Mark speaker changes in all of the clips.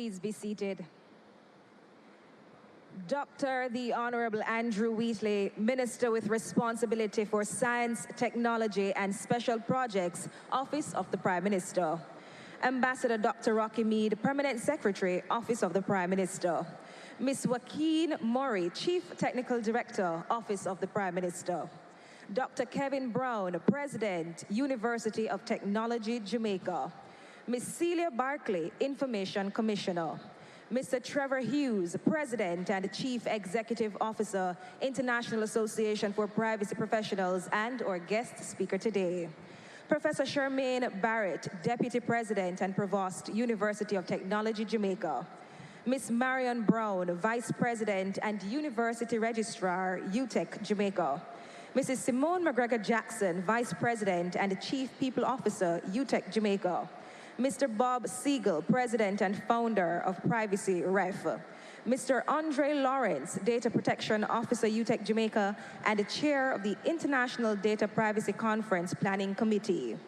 Speaker 1: Please be seated. Dr. the Honorable Andrew Wheatley, Minister with Responsibility for Science, Technology and Special Projects, Office of the Prime Minister. Ambassador Dr. Rocky Mead, Permanent Secretary, Office of the Prime Minister. Ms. Joaquin Murray, Chief Technical Director, Office of the Prime Minister. Dr. Kevin Brown, President, University of Technology, Jamaica. Ms. Celia Barkley, Information Commissioner. Mr. Trevor Hughes, President and Chief Executive Officer, International Association for Privacy Professionals and/or guest speaker today. Professor Charmaine Barrett, Deputy President and Provost, University of Technology, Jamaica. Ms. Marion Brown, Vice President and University Registrar, UTech, Jamaica. Mrs. Simone McGregor Jackson, Vice President and Chief People Officer, UTech, Jamaica. Mr. Bob Siegel, President and Founder of Privacy Ref. Mr. Andre Lawrence, Data Protection Officer, UTech, Jamaica, and Chair of the International Data Privacy Conference Planning Committee.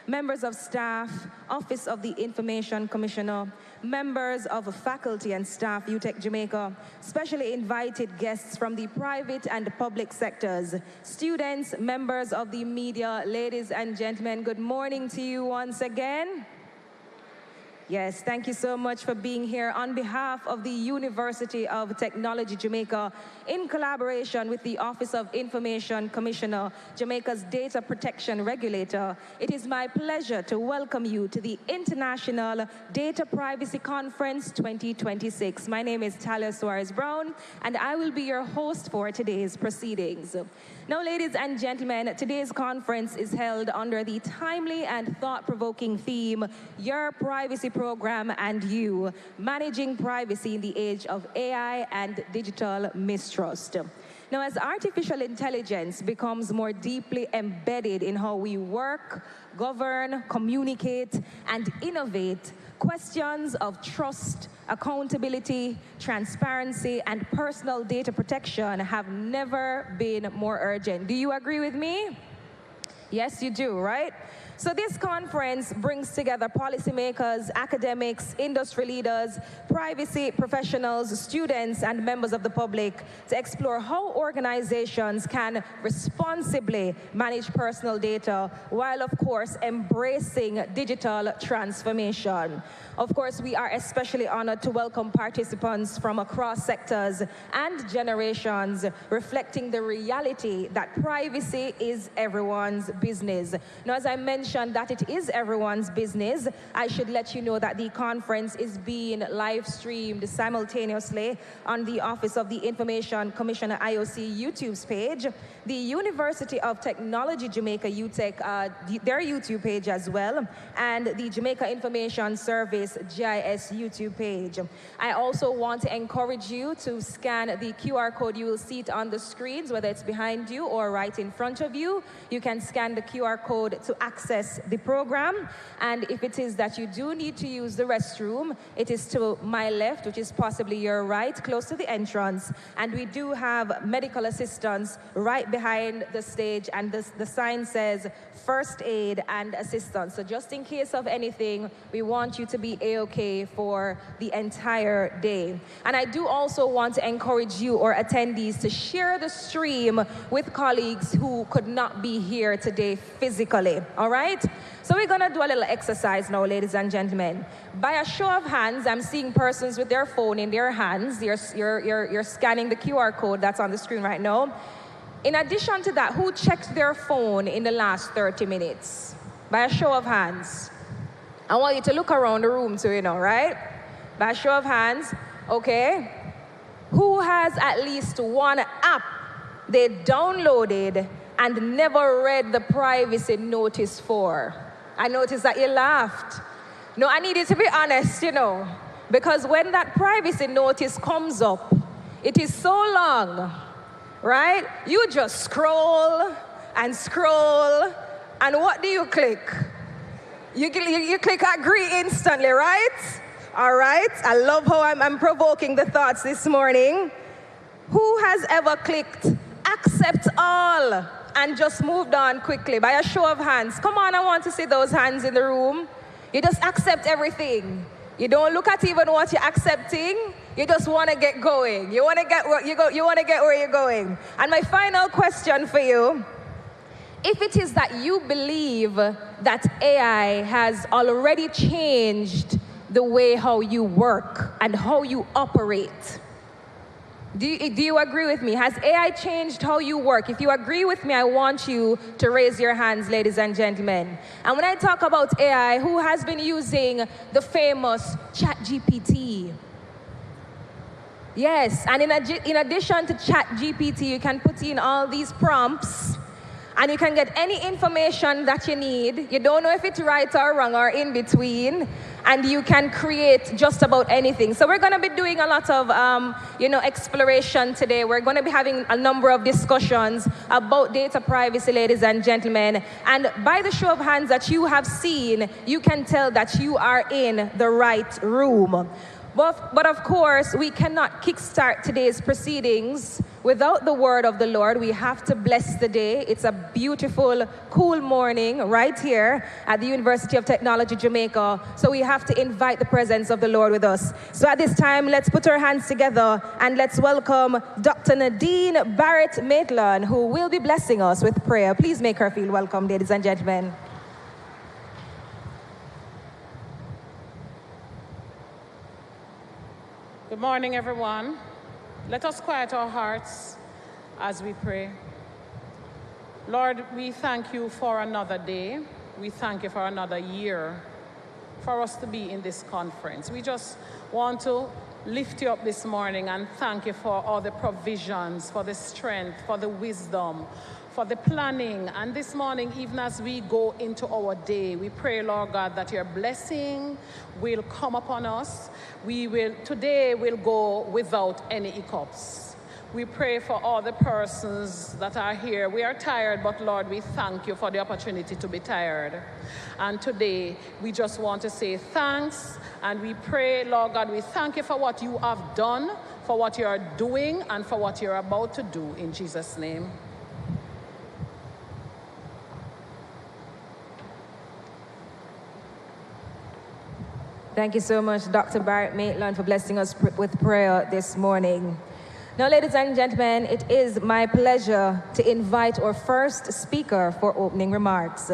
Speaker 1: Members of staff, Office of the Information Commissioner, members of faculty and staff, UTech, Jamaica, specially invited guests from the private and public sectors, students, members of the media, ladies and gentlemen, good morning to you once again. Yes, thank you so much for being here on behalf of the University of Technology, Jamaica, in collaboration with the Office of Information Commissioner, Jamaica's Data Protection Regulator. It is my pleasure to welcome you to the International Data Privacy Conference 2026. My name is Talia Suarez-Brown, and I will be your host for today's proceedings. Now, ladies and gentlemen, today's conference is held under the timely and thought-provoking theme, Your Privacy Program and You, Managing Privacy in the Age of AI and Digital Mistrust. Now, as artificial intelligence becomes more deeply embedded in how we work, govern, communicate, and innovate, questions of trust, accountability, transparency, and personal data protection have never been more urgent. Do you agree with me? Yes, you do, right? So this conference brings together policymakers, academics, industry leaders, privacy professionals, students, and members of the public to explore how organizations can responsibly manage personal data while, of course, embracing digital transformation. Of course, we are especially honored to welcome participants from across sectors and generations, reflecting the reality that privacy is everyone's business. Now, as I mentioned, that it is everyone's business, I should let you know that the conference is being live streamed simultaneously on the Office of the Information Commissioner IOC YouTube's page, the University of Technology Jamaica UTech, their YouTube page as well, and the Jamaica Information Service GIS YouTube page. I also want to encourage you to scan the QR code you will see it on the screens, whether it's behind you or right in front of you. You can scan the QR code to access the program, and if it is that you do need to use the restroom, it is to my left, which is possibly your right, close to the entrance, and we do have medical assistance right behind the stage, and the sign says first aid and assistance. So just in case of anything, we want you to be A-OK for the entire day. And I do also want to encourage you or attendees to share the stream with colleagues who could not be here today physically, all right? So we're gonna do a little exercise now, ladies and gentlemen. By a show of hands, I'm seeing persons with their phone in their hands. You're scanning the QR code that's on the screen right now. In addition to that, who checked their phone in the last 30 minutes? By a show of hands. I want you to look around the room too, you know, right? By a show of hands, okay. Who has at least one app they downloaded and never read the privacy notice for? I noticed that you laughed. No, I need you to be honest, you know, because when that privacy notice comes up, it is so long, right? You just scroll and scroll, and what do you click? You click agree instantly, right? All right, I love how I'm provoking the thoughts this morning. Who has ever clicked accept all and just moved on quickly? By a show of hands. Come on, I want to see those hands in the room. You just accept everything. You don't look at even what you're accepting. You just want to get going. You want to get where you want to get where you're going. And my final question for you: if it is that you believe that AI has already changed the way how you work and how you operate, do you agree with me? Has AI changed how you work? If you agree with me, I want you to raise your hands, ladies and gentlemen. And when I talk about AI, who has been using the famous ChatGPT? Yes, and in addition to ChatGPT, you can put in all these prompts and you can get any information that you need. You don't know if it's right or wrong or in between, and you can create just about anything. So we're going to be doing a lot of, exploration today. We're going to be having a number of discussions about data privacy, ladies and gentlemen. And by the show of hands that you have seen, you can tell that you are in the right room. But of course, we cannot kickstart today's proceedings without the word of the Lord. We have to bless the day. It's a beautiful, cool morning right here at the University of Technology, Jamaica. So we have to invite the presence of the Lord with us. So at this time, let's put our hands together and let's welcome Dr. Nadine Barrett-Maitland, who will be blessing us with prayer. Please make her feel welcome, ladies and gentlemen.
Speaker 2: Good morning, everyone. Let us quiet our hearts as we pray. Lord, we thank you for another day. We thank you for another year for us to be in this conference. We just want to lift you up this morning and thank you for all the provisions, for the strength, for the wisdom, for the planning. And this morning, even as we go into our day, we pray, Lord God, that your blessing will come upon us. Today we'll go without any hiccups. We pray for all the persons that are here. We are tired, but Lord, we thank you for the opportunity to be tired. And today, we just want to say thanks, and we pray, Lord God, we thank you for what you have done, for what you are doing, and for what you're about to do, in Jesus' name.
Speaker 1: Thank you so much, Dr. Barrett-Maitland, for blessing us with prayer this morning. Now, ladies and gentlemen, it is my pleasure to invite our first speaker for opening remarks.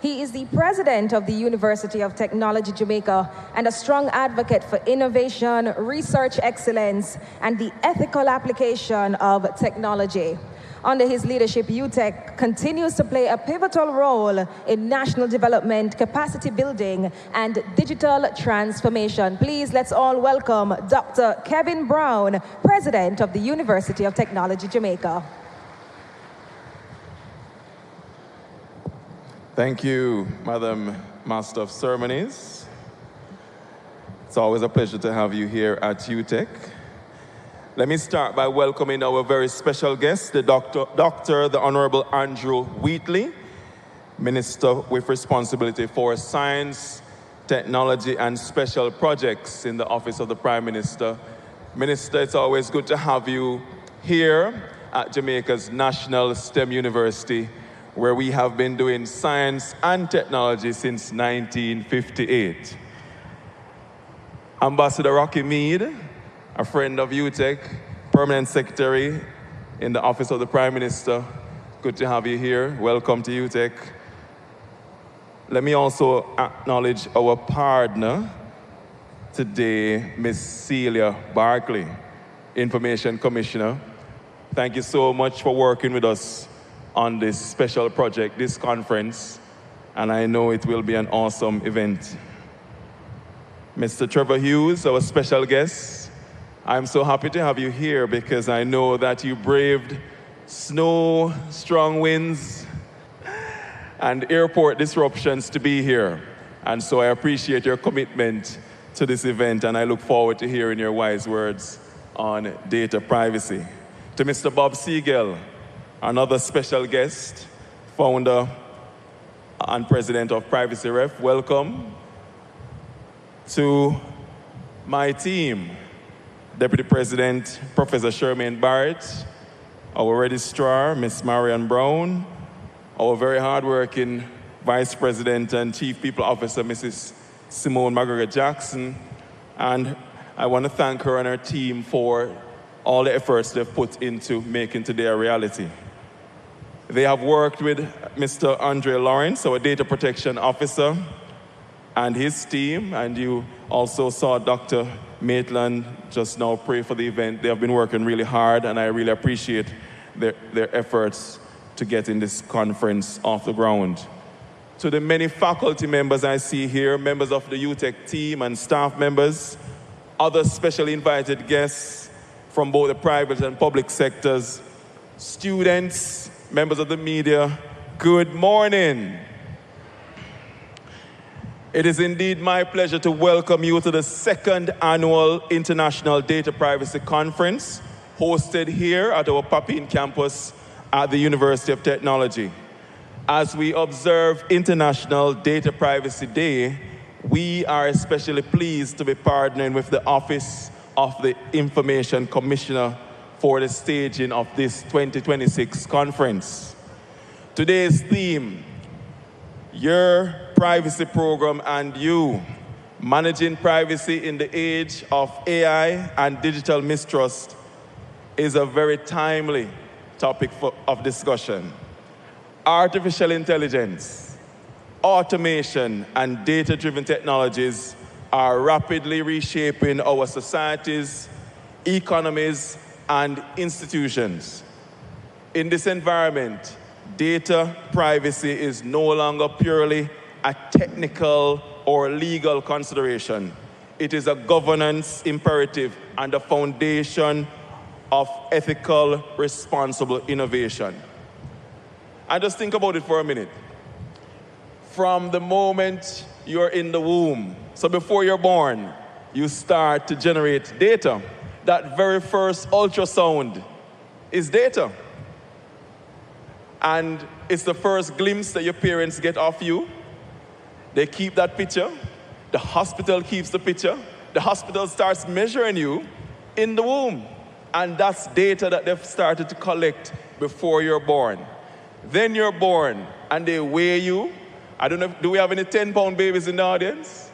Speaker 1: He is the president of the University of Technology, Jamaica, and a strong advocate for innovation, research excellence, and the ethical application of technology. Under his leadership, UTech continues to play a pivotal role in national development, capacity building, and digital transformation. Please, let's all welcome Dr. Kevin Brown, President of the University of Technology, Jamaica.
Speaker 3: Thank you, Madam Master of Ceremonies. It's always a pleasure to have you here at UTech. Let me start by welcoming our very special guest, the the Honorable Andrew Wheatley, Minister with responsibility for Science, Technology, and Special Projects in the Office of the Prime Minister. Minister, it's always good to have you here at Jamaica's National STEM University, where we have been doing science and technology since 1958. Ambassador Rocky Mead, a friend of UTech, Permanent Secretary in the Office of the Prime Minister. Good to have you here. Welcome to UTech. Let me also acknowledge our partner today, Ms. Celia Barkley, Information Commissioner. Thank you so much for working with us on this special project, this conference, and I know it will be an awesome event. Mr. Trevor Hughes, our special guest, I'm so happy to have you here because I know that you braved snow, strong winds, and airport disruptions to be here. And so I appreciate your commitment to this event, and I look forward to hearing your wise words on data privacy. To Mr. Bob Siegel, another special guest, founder and president of Privacy Ref, welcome. To my team, Deputy President, Professor Shermaine Barrett, our registrar, Ms. Marian Brown, our very hardworking Vice President and Chief People Officer, Mrs. Simone McGregor Jackson, and I want to thank her and her team for all the efforts they've put into making today a reality. They have worked with Mr. Andre Lawrence, our data protection officer, and his team, and you also saw Dr. Maitland just now pray for the event. They have been working really hard, and I really appreciate their efforts to getting this conference off the ground. To the many faculty members I see here, members of the UTech team and staff members, other specially invited guests from both the private and public sectors, students, members of the media, good morning. It is indeed my pleasure to welcome you to the second annual International Data Privacy Conference, hosted here at our Papine campus at the University of Technology. As we observe International Data Privacy Day, we are especially pleased to be partnering with the Office of the Information Commissioner for the staging of this 2026 conference. Today's theme, Your Privacy Program and You, Managing Privacy in the Age of AI and Digital Mistrust, is a very timely topic of discussion. Artificial intelligence, automation, and data-driven technologies are rapidly reshaping our societies, economies, and institutions. In this environment, data privacy is no longer purely a technical or legal consideration. It is a governance imperative and a foundation of ethical, responsible innovation. And just think about it for a minute. From the moment you're in the womb, so before you're born, you start to generate data. That very first ultrasound is data. And it's the first glimpse that your parents get of you. They keep that picture. The hospital keeps the picture. The hospital starts measuring you in the womb. And that's data that they've started to collect before you're born. Then you're born, and they weigh you. I don't know, do we have any 10-pound babies in the audience?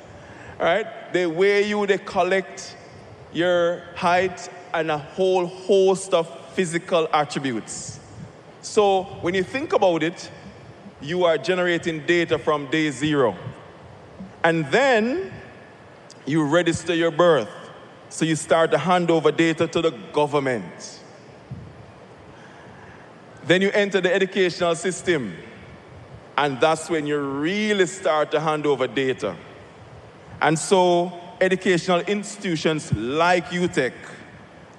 Speaker 3: All right? They weigh you, they collect your height and a whole host of physical attributes. So when you think about it, you are generating data from day zero. And then you register your birth. So you start to hand over data to the government. Then you enter the educational system. And that's when you really start to hand over data. And so educational institutions like UTech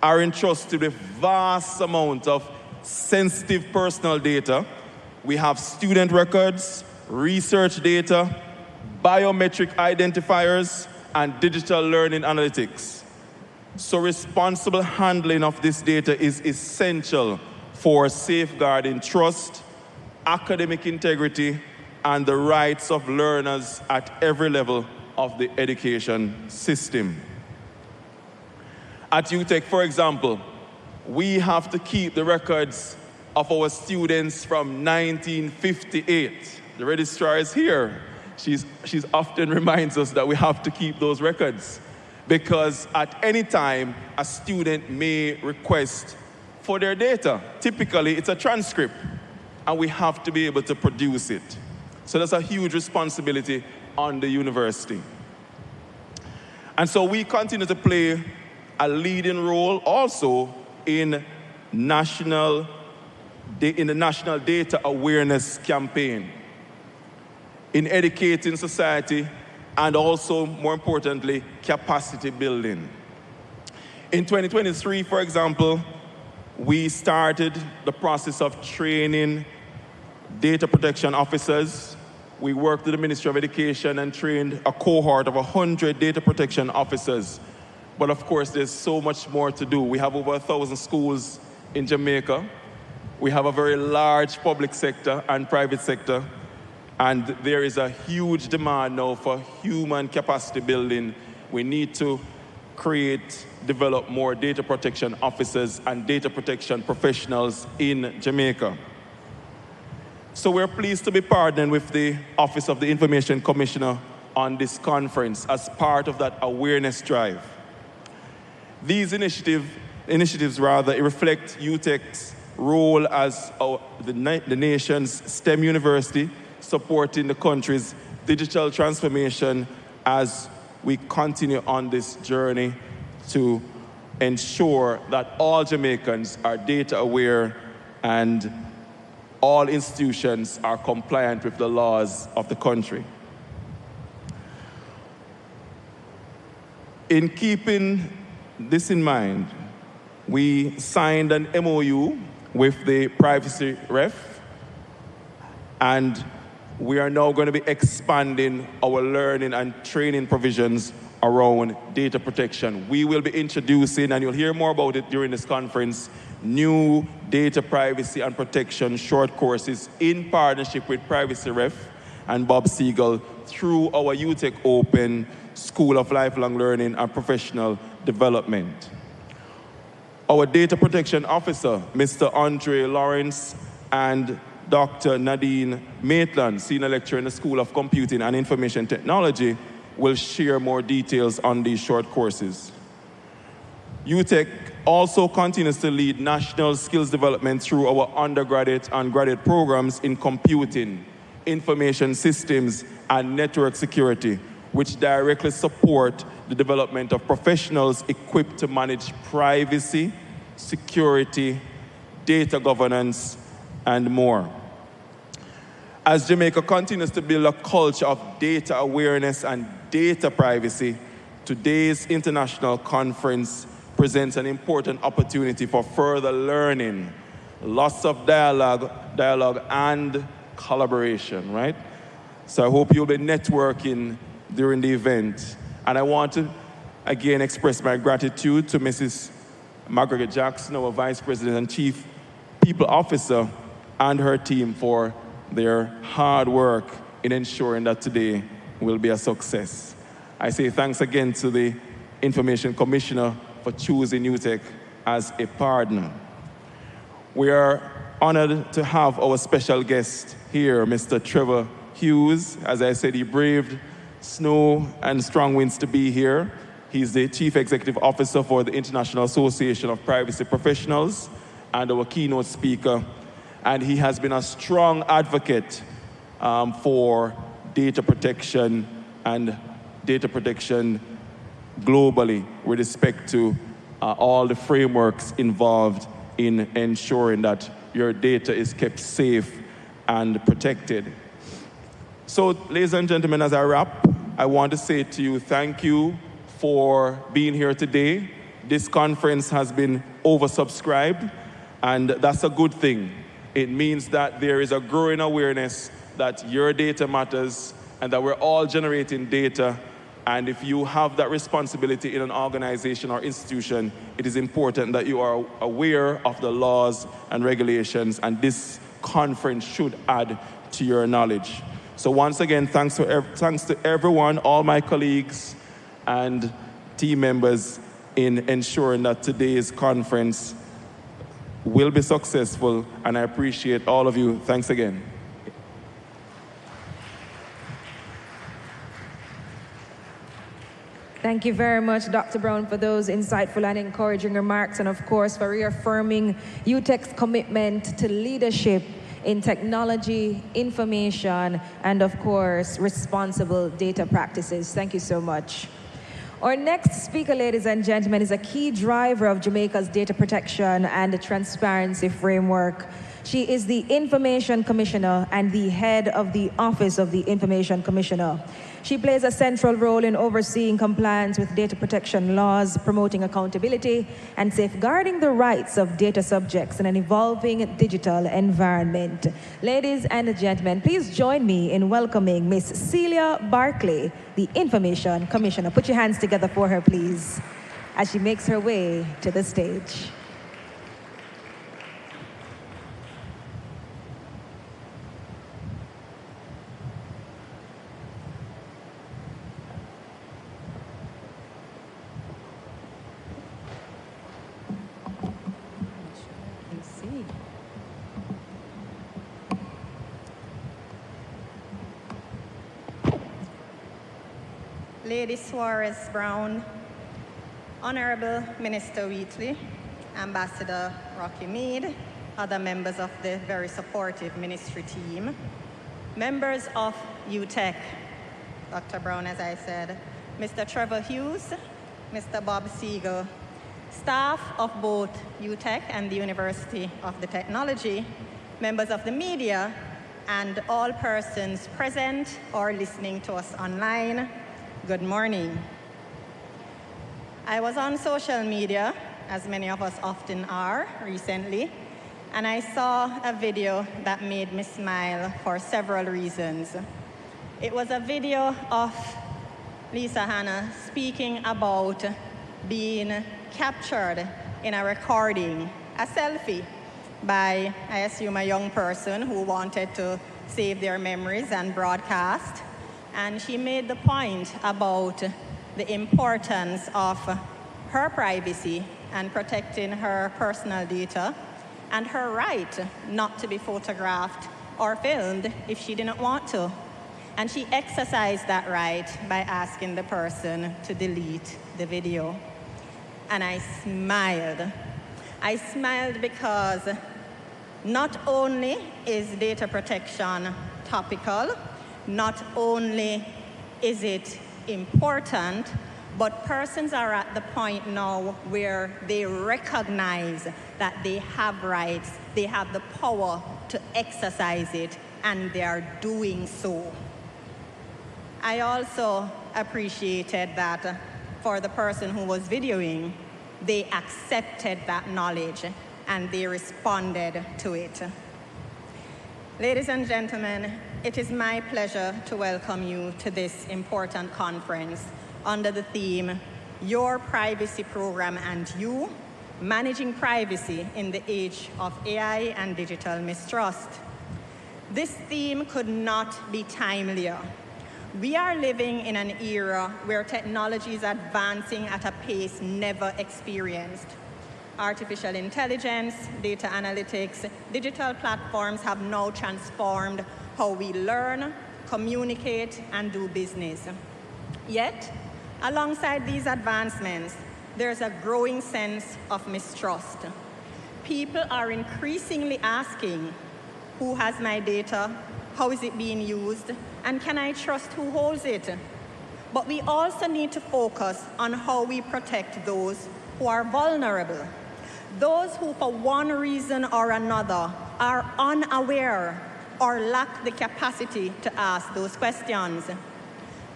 Speaker 3: are entrusted with vast amount of sensitive personal data. We have student records, research data, biometric identifiers, and digital learning analytics. So responsible handling of this data is essential for safeguarding trust, academic integrity, and the rights of learners at every level of the education system. At UTech, for example, we have to keep the records of our students from 1958. The registrar is here. She's often reminds us that we have to keep those records because at any time, a student may request for their data. Typically, it's a transcript, and we have to be able to produce it. So that's a huge responsibility on the university. And so we continue to play a leading role also in the National Data Awareness Campaign, in educating society, and also, more importantly, capacity building. In 2023, for example, we started the process of training data protection officers. We worked with the Ministry of Education and trained a cohort of 100 data protection officers. But of course, there's so much more to do. We have over 1,000 schools in Jamaica. We have a very large public sector and private sector. And there is a huge demand now for human capacity building. We need to develop more data protection officers and data protection professionals in Jamaica. So we're pleased to be partnering with the Office of the Information Commissioner on this conference as part of that awareness drive. These initiatives reflect UTEC's role as the nation's STEM university, supporting the country's digital transformation as we continue on this journey to ensure that all Jamaicans are data aware and all institutions are compliant with the laws of the country. In keeping this in mind, we signed an MOU with the privacy ref, and we are now going to be expanding our learning and training provisions around data protection. We will be introducing, and you'll hear more about it during this conference, new data privacy and protection short courses in partnership with Privacy Ref and Bob Siegel through our UTEC Open School of Lifelong Learning and Professional Development. Our data protection officer, Mr. Andre Lawrence, and Dr. Nadine Maitland, senior lecturer in the School of Computing and Information Technology, will share more details on these short courses. UTEC also continues to lead national skills development through our undergraduate and graduate programs in computing, information systems, and network security, which directly support the development of professionals equipped to manage privacy, security, data governance, and more. As Jamaica continues to build a culture of data awareness and data privacy, today's international conference presents an important opportunity for further learning, lots of dialogue and collaboration, right? So I hope you'll be networking during the event. And I want to, again, express my gratitude to Mrs. Margaret Jackson, our Vice President and Chief People Officer, and her team for their hard work in ensuring that today will be a success. I say thanks again to the Information Commissioner for choosing UTEC as a partner. We are honored to have our special guest here, Mr. Trevor Hughes. As I said, he braved snow and strong winds to be here. He's the Chief Executive Officer for the International Association of Privacy Professionals and our keynote speaker. And he has been a strong advocate for data protection and data protection globally with respect to all the frameworks involved in ensuring that your data is kept safe and protected. So, ladies and gentlemen, as I wrap, I want to say to you, thank you for being here today. This conference has been oversubscribed, and that's a good thing. It means that there is a growing awareness that your data matters and that we're all generating data. And if you have that responsibility in an organization or institution, it is important that you are aware of the laws and regulations, and this conference should add to your knowledge. So once again, thanks to everyone, all my colleagues and team members in ensuring that today's conference will be successful, and I appreciate all of you. Thanks again.
Speaker 1: Thank you very much, Dr. Brown, for those insightful and encouraging remarks, and of course for reaffirming UTEC's commitment to leadership in technology, information, and of course, responsible data practices. Thank you so much. Our next speaker, ladies and gentlemen, is a key driver of Jamaica's data protection and transparency framework. She is the Information Commissioner and the head of the Office of the Information Commissioner. She plays a central role in overseeing compliance with data protection laws, promoting accountability, and safeguarding the rights of data subjects in an evolving digital environment. Ladies and gentlemen, please join me in welcoming Miss Celia Barkley, the Information Commissioner. Put your hands together for her, please, as she makes her way to the stage.
Speaker 4: Lady Suarez Brown, Honorable Minister Wheatley, Ambassador Rocky Mead, other members of the very supportive ministry team, members of UTEC, Dr. Brown, as I said, Mr. Trevor Hughes, Mr. Bob Siegel, staff of both UTEC and the University of the Technology, members of the media, and all persons present or listening to us online, good morning. I was on social media, as many of us often are recently, and I saw a video that made me smile for several reasons. It was a video of Lisa Hanna speaking about being captured in a recording, a selfie, by, I assume, a young person who wanted to save their memories and broadcast. And she made the point about the importance of her privacy and protecting her personal data and her right not to be photographed or filmed if she didn't want to. And she exercised that right by asking the person to delete the video. And I smiled. I smiled because not only is data protection topical, not only is it important, but persons are at the point now where they recognize that they have rights, they have the power to exercise it, and they are doing so. I also appreciated that for the person who was videoing, they accepted that knowledge and they responded to it. Ladies and gentlemen, it is my pleasure to welcome you to this important conference under the theme, Your Privacy Program and You, Managing Privacy in the Age of AI and Digital Mistrust. This theme could not be timelier. We are living in an era where technology is advancing at a pace never experienced. Artificial intelligence, data analytics, digital platforms have now transformed how we learn, communicate, and do business. Yet, alongside these advancements, there's a growing sense of mistrust. People are increasingly asking, who has my data? How is it being used? And can I trust who holds it? But we also need to focus on how we protect those who are vulnerable, those who for one reason or another are unaware or lack the capacity to ask those questions.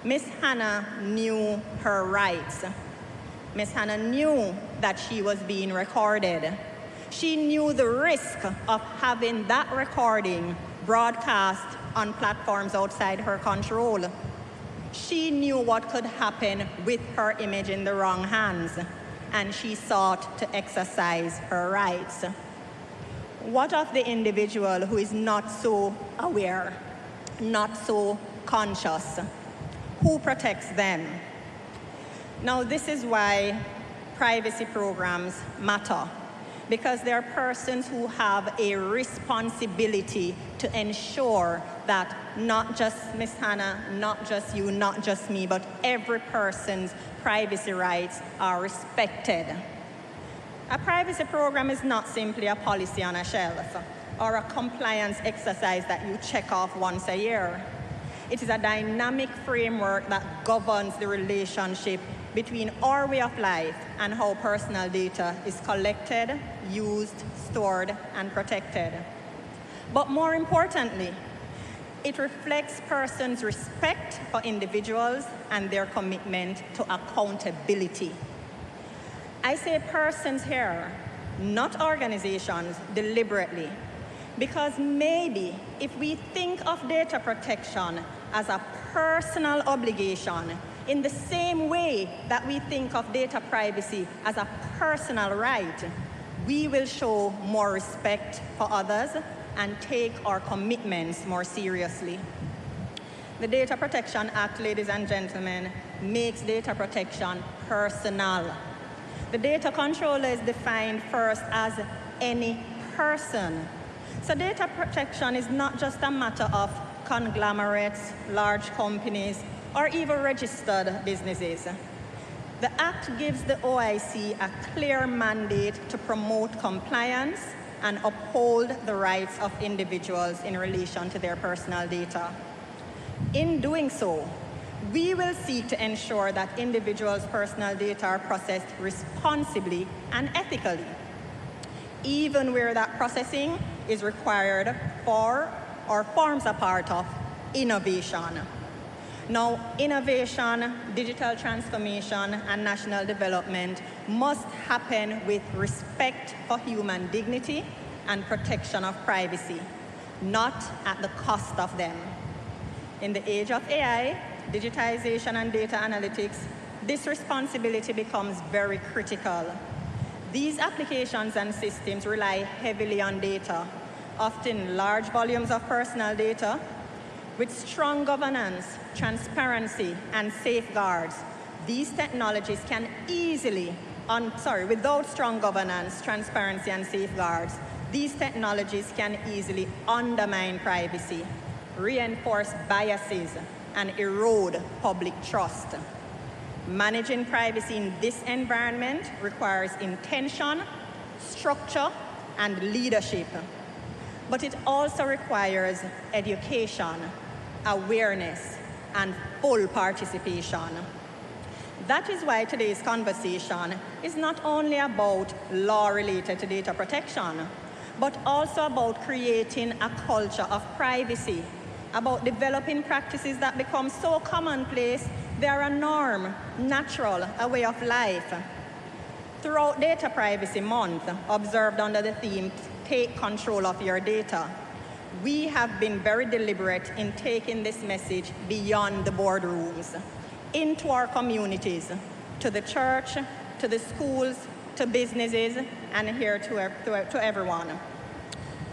Speaker 4: Ms. Hanna knew her rights. Ms. Hanna knew that she was being recorded. She knew the risk of having that recording broadcast on platforms outside her control. She knew what could happen with her image in the wrong hands, and she sought to exercise her rights. What of the individual who is not so aware, not so conscious? Who protects them? Now, this is why privacy programs matter, because there are persons who have a responsibility to ensure that not just Ms. Hanna, not just you, not just me, but every person's privacy rights are respected. A privacy program is not simply a policy on a shelf or a compliance exercise that you check off once a year. It is a dynamic framework that governs the relationship between our way of life and how personal data is collected, used, stored, and protected. But more importantly, it reflects persons' respect for individuals and their commitment to accountability. I say persons here, not organizations, deliberately, because maybe if we think of data protection as a personal obligation, in the same way that we think of data privacy as a personal right, we will show more respect for others and take our commitments more seriously. The Data Protection Act, ladies and gentlemen, makes data protection personal. The data controller is defined first as any person. So data protection is not just a matter of conglomerates, large companies, or even registered businesses. The Act gives the OIC a clear mandate to promote compliance and uphold the rights of individuals in relation to their personal data. In doing so, we will seek to ensure that individuals' personal data are processed responsibly and ethically, even where that processing is required for or forms a part of innovation. Now, innovation, digital transformation, and national development must happen with respect for human dignity and protection of privacy, not at the cost of them. In the age of AI, digitization, and data analytics, this responsibility becomes very critical. These applications and systems rely heavily on data, often large volumes of personal data. With strong governance, transparency, and safeguards, these technologies can easily, without strong governance, transparency, and safeguards, these technologies can easily undermine privacy, reinforce biases, and erode public trust. Managing privacy in this environment requires intention, structure, and leadership. But it also requires education, awareness, and full participation. That is why today's conversation is not only about law related to data protection, but also about creating a culture of privacy, about developing practices that become so commonplace they are a norm, natural, a way of life. Throughout Data Privacy Month, observed under the theme, Take Control of Your Data, we have been very deliberate in taking this message beyond the boardrooms, into our communities, to the church, to the schools, to businesses, and here to everyone.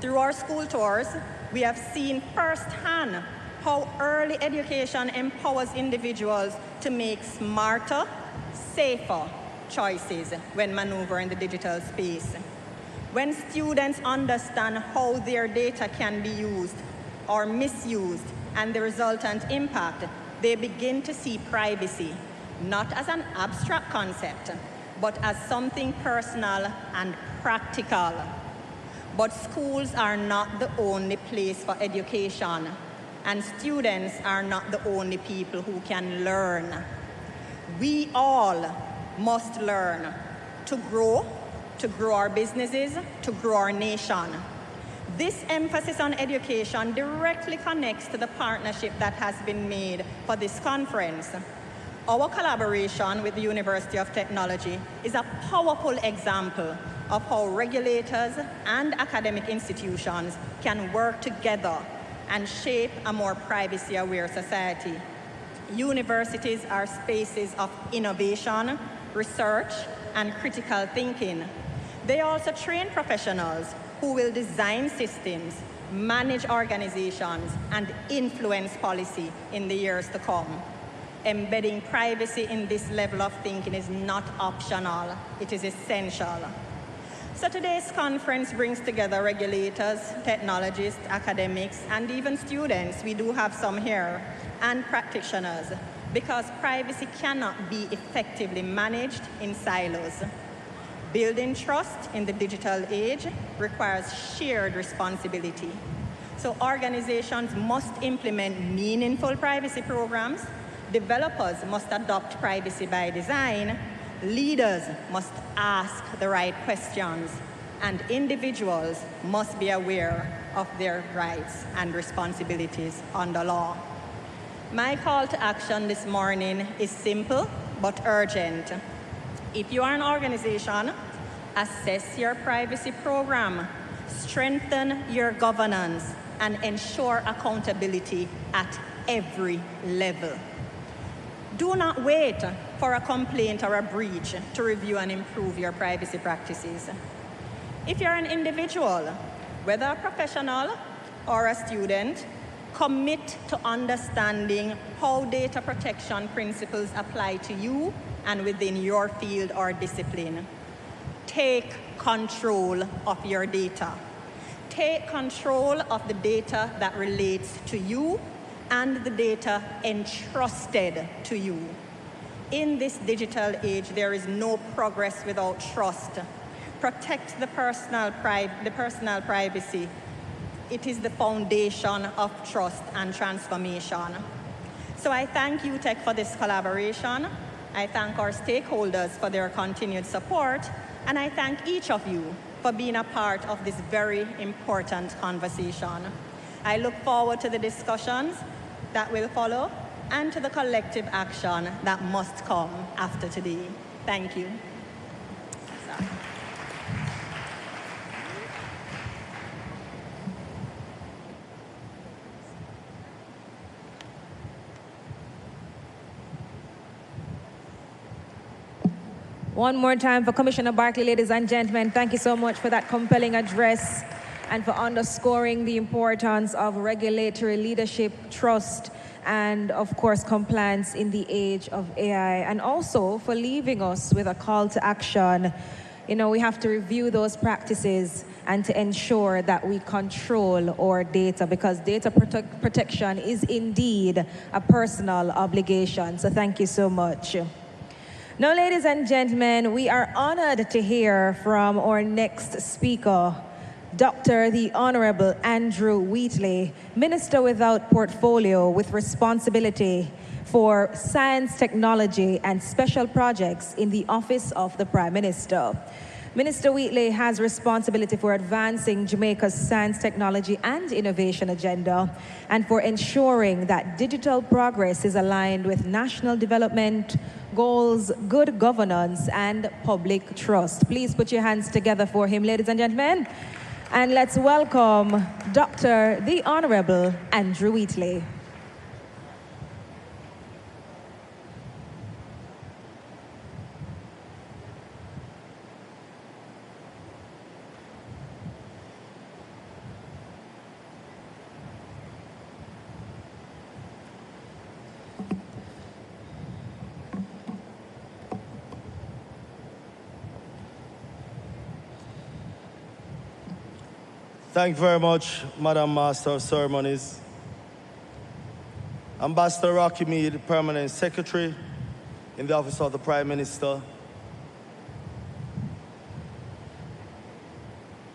Speaker 4: Through our school tours, we have seen firsthand how early education empowers individuals to make smarter, safer choices when maneuvering the digital space. When students understand how their data can be used or misused and the resultant impact, they begin to see privacy not as an abstract concept, but as something personal and practical. But schools are not the only place for education, and students are not the only people who can learn. We all must learn to grow our businesses, to grow our nation. This emphasis on education directly connects to the partnership that has been made for this conference. Our collaboration with the University of Technology is a powerful example of how regulators and academic institutions can work together and shape a more privacy-aware society. Universities are spaces of innovation, research, and critical thinking. They also train professionals who will design systems, manage organizations, and influence policy in the years to come. Embedding privacy in this level of thinking is not optional, it is essential. So today's conference brings together regulators, technologists, academics, and even students, we do have some here, and practitioners, because privacy cannot be effectively managed in silos. Building trust in the digital age requires shared responsibility. So organizations must implement meaningful privacy programs, developers must adopt privacy by design, leaders must ask the right questions, and individuals must be aware of their rights and responsibilities under law. My call to action this morning is simple but urgent. If you are an organization, assess your privacy program, strengthen your governance, and ensure accountability at every level. Do not wait for a complaint or a breach to review and improve your privacy practices. If you're an individual, whether a professional or a student, commit to understanding how data protection principles apply to you and within your field or discipline. Take control of your data. Take control of the data that relates to you and the data entrusted to you. In this digital age, there is no progress without trust. Protect the personal privacy. It is the foundation of trust and transformation. So I thank UTech for this collaboration. I thank our stakeholders for their continued support, and I thank each of you for being a part of this very important conversation. I look forward to the discussions that will follow and to the collective action that must come after today. Thank you.
Speaker 1: One more time for Commissioner Barkley, ladies and gentlemen. Thank you so much for that compelling address and for underscoring the importance of regulatory leadership, trust, and of course, compliance in the age of AI, and also for leaving us with a call to action. You know, we have to review those practices and to ensure that we control our data, because data protection is indeed a personal obligation. So thank you so much. Now, ladies and gentlemen, we are honored to hear from our next speaker, Dr. the Honorable Andrew Wheatley, Minister without portfolio with responsibility for science, technology, and special projects in the Office of the Prime Minister. Minister Wheatley has responsibility for advancing Jamaica's science, technology, and innovation agenda, and for ensuring that digital progress is aligned with national development goals, good governance, and public trust. Please put your hands together for him, ladies and gentlemen. And let's welcome Dr. the Honorable Andrew Wheatley.
Speaker 5: Thank you very much, Madam Master of Ceremonies. Ambassador Rocky Mead, Permanent Secretary in the Office of the Prime Minister.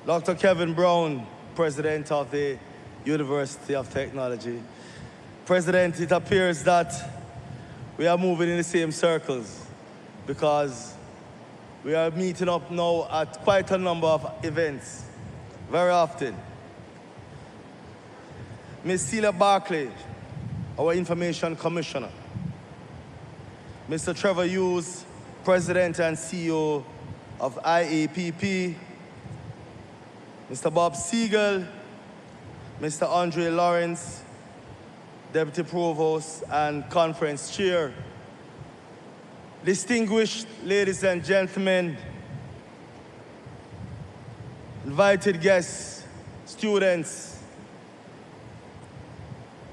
Speaker 5: Dr. Kevin Brown, President of the University of Technology. President, it appears that we are moving in the same circles because we are meeting up now at quite a number of events. Very often. Ms. Celia Barkley, our Information Commissioner. Mr. Trevor Hughes, President and CEO of IAPP. Mr. Bob Siegel, Mr. Andre Lawrence, Deputy Provost and Conference Chair. Distinguished ladies and gentlemen, invited guests, students.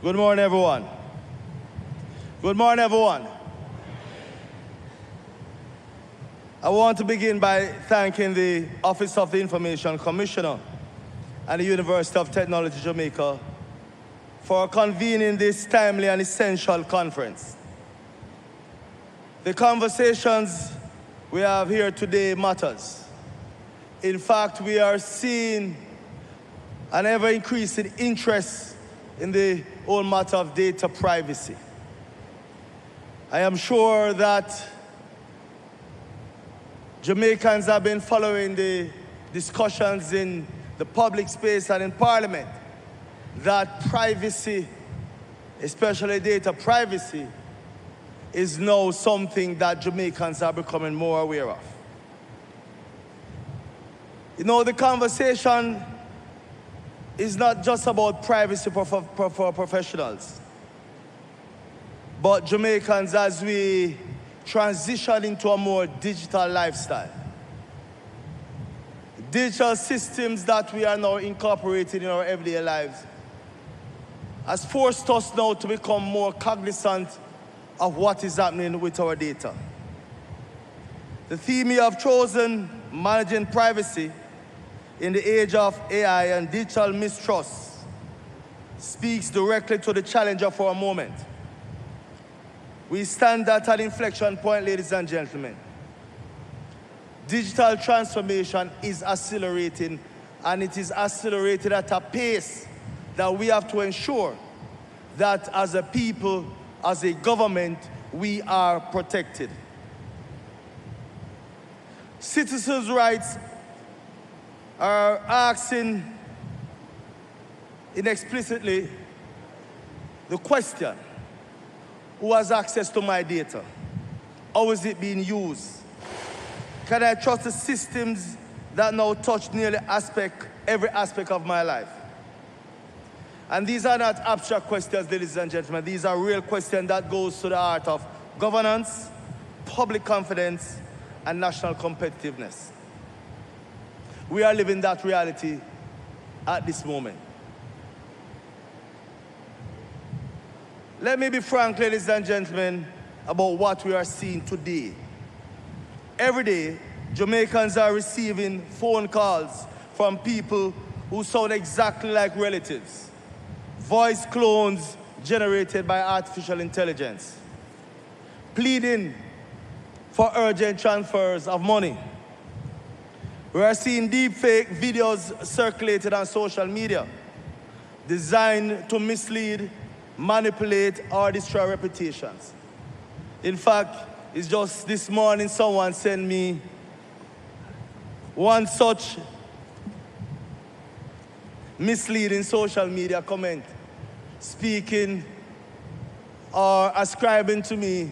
Speaker 5: Good morning, everyone. Good morning, everyone. I want to begin by thanking the Office of the Information Commissioner and the University of Technology, Jamaica for convening this timely and essential conference. The conversations we have here today matters. In fact, we are seeing an ever-increasing interest in the whole matter of data privacy. I am sure that Jamaicans have been following the discussions in the public space and in Parliament that privacy, especially data privacy, is now something that Jamaicans are becoming more aware of. You know, the conversation is not just about privacy for professionals, but Jamaicans as we transition into a more digital lifestyle. Digital systems that we are now incorporating in our everyday lives has forced us now to become more cognizant of what is happening with our data. The theme we have chosen, managing privacy in the age of AI and digital mistrust, speaks directly to the challenger for a moment. We stand at an inflection point, ladies and gentlemen. Digital transformation is accelerating, and it is accelerated at a pace that we have to ensure that as a people, as a government, we are protected. Citizens' rights are asking inexplicitly the question, who has access to my data? How is it being used? Can I trust the systems that now touch nearly every aspect of my life? And these are not abstract questions, ladies and gentlemen. These are real questions that goes to the heart of governance, public confidence, and national competitiveness. We are living that reality at this moment. Let me be frank, ladies and gentlemen, about what we are seeing today. Every day, Jamaicans are receiving phone calls from people who sound exactly like relatives. Voice clones generated by artificial intelligence. Pleading for urgent transfers of money. We are seeing deepfake videos circulated on social media, designed to mislead, manipulate, or destroy reputations. In fact, it's just this morning someone sent me one such misleading social media comment, speaking or ascribing to me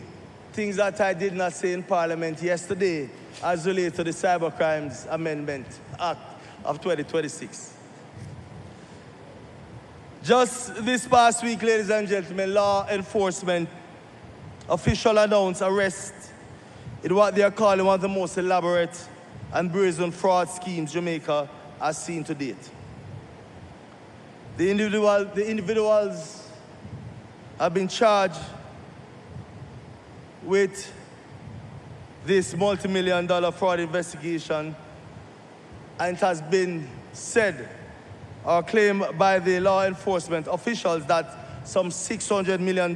Speaker 5: things that I did not say in Parliament yesterday as related to the Cybercrimes Amendment Act of 2026. Just this past week, ladies and gentlemen, law enforcement officials announced arrest in what they are calling one of the most elaborate and brazen fraud schemes Jamaica has seen to date. The individuals have been charged with this multi-million-dollar fraud investigation, and it has been said or claimed by the law enforcement officials that some $600 million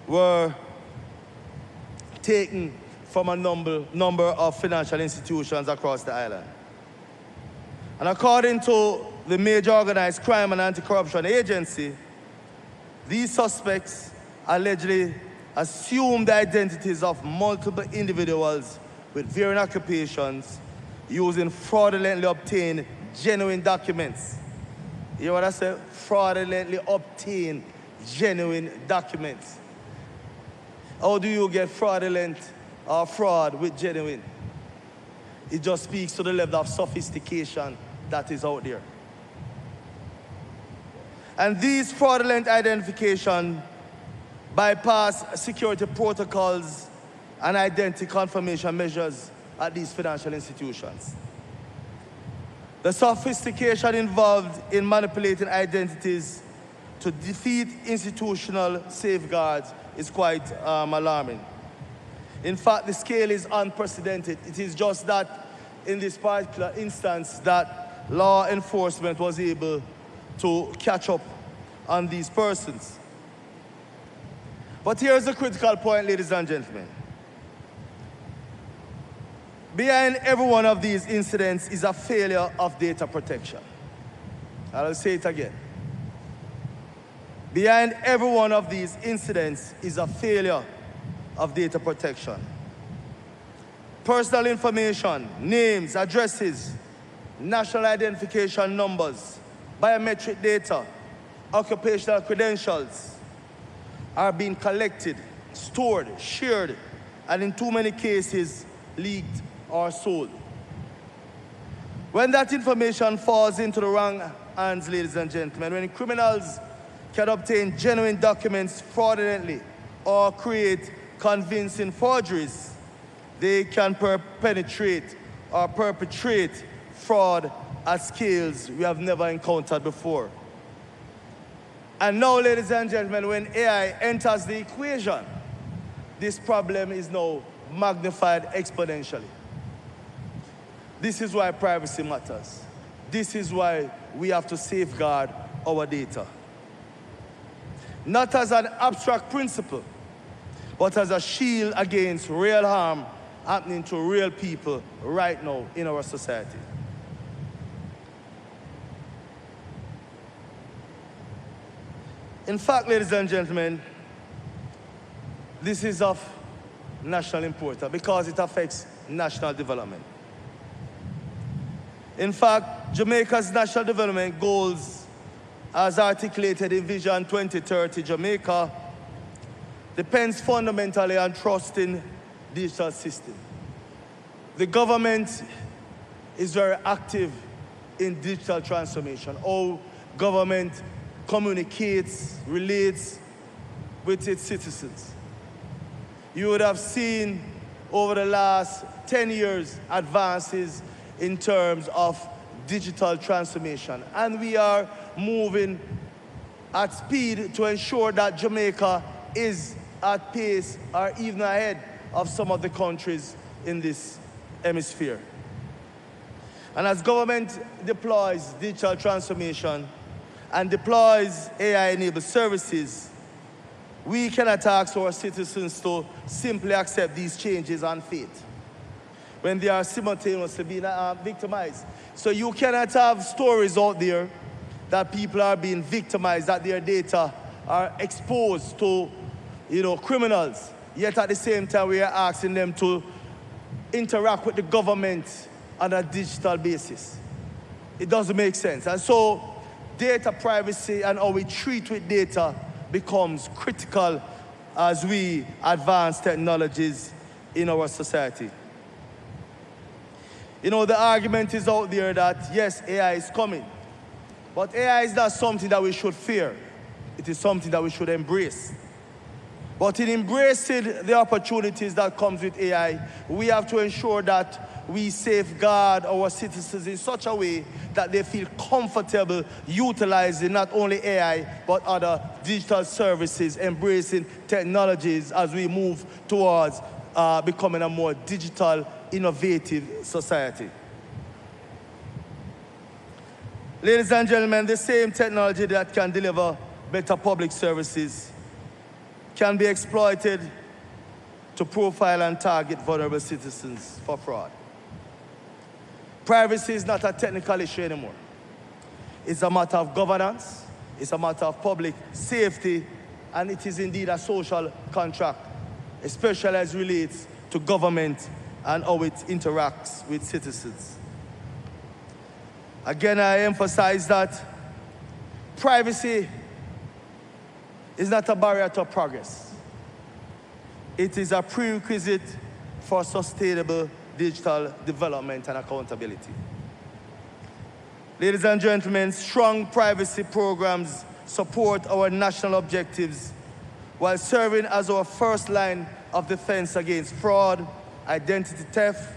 Speaker 5: were taken from a number of financial institutions across the island. And according to the major organized crime and anti-corruption agency, these suspects allegedly assumed the identities of multiple individuals with varying occupations using fraudulently obtained genuine documents. You hear what I said? Fraudulently obtained genuine documents. How do you get fraudulent or fraud with genuine? It just speaks to the level of sophistication that is out there. And these fraudulent identification bypass security protocols and identity confirmation measures at these financial institutions. The sophistication involved in manipulating identities to defeat institutional safeguards is quite alarming. In fact, the scale is unprecedented. It is just that in this particular instance that law enforcement was able to catch up on these persons. But here's the critical point, ladies and gentlemen. Behind every one of these incidents is a failure of data protection. I'll say it again. Behind every one of these incidents is a failure of data protection. Personal information, names, addresses, national identification numbers, biometric data, occupational credentials are being collected, stored, shared, and in too many cases, leaked or sold. When that information falls into the wrong hands, ladies and gentlemen, when criminals can obtain genuine documents fraudulently or create convincing forgeries, they can penetrate or perpetrate fraud at scales we have never encountered before. And now, ladies and gentlemen, when AI enters the equation, this problem is now magnified exponentially. This is why privacy matters. This is why we have to safeguard our data. Not as an abstract principle, but as a shield against real harm happening to real people right now in our society. In fact, ladies and gentlemen, this is of national importance because it affects national development. In fact, Jamaica's national development goals, as articulated in Vision 2030 Jamaica, depends fundamentally on trusting digital system. The government is very active in digital transformation. How government communicates, relates with its citizens. You would have seen over the last 10 years advances in terms of digital transformation. And we are moving at speed to ensure that Jamaica is at pace or even ahead of some of the countries in this hemisphere. And as government deploys digital transformation and deploys AI-enabled services, we cannot ask our citizens to simply accept these changes on faith when they are simultaneously being victimized. So you cannot have stories out there that people are being victimized, that their data are exposed to, criminals, yet at the same time we are asking them to interact with the government on a digital basis. It doesn't make sense. And so data privacy and how we treat with data becomes critical as we advance technologies in our society. The argument is out there that, yes, AI is coming. But AI is not something that we should fear. It is something that we should embrace. But in embracing the opportunities that comes with AI, we have to ensure that we safeguard our citizens in such a way that they feel comfortable utilizing not only AI, but other digital services, embracing technologies as we move towards becoming a more digital, innovative society. Ladies and gentlemen, the same technology that can deliver better public services can be exploited to profile and target vulnerable citizens for fraud. Privacy is not a technical issue anymore. It's a matter of governance, it's a matter of public safety, and it is indeed a social contract, especially as it relates to government and how it interacts with citizens. Again, I emphasize that privacy is not a barrier to progress. It is a prerequisite for sustainable digital development and accountability. Ladies and gentlemen, strong privacy programs support our national objectives while serving as our first line of defense against fraud, identity theft,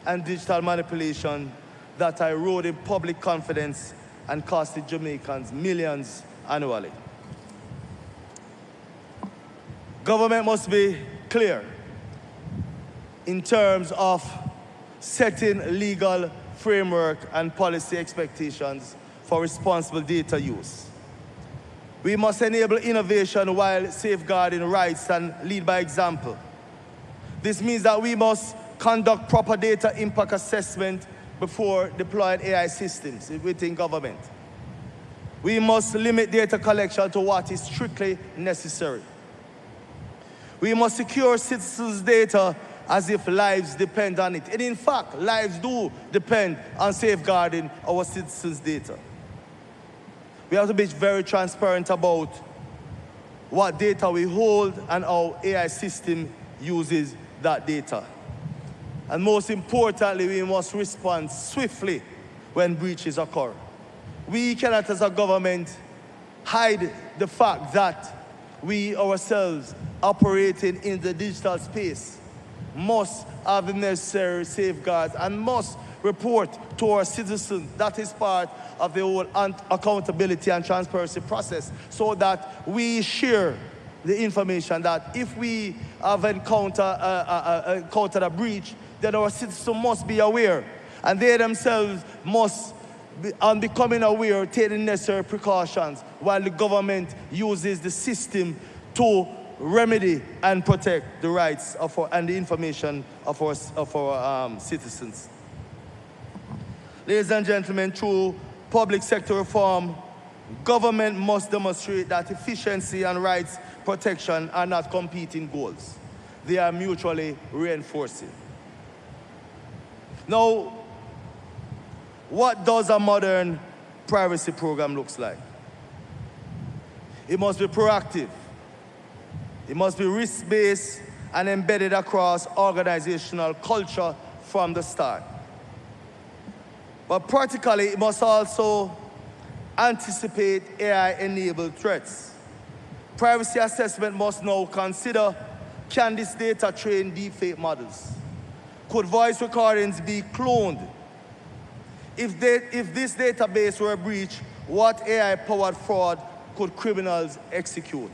Speaker 5: and digital manipulation that are eroding public confidence and costing Jamaicans millions annually. Government must be clear in terms of setting legal framework and policy expectations for responsible data use. We must enable innovation while safeguarding rights and lead by example. This means that we must conduct proper data impact assessment before deploying AI systems within government. We must limit data collection to what is strictly necessary. We must secure citizens' data as if lives depend on it. And in fact, lives do depend on safeguarding our citizens' data. We have to be very transparent about what data we hold and how AI system uses that data. And most importantly, we must respond swiftly when breaches occur. We cannot, as a government, hide the fact that we ourselves operating in the digital space must have the necessary safeguards and must report to our citizens. That is part of the whole accountability and transparency process, so that we share the information that if we have encountered a breach, then our citizens must be aware, and they themselves must on becoming aware, taking necessary precautions while the government uses the system to remedy and protect the rights of and the information of our citizens. Ladies and gentlemen, through public sector reform, government must demonstrate that efficiency and rights protection are not competing goals. They are mutually reinforcing. Now, what does a modern privacy program look like? It must be proactive. It must be risk-based and embedded across organizational culture from the start. But practically, it must also anticipate AI-enabled threats. Privacy assessment must now consider, can this data train deepfake models? Could voice recordings be cloned? If this database were breached, what AI-powered fraud could criminals execute?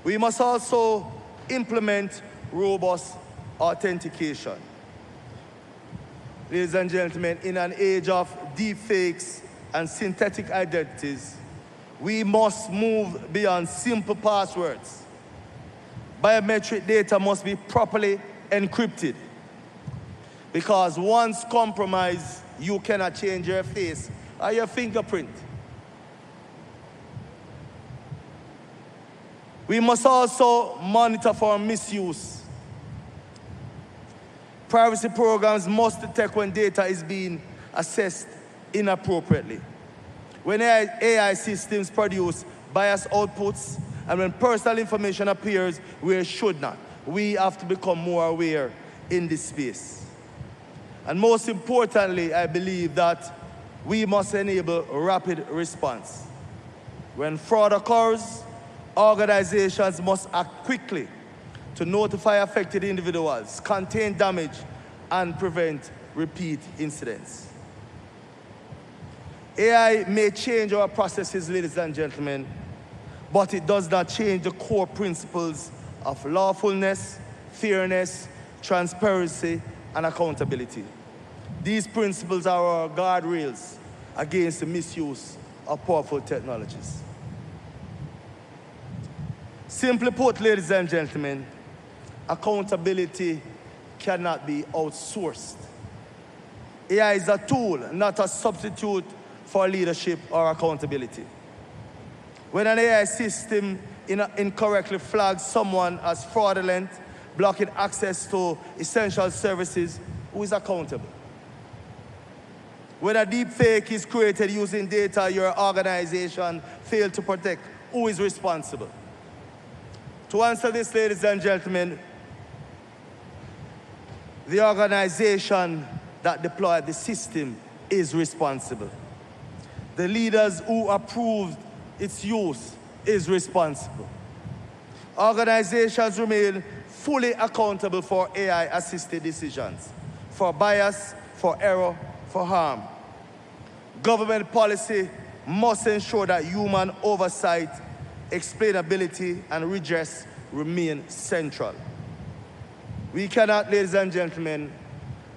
Speaker 5: We must also implement robust authentication. Ladies and gentlemen, in an age of deepfakes and synthetic identities, we must move beyond simple passwords. Biometric data must be properly encrypted, because once compromised, you cannot change your face or your fingerprint. We must also monitor for misuse. Privacy programs must detect when data is being assessed inappropriately. When AI systems produce biased outputs and when personal information appears where it should not, we have to become more aware in this space. And most importantly, I believe that we must enable rapid response. When fraud occurs, organizations must act quickly to notify affected individuals, contain damage, and prevent repeat incidents. AI may change our processes, ladies and gentlemen, but it does not change the core principles of lawfulness, fairness, transparency, and accountability. These principles are our guardrails against the misuse of powerful technologies. Simply put, ladies and gentlemen, accountability cannot be outsourced. AI is a tool, not a substitute for leadership or accountability. When an AI system incorrectly flags someone as fraudulent, blocking access to essential services, who is accountable? When a deep fake is created using data your organization failed to protect, who is responsible? To answer this, ladies and gentlemen, the organization that deployed the system is responsible. The leaders who approved its use is responsible. Organizations remain fully accountable for AI-assisted decisions, for bias, for error, for harm. Government policy must ensure that human oversight, explainability, and redress remain central. We cannot, ladies and gentlemen,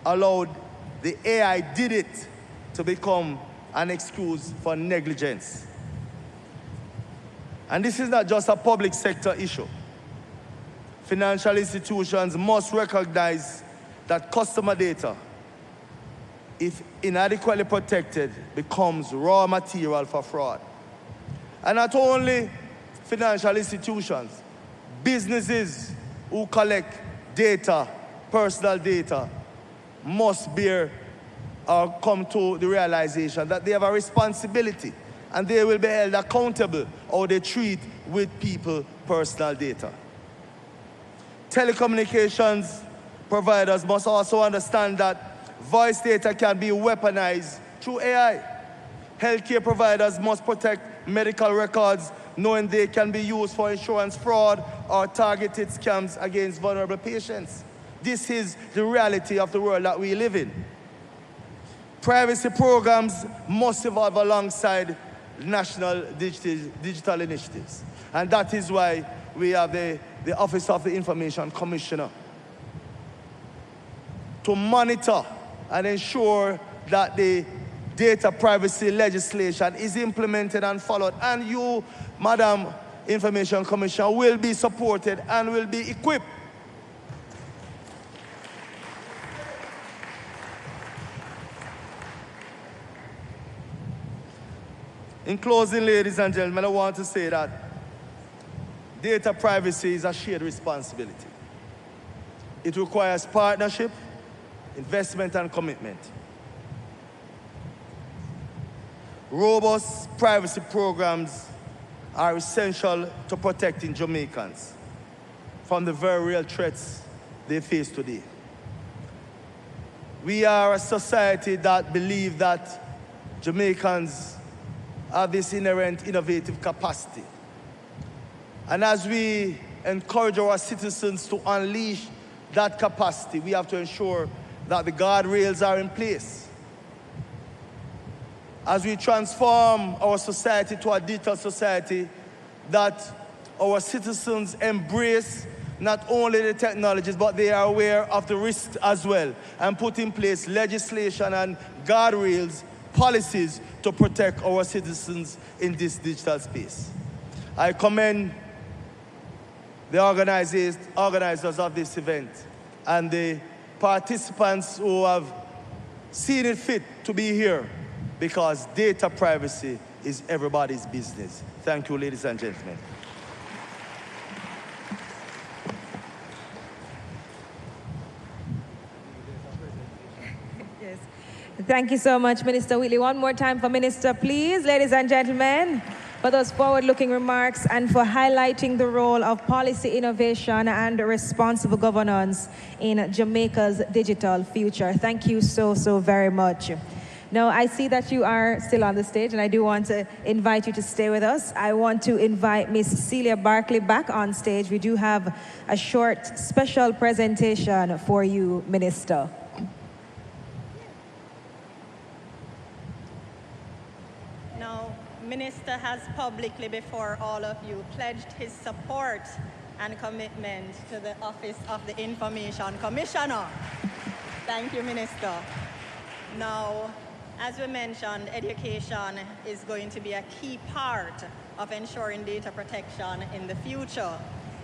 Speaker 5: allow the AI did it to become an excuse for negligence. And this is not just a public sector issue. Financial institutions must recognize that customer data, if inadequately protected, becomes raw material for fraud. And not only financial institutions, businesses who collect data, personal data, must bear or come to the realization that they have a responsibility and they will be held accountable how they treat with people personal data. Telecommunications providers must also understand that voice data can be weaponized through AI. Healthcare providers must protect medical records knowing they can be used for insurance fraud or targeted scams against vulnerable patients. This is the reality of the world that we live in. Privacy programs must evolve alongside national digital initiatives. And that is why we have the Office of the Information Commissioner to monitor and ensure that the data privacy legislation is implemented and followed. And you, Madam Information Commissioner, will be supported and will be equipped. In closing, ladies and gentlemen, I want to say that data privacy is a shared responsibility. It requires partnership, investment, and commitment. Robust privacy programs are essential to protecting Jamaicans from the very real threats they face today. We are a society that believes that Jamaicans have this inherent innovative capacity. And as we encourage our citizens to unleash that capacity, we have to ensure that the guardrails are in place. As we transform our society to a digital society, that our citizens embrace not only the technologies, but they are aware of the risks as well, and put in place legislation and guardrails, policies to protect our citizens in this digital space. I commend the organizers of this event and the participants who have seen it fit to be here, because data privacy is everybody's business. Thank you, ladies and gentlemen.
Speaker 1: Yes. Thank you so much, Minister Wheatley. One more time for Minister, please, ladies and gentlemen, for those forward-looking remarks and for highlighting the role of policy innovation and responsible governance in Jamaica's digital future. Thank you so very much. Now, I see that you are still on the stage, and I do want to invite you to stay with us. I want to invite Miss Celia Barkley back on stage. We do have a short special presentation for you, Minister.
Speaker 4: Now, Minister has publicly before all of you pledged his support and commitment to the Office of the Information Commissioner. Thank you, Minister. Now, as we mentioned, education is going to be a key part of ensuring data protection in the future.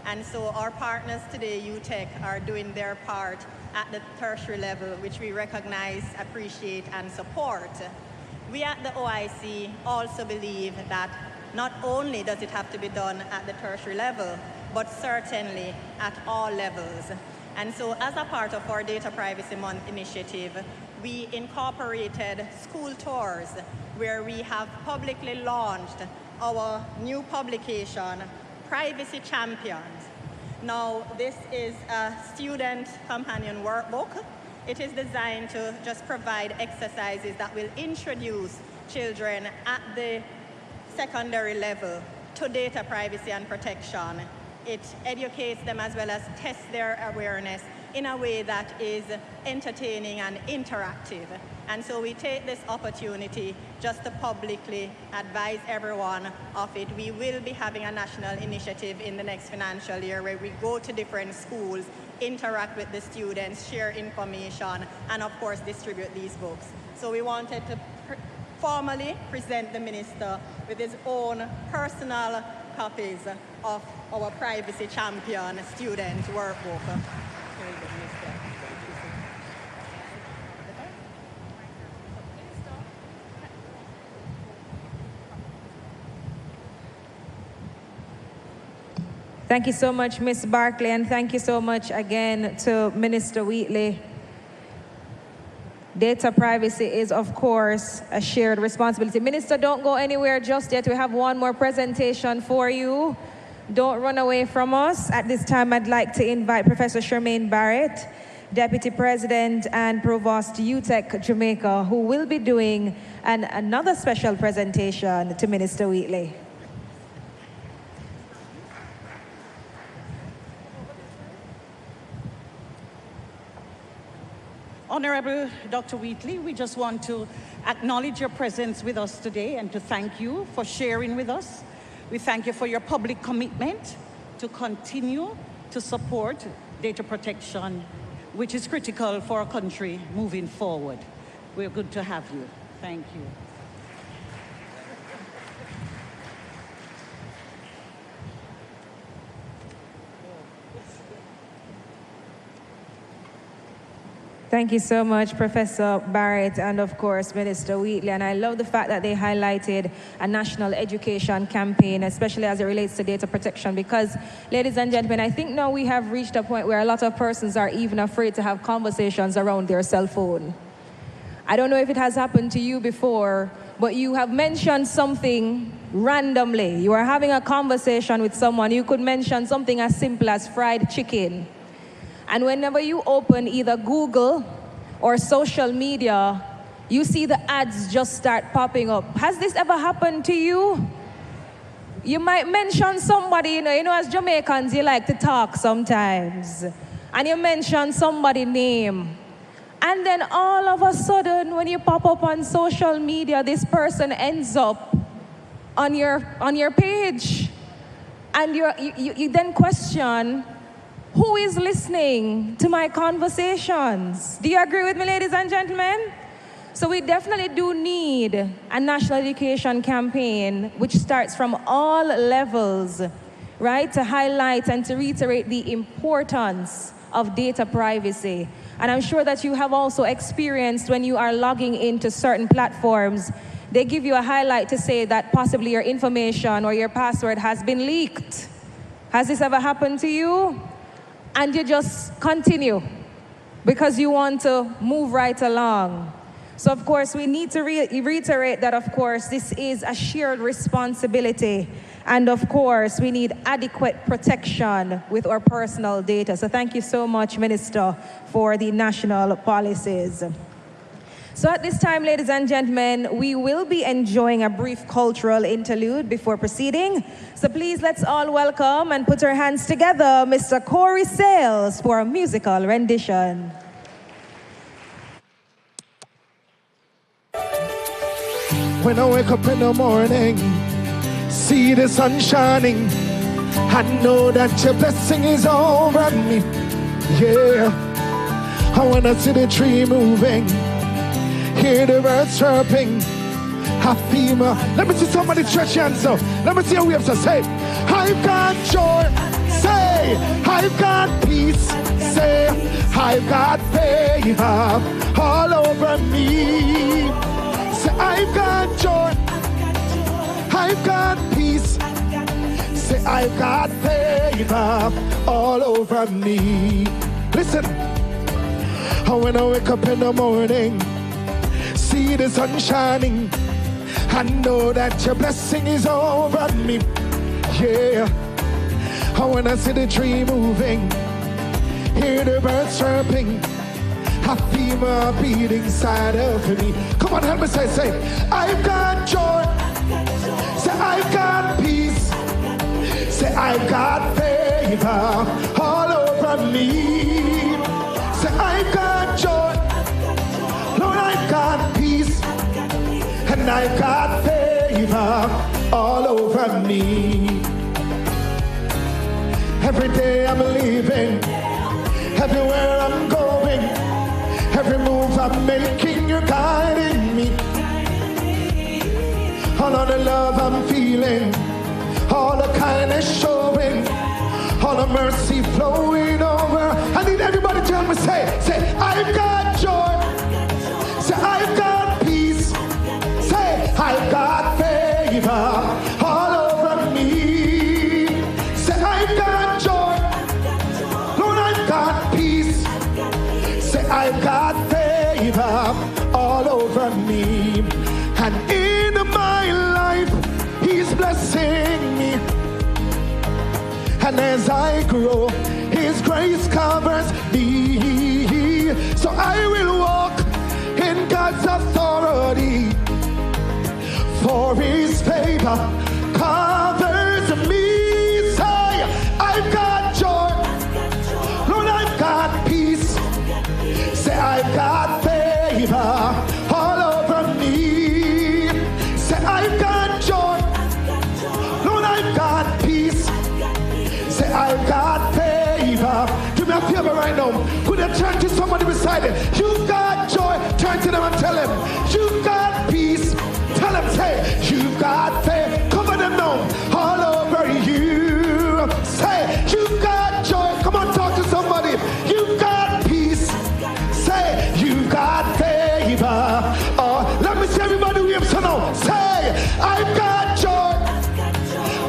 Speaker 4: And so our partners today, UTech, are doing their part at the tertiary level, which we recognize, appreciate, and support. We at the OIC also believe that not only does it have to be done at the tertiary level, but certainly at all levels. And so as a part of our Data Privacy Month initiative, we incorporated school tours where we have publicly launched our new publication, Privacy Champions. Now, this is a student companion workbook. It is designed to just provide exercises that will introduce children at the secondary level to data privacy and protection. It educates them as well as tests their awareness in a way that is entertaining and interactive. And so we take this opportunity just to publicly advise everyone of it. We will be having a national initiative in the next financial year where we go to different schools, interact with the students, share information, and of course distribute these books. So we wanted to formally present the minister with his own personal copies of our Privacy Champion student workbook.
Speaker 1: Thank you so much, Ms. Barkley, and thank you so much again to Minister Wheatley. Data privacy is, of course, a shared responsibility. Minister, don't go anywhere just yet. We have one more presentation for you. Don't run away from us. At this time, I'd like to invite Professor Charmaine Barrett, Deputy President and Provost UTech Jamaica, who will be doing another special presentation to Minister Wheatley.
Speaker 6: Honorable Dr. Wheatley, we just want to acknowledge your presence with us today and to thank you for sharing with us. We thank you for your public commitment to continue to support data protection, which is critical for our country moving forward. We're good to have you. Thank you.
Speaker 1: Thank you so much, Professor Barrett, and of course, Minister Wheatley. And I love the fact that they highlighted a national education campaign, especially as it relates to data protection, because, ladies and gentlemen, I think now we have reached a point where a lot of persons are even afraid to have conversations around their cell phone. I don't know if it has happened to you before, but you have mentioned something randomly. You are having a conversation with someone. You could mention something as simple as fried chicken. And whenever you open either Google or social media, you see the ads just start popping up. Has this ever happened to you? You might mention somebody, you know, as Jamaicans, you like to talk sometimes. And you mention somebody's name. And then all of a sudden, when you pop up on social media, this person ends up on your page. And you then question, who is listening to my conversations? Do you agree with me, ladies and gentlemen? So we definitely do need a national education campaign which starts from all levels, right, to highlight and to reiterate the importance of data privacy. And I'm sure that you have also experienced when you are logging into certain platforms, they give you a highlight to say that possibly your information or your password has been leaked. Has this ever happened to you? And you just continue because you want to move right along. So, of course, we need to reiterate that, of course, this is a shared responsibility. And, of course, we need adequate protection with our personal data. So thank you so much, Minister, for the national policies. So at this time, ladies and gentlemen, we will be enjoying a brief cultural interlude before proceeding. So please, let's all welcome and put our hands together, Mr. Corey Sales, for a musical rendition.
Speaker 7: When I wake up in the morning, see the sun shining, I know that your blessing is over me. Yeah, I wanna see the tree moving, hear the birds chirping, I feel my... Let me see somebody stretch your hands up. Let me see how we have to say, I've got joy, say, I've got peace, say, I've got faith all over me. Say, I've got joy, I've got peace, say, I've got faith all over me. Listen, when I wake up in the morning, see the sun shining, I know that your blessing is over me. Yeah, when I see the tree moving, hear the birds chirping, I feel my beat inside of me. Come on, help me say, I've got joy, say I've got peace, say I've got favor all over me. Say I've got joy, Lord, I've got peace, and I've got favor all over me. Every day I'm living, everywhere I'm going, every move I'm making, you're guiding me. All of the love I'm feeling, all the kindness showing, all the mercy flowing over. I need everybody to help me say, I've got joy, say I've got peace, say I've got favor all over me. Say I've got joy, Lord, I've got peace, say I've got favor all over me. And in my life, He's blessing me. And as I grow, His grace covers me. So I will walk in God's authority, for His favor covers me. Say, I've got joy, Lord, I've got peace, say I've got favor all over me. Say I've got joy, Lord, I've got peace, say I've got favor. Give me a favor right now. Could you turn to somebody beside you? You got joy. Turn to them and tell them, you got peace. Tell them, say, you got faith. Cover them now. All over you. Say, you got joy. Come on, talk to somebody. You got peace. Say, you got favor. Let me see everybody wave so now. Say, I've got joy.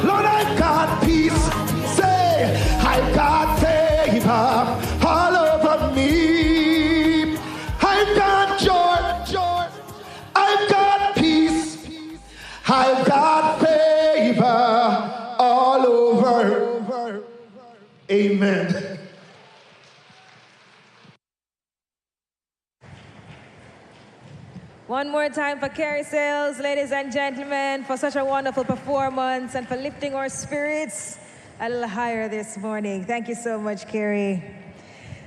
Speaker 7: Lord, I've got peace. Say, I've got favor all over me. I've got joy. I've got peace. I've got favor all over. Amen.
Speaker 1: One more time for Carrie Sales, ladies and gentlemen, for such a wonderful performance and for lifting our spirits a little higher this morning. Thank you so much, Carrie.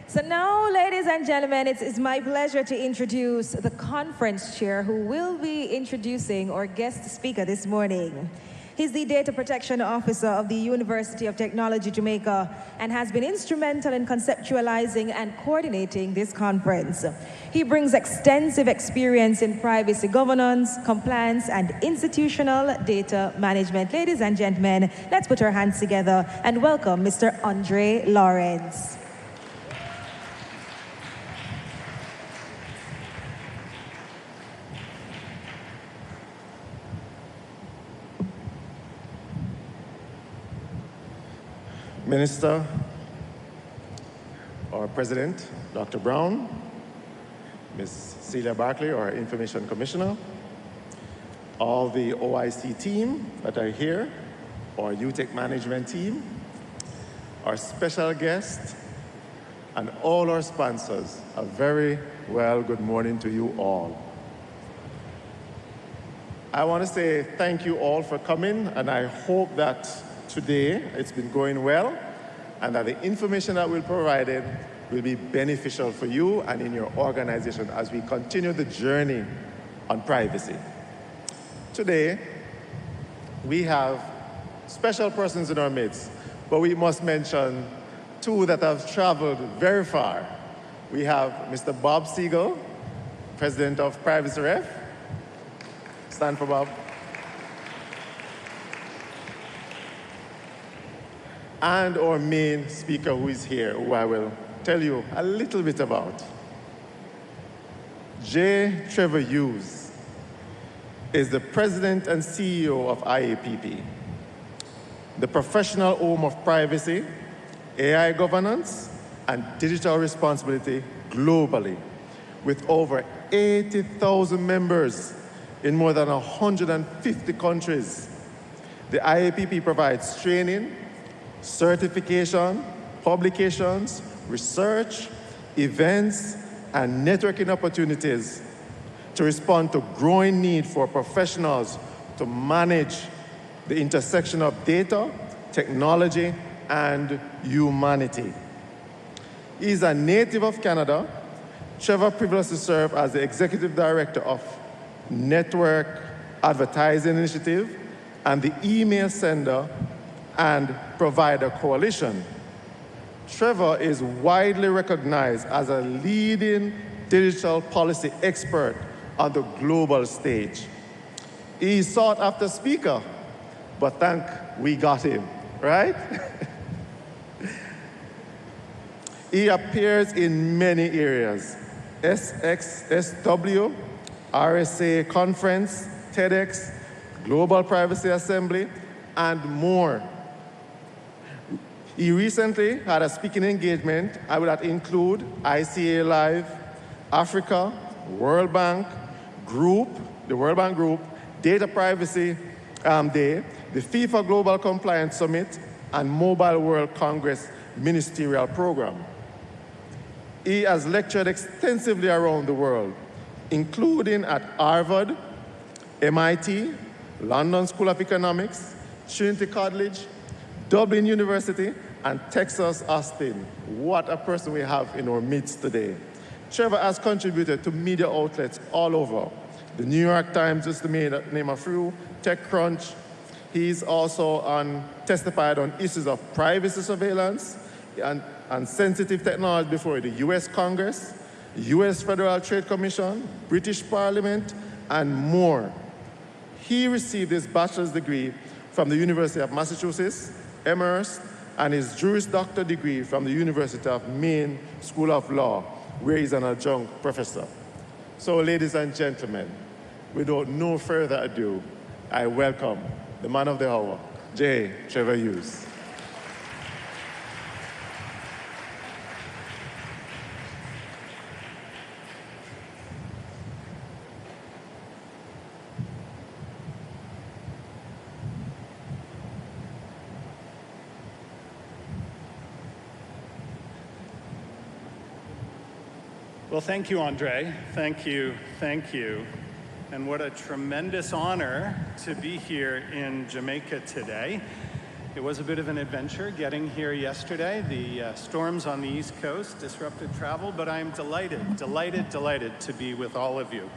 Speaker 1: So now, ladies and gentlemen, it's my pleasure to introduce the conference chair who will be introducing our guest speaker this morning. He's the Data Protection Officer of the University of Technology, Jamaica, and has been instrumental in conceptualizing and coordinating this conference. He brings extensive experience in privacy governance, compliance, and institutional data management. Ladies and gentlemen, let's put our hands together and welcome Mr. Andre Lawrence.
Speaker 8: Minister, our President, Dr. Brown, Ms. Celia Barkley, our Information Commissioner, all the OIC team that are here, our UTech management team, our special guest, and all our sponsors, a very good morning to you all. I want to say thank you all for coming, and I hope that today it's been going well, and that the information that we'll provide will be beneficial for you and in your organization as we continue the journey on privacy. Today, we have special persons in our midst, but we must mention two that have traveled very far. We have Mr. Bob Siegel, President of Privacy Ref. Stand for Bob. And our main speaker who is here, who I will tell you a little bit about. J. Trevor Hughes is the President and CEO of IAPP, the professional home of privacy, AI governance, and digital responsibility globally, with over 80,000 members in more than 150 countries. The IAPP provides training, certification, publications, research, events, and networking opportunities to respond to growing need for professionals to manage the intersection of data, technology, and humanity. He is a native of Canada. Trevor previously served as the Executive Director of Network Advertising Initiative and the Email Sender and Provider Coalition. Trevor is widely recognized as a leading digital policy expert on the global stage. He is sought after speaker, but thank we got him, right? He appears in many areas: SXSW, RSA Conference, TEDx, Global Privacy Assembly, and more. He recently had a speaking engagement. I would include ICA Live, Africa, World Bank Group, the World Bank Group, Data Privacy Day, the FIFA Global Compliance Summit, and Mobile World Congress Ministerial Program. He has lectured extensively around the world, including at Harvard, MIT, London School of Economics, Trinity College, Dublin University, and Texas Austin. What a person we have in our midst today. Trevor has contributed to media outlets all over. The New York Times, just to name a few, TechCrunch. He's also testified on issues of privacy surveillance, and sensitive technology before the US Congress, US Federal Trade Commission, British Parliament, and more. He received his bachelor's degree from the University of Massachusetts, Amherst, and his Juris Doctor degree from the University of Maine School of Law, where he's an adjunct professor. So, ladies and gentlemen, without no further ado, I welcome the man of the hour, J. Trevor Hughes.
Speaker 9: Well, thank you, Andre. Thank you, thank you. And what a tremendous honor to be here in Jamaica today. It was a bit of an adventure getting here yesterday. The storms on the East Coast disrupted travel, but I'm delighted to be with all of you.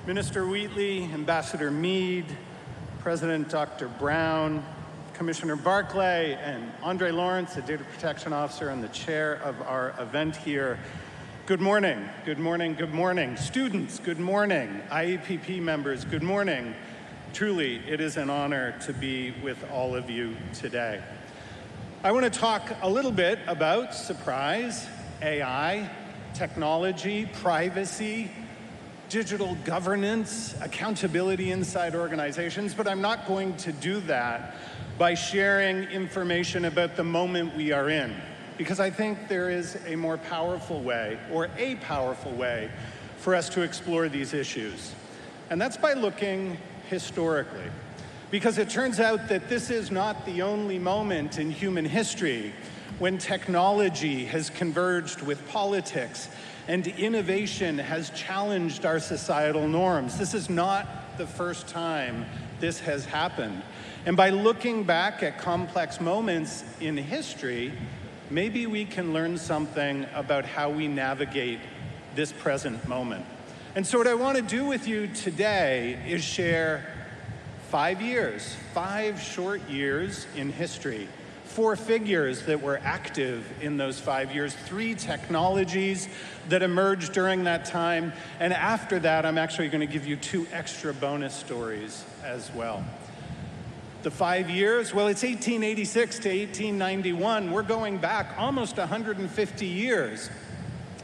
Speaker 9: Minister Wheatley, Ambassador Meade, President Dr. Brown, Commissioner Barclay, and Andre Lawrence, the Data Protection Officer and the chair of our event here. Good morning, good morning, good morning. Students, good morning. IAPP members, good morning. Truly, it is an honor to be with all of you today. I want to talk a little bit about, surprise, AI, technology, privacy, digital governance, accountability inside organizations, but I'm not going to do that by sharing information about the moment we are in, because I think there is a more powerful way, or a powerful way, for us to explore these issues. And that's by looking historically. Because it turns out that this is not the only moment in human history when technology has converged with politics and innovation has challenged our societal norms. This is not the first time this has happened. And by looking back at complex moments in history, maybe we can learn something about how we navigate this present moment. And so what I want to do with you today is share 5 years, 5 short years in history, 4 figures that were active in those 5 years, 3 technologies that emerged during that time, and after that, I'm actually going to give you 2 extra bonus stories as well. The 5 years, well, it's 1886 to 1891. We're going back almost 150 years.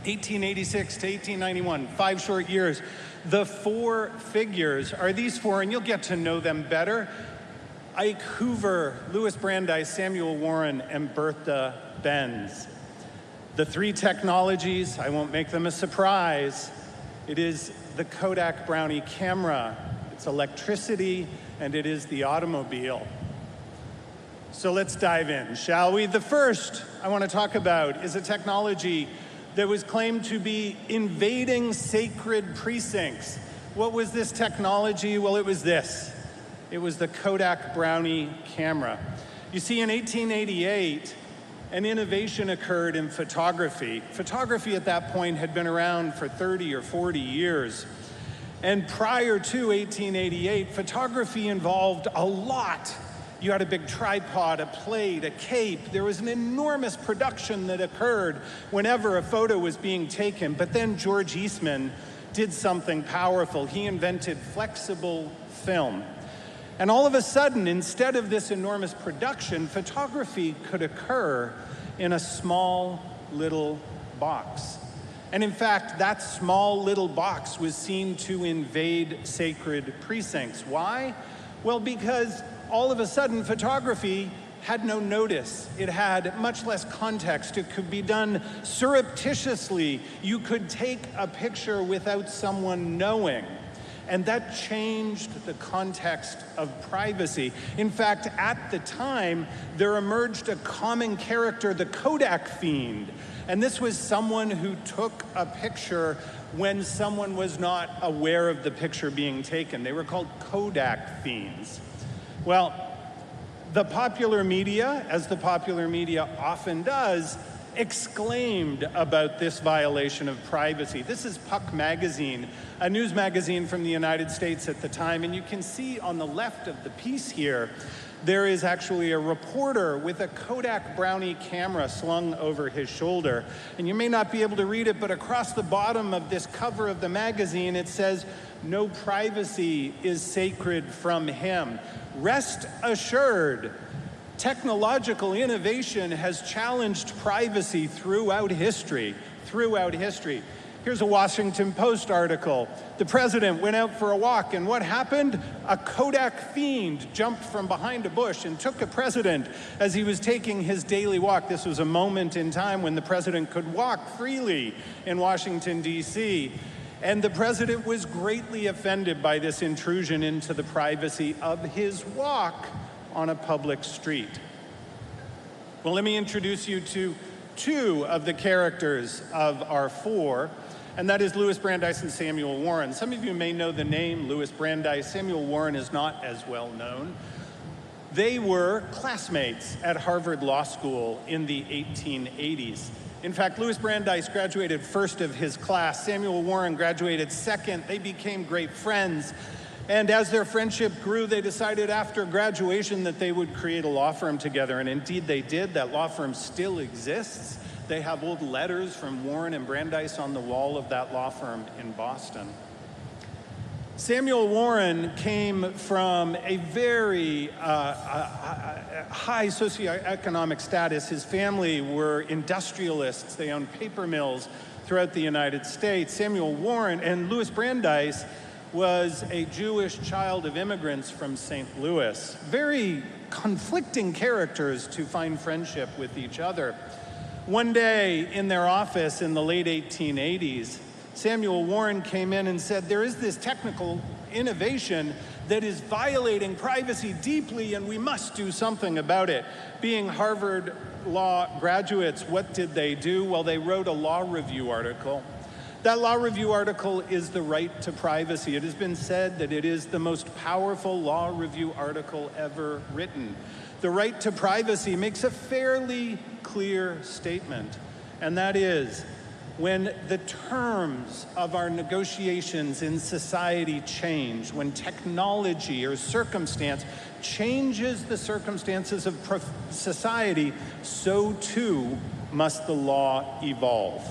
Speaker 9: 1886 to 1891, 5 short years. The 4 figures are these 4, and you'll get to know them better. Ike Hoover, Louis Brandeis, Samuel Warren, and Bertha Benz. The 3 technologies, I won't make them a surprise. It is the Kodak Brownie camera, it's electricity, and it is the automobile. So let's dive in, shall we? The first I want to talk about is a technology that was claimed to be invading sacred precincts. What was this technology? Well, it was this. It was the Kodak Brownie camera. You see, in 1888, an innovation occurred in photography. Photography at that point had been around for 30 or 40 years. And prior to 1888, photography involved a lot. You had a big tripod, a plate, a cape. There was an enormous production that occurred whenever a photo was being taken. But then George Eastman did something powerful. He invented flexible film. And all of a sudden, instead of this enormous production, photography could occur in a small little box. And in fact, that small little box was seen to invade sacred precincts. Why? Well, because all of a sudden, photography had no notice. It had much less context. It could be done surreptitiously. You could take a picture without someone knowing. And that changed the context of privacy. In fact, at the time, there emerged a common character, the Kodak fiend. And this was someone who took a picture when someone was not aware of the picture being taken. They were called Kodak fiends. Well, the popular media, as the popular media often does, exclaimed about this violation of privacy. This is Puck Magazine, a news magazine from the United States at the time, and you can see on the left of the piece here there is actually a reporter with a Kodak Brownie camera slung over his shoulder. And you may not be able to read it, but across the bottom of this cover of the magazine, it says, "No privacy is sacred from him." Rest assured, technological innovation has challenged privacy throughout history. Here's a Washington Post article. The president went out for a walk, and what happened? A Kodak fiend jumped from behind a bush and took the president as he was taking his daily walk. This was a moment in time when the president could walk freely in Washington, D.C., and the president was greatly offended by this intrusion into the privacy of his walk on a public street. Well, let me introduce you to two of the characters of our four, and that is Louis Brandeis and Samuel Warren. Some of you may know the name Louis Brandeis. Samuel Warren is not as well known. They were classmates at Harvard Law School in the 1880s. In fact, Louis Brandeis graduated first of his class. Samuel Warren graduated second. They became great friends. And as their friendship grew, they decided after graduation that they would create a law firm together. And indeed they did. That law firm still exists. They have old letters from Warren and Brandeis on the wall of that law firm in Boston. Samuel Warren came from a very high socioeconomic status. His family were industrialists. They owned paper mills throughout the United States. Samuel Warren and Louis Brandeis was a Jewish child of immigrants from St. Louis. Very conflicting characters to find friendship with each other. One day in their office in the late 1880s, Samuel Warren came in and said, "There is this technical innovation that is violating privacy deeply, and we must do something about it." Being Harvard Law graduates, what did they do? Well, they wrote a law review article. That law review article is The Right to Privacy. It has been said that it is the most powerful law review article ever written. The Right to Privacy makes a fairly clear statement, and that is, when the terms of our negotiations in society change, when technology or circumstance changes the circumstances of society, so too must the law evolve.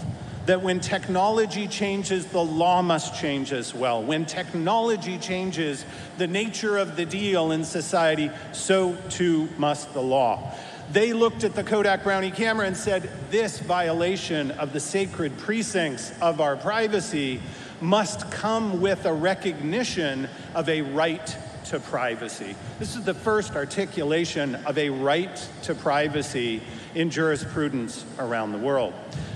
Speaker 9: That when technology changes, the law must change as well. When technology changes the nature of the deal in society, so too must the law. They looked at the Kodak Brownie camera and said, this violation of the sacred precincts of our privacy must come with a recognition of a right to privacy. This is the first articulation of a right to privacy in jurisprudence around the world.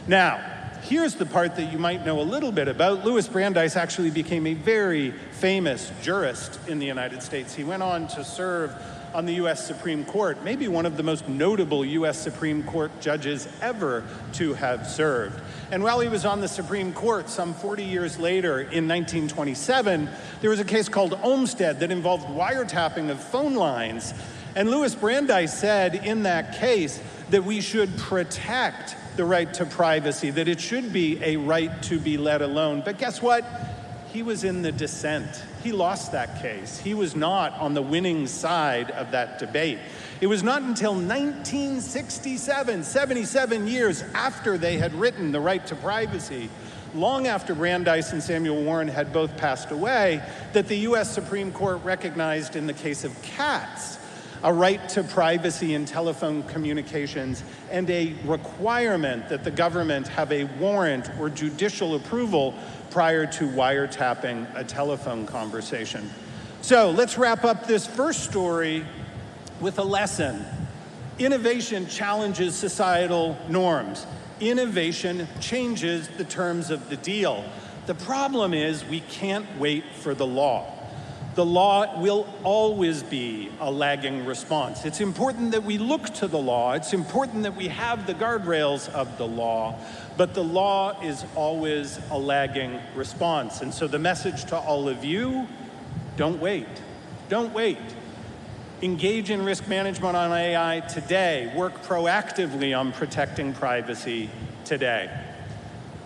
Speaker 9: Now, here's the part that you might know a little bit about. Louis Brandeis actually became a very famous jurist in the United States. He went on to serve on the U.S. Supreme Court, maybe one of the most notable U.S. Supreme Court judges ever to have served. And while he was on the Supreme Court, some 40 years later, in 1927, there was a case called Olmstead that involved wiretapping of phone lines. And Louis Brandeis said in that case that we should protect the right to privacy, that it should be a right to be let alone. But guess what? He was in the dissent. He lost that case. He was not on the winning side of that debate. It was not until 1967, 77 years after they had written The Right to Privacy, long after Brandeis and Samuel Warren had both passed away, that the U.S. Supreme Court recognized in the case of Katz a right to privacy in telephone communications and a requirement that the government have a warrant or judicial approval prior to wiretapping a telephone conversation. So let's wrap up this first story with a lesson. Innovation challenges societal norms. Innovation changes the terms of the deal. The problem is we can't wait for the law. The law will always be a lagging response. It's important that we look to the law. It's important that we have the guardrails of the law, but the law is always a lagging response. And so the message to all of you, don't wait. Don't wait. Engage in risk management on AI today. Work proactively on protecting privacy today.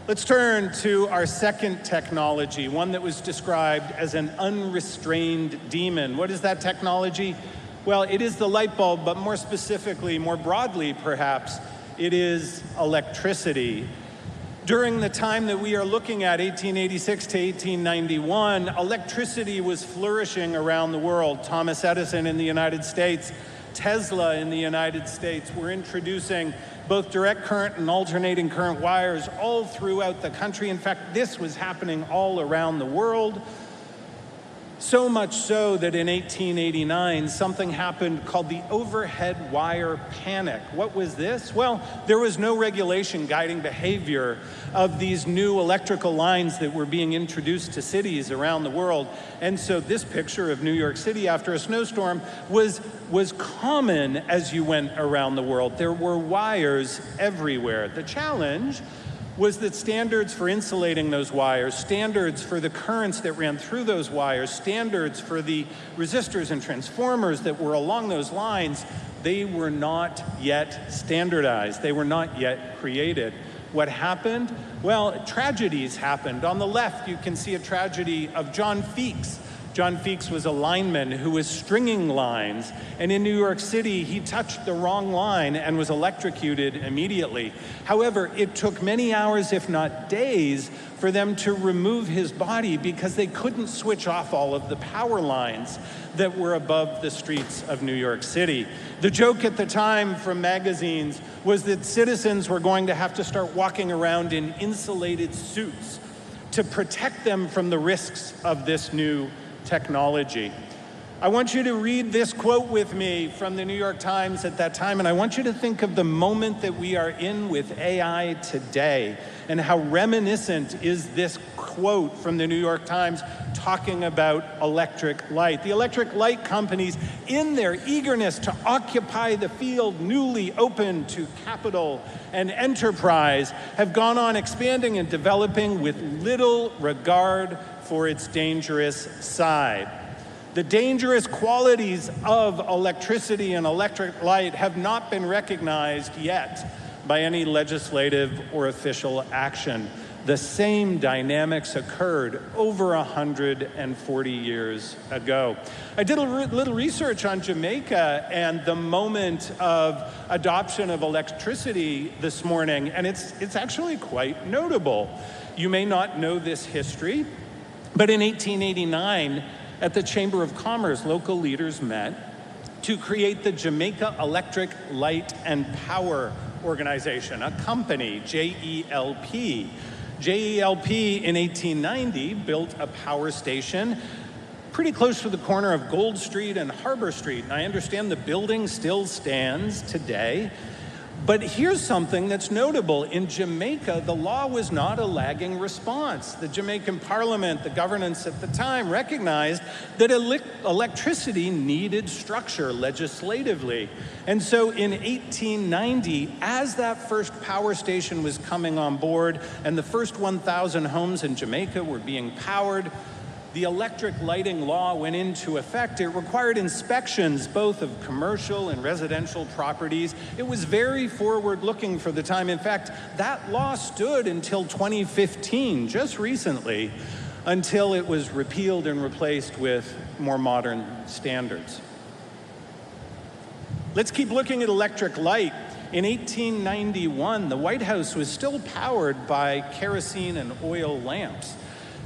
Speaker 9: Let's turn to our second technology, one that was described as an unrestrained demon. What is that technology? Well, it is the light bulb, but more specifically, more broadly perhaps, it is electricity. During the time that we are looking at, 1886 to 1891, electricity was flourishing around the world. Thomas Edison in the United States, Tesla in the United States were introducing both direct current and alternating current wires all throughout the country. In fact, this was happening all around the world. So much so that in 1889, something happened called the overhead wire panic. What was this? Well, there was no regulation guiding behavior of these new electrical lines that were being introduced to cities around the world. And so this picture of New York City after a snowstorm was common as you went around the world. There were wires everywhere. The challenge was that standards for insulating those wires, standards for the currents that ran through those wires, standards for the resistors and transformers that were along those lines, they were not yet standardized. They were not yet created. What happened? Well, tragedies happened. On the left, you can see a tragedy of John Feeks. John Feeks was a lineman who was stringing lines, and in New York City, he touched the wrong line and was electrocuted immediately. However, it took many hours, if not days, for them to remove his body because they couldn't switch off all of the power lines that were above the streets of New York City. The joke at the time from magazines was that citizens were going to have to start walking around in insulated suits to protect them from the risks of this new technology. I want you to read this quote with me from the New York Times at that time, and I want you to think of the moment that we are in with AI today and how reminiscent is this quote from the New York Times talking about electric light. The electric light companies, in their eagerness to occupy the field newly open to capital and enterprise, have gone on expanding and developing with little regard for its dangerous side. The dangerous qualities of electricity and electric light have not been recognized yet by any legislative or official action. The same dynamics occurred over 140 years ago. I did a little research on Jamaica and the moment of adoption of electricity this morning, and it's actually quite notable. You may not know this history, but in 1889, at the Chamber of Commerce, local leaders met to create the Jamaica Electric Light and Power Organization, a company, JELP. JELP in 1890 built a power station pretty close to the corner of Gold Street and Harbor Street. And I understand the building still stands today. But here's something that's notable. In Jamaica, the law was not a lagging response. The Jamaican Parliament, the governance at the time, recognized that electricity needed structure legislatively. And so in 1890, as that first power station was coming on board and the first 1,000 homes in Jamaica were being powered, the electric lighting law went into effect. It required inspections both of commercial and residential properties. It was very forward-looking for the time. In fact, that law stood until 2015, just recently, until it was repealed and replaced with more modern standards. Let's keep looking at electric light. In 1891, the White House was still powered by kerosene and oil lamps.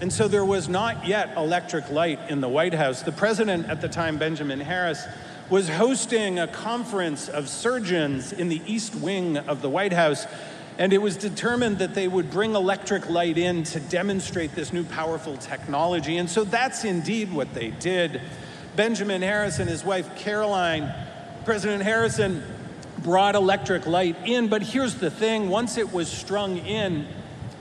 Speaker 9: And so there was not yet electric light in the White House. The president at the time, Benjamin Harris, was hosting a conference of surgeons in the East Wing of the White House, and it was determined that they would bring electric light in to demonstrate this new powerful technology. And so that's indeed what they did. Benjamin Harris and his wife, Caroline, President Harrison brought electric light in, but here's the thing, once it was strung in,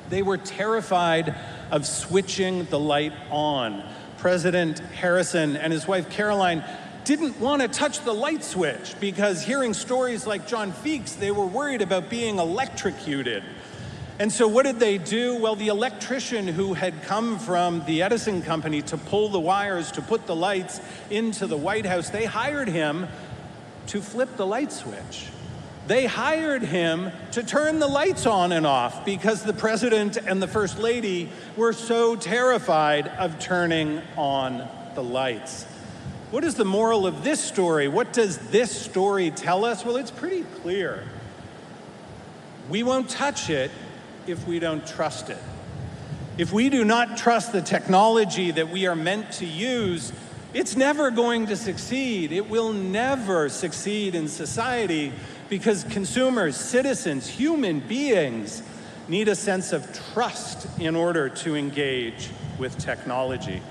Speaker 9: they were terrified of switching the light on. President Harrison and his wife Caroline didn't want to touch the light switch because hearing stories like John Feeks, they were worried about being electrocuted. And so what did they do? Well, the electrician who had come from the Edison company to pull the wires to put the lights into the White House, they hired him to flip the light switch. They hired him to turn the lights on and off because the president and the first lady were so terrified of turning on the lights. What is the moral of this story? What does this story tell us? Well, it's pretty clear. We won't touch it if we don't trust it. If we do not trust the technology that we are meant to use, it's never going to succeed. It will never succeed in society because consumers, citizens, human beings need a sense of trust in order to engage with technology.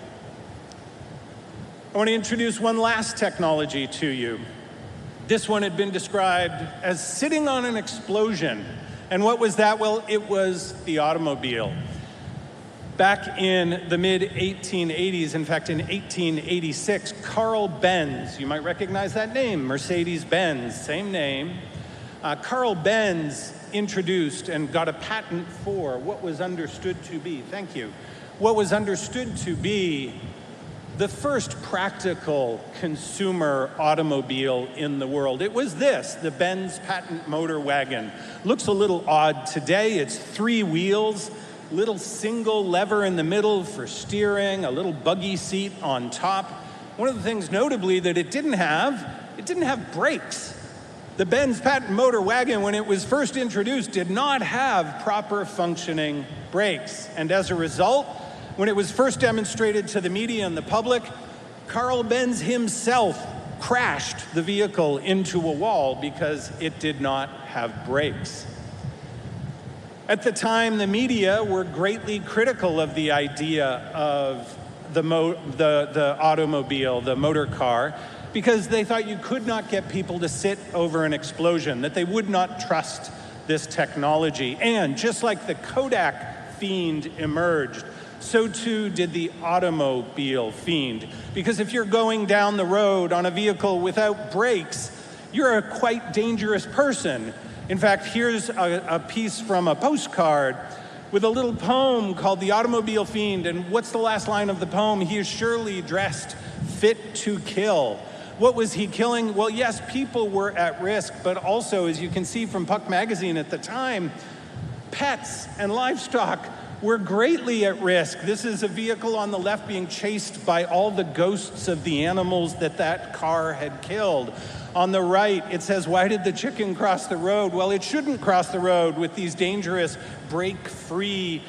Speaker 9: I want to introduce one last technology to you. This one had been described as sitting on an explosion. And what was that? Well, it was the automobile. Back in the mid-1880s, in fact, in 1886, Carl Benz, you might recognize that name, Mercedes-Benz, same name. Carl Benz introduced and got a patent for what was understood to be, thank you, what was understood to be the first practical consumer automobile in the world. It was this, the Benz patent motor wagon. Looks a little odd today. It's 3 wheels, little single lever in the middle for steering, a little buggy seat on top. One of the things notably that it didn't have brakes. The Benz patent motor wagon, when it was first introduced, did not have proper functioning brakes. And as a result, when it was first demonstrated to the media and the public, Carl Benz himself crashed the vehicle into a wall because it did not have brakes. At the time, the media were greatly critical of the idea of the automobile, the motor car, because they thought you could not get people to sit over an explosion, that they would not trust this technology. And just like the Kodak fiend emerged, so too did the automobile fiend. Because if you're going down the road on a vehicle without brakes, you're a quite dangerous person. In fact, here's a piece from a postcard with a little poem called The Automobile Fiend. And what's the last line of the poem? He is surely dressed fit to kill. What was he killing? Well, yes, people were at risk, but also, as you can see from Puck Magazine at the time, pets and livestock were greatly at risk. This is a vehicle on the left being chased by all the ghosts of the animals that car had killed. On the right, it says, why did the chicken cross the road? Well, it shouldn't cross the road with these dangerous brake-free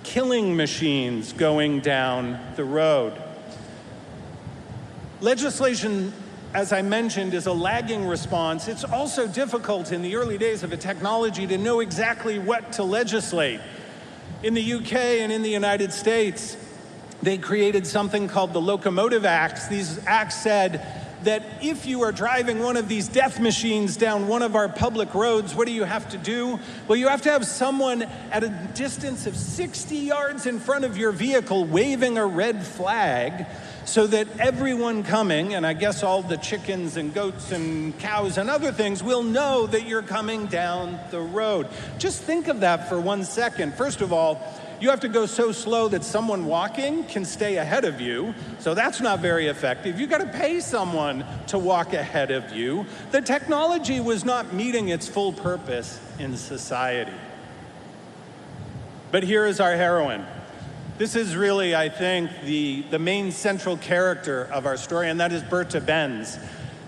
Speaker 9: killing machines going down the road. Legislation, as I mentioned, is a lagging response. It's also difficult in the early days of a technology to know exactly what to legislate. In the UK and in the United States, they created something called the Locomotive Acts. These acts said that if you are driving one of these death machines down one of our public roads, what do you have to do? Well, you have to have someone at a distance of 60 yards in front of your vehicle waving a red flag so that everyone coming, and I guess all the chickens and goats and cows and other things, will know that you're coming down the road. Just think of that for 1 second. First of all, you have to go so slow that someone walking can stay ahead of you, so that's not very effective. You've got to pay someone to walk ahead of you. The technology was not meeting its full purpose in society. But here is our heroine. This is really, I think, the main central character of our story, and that is Bertha Benz.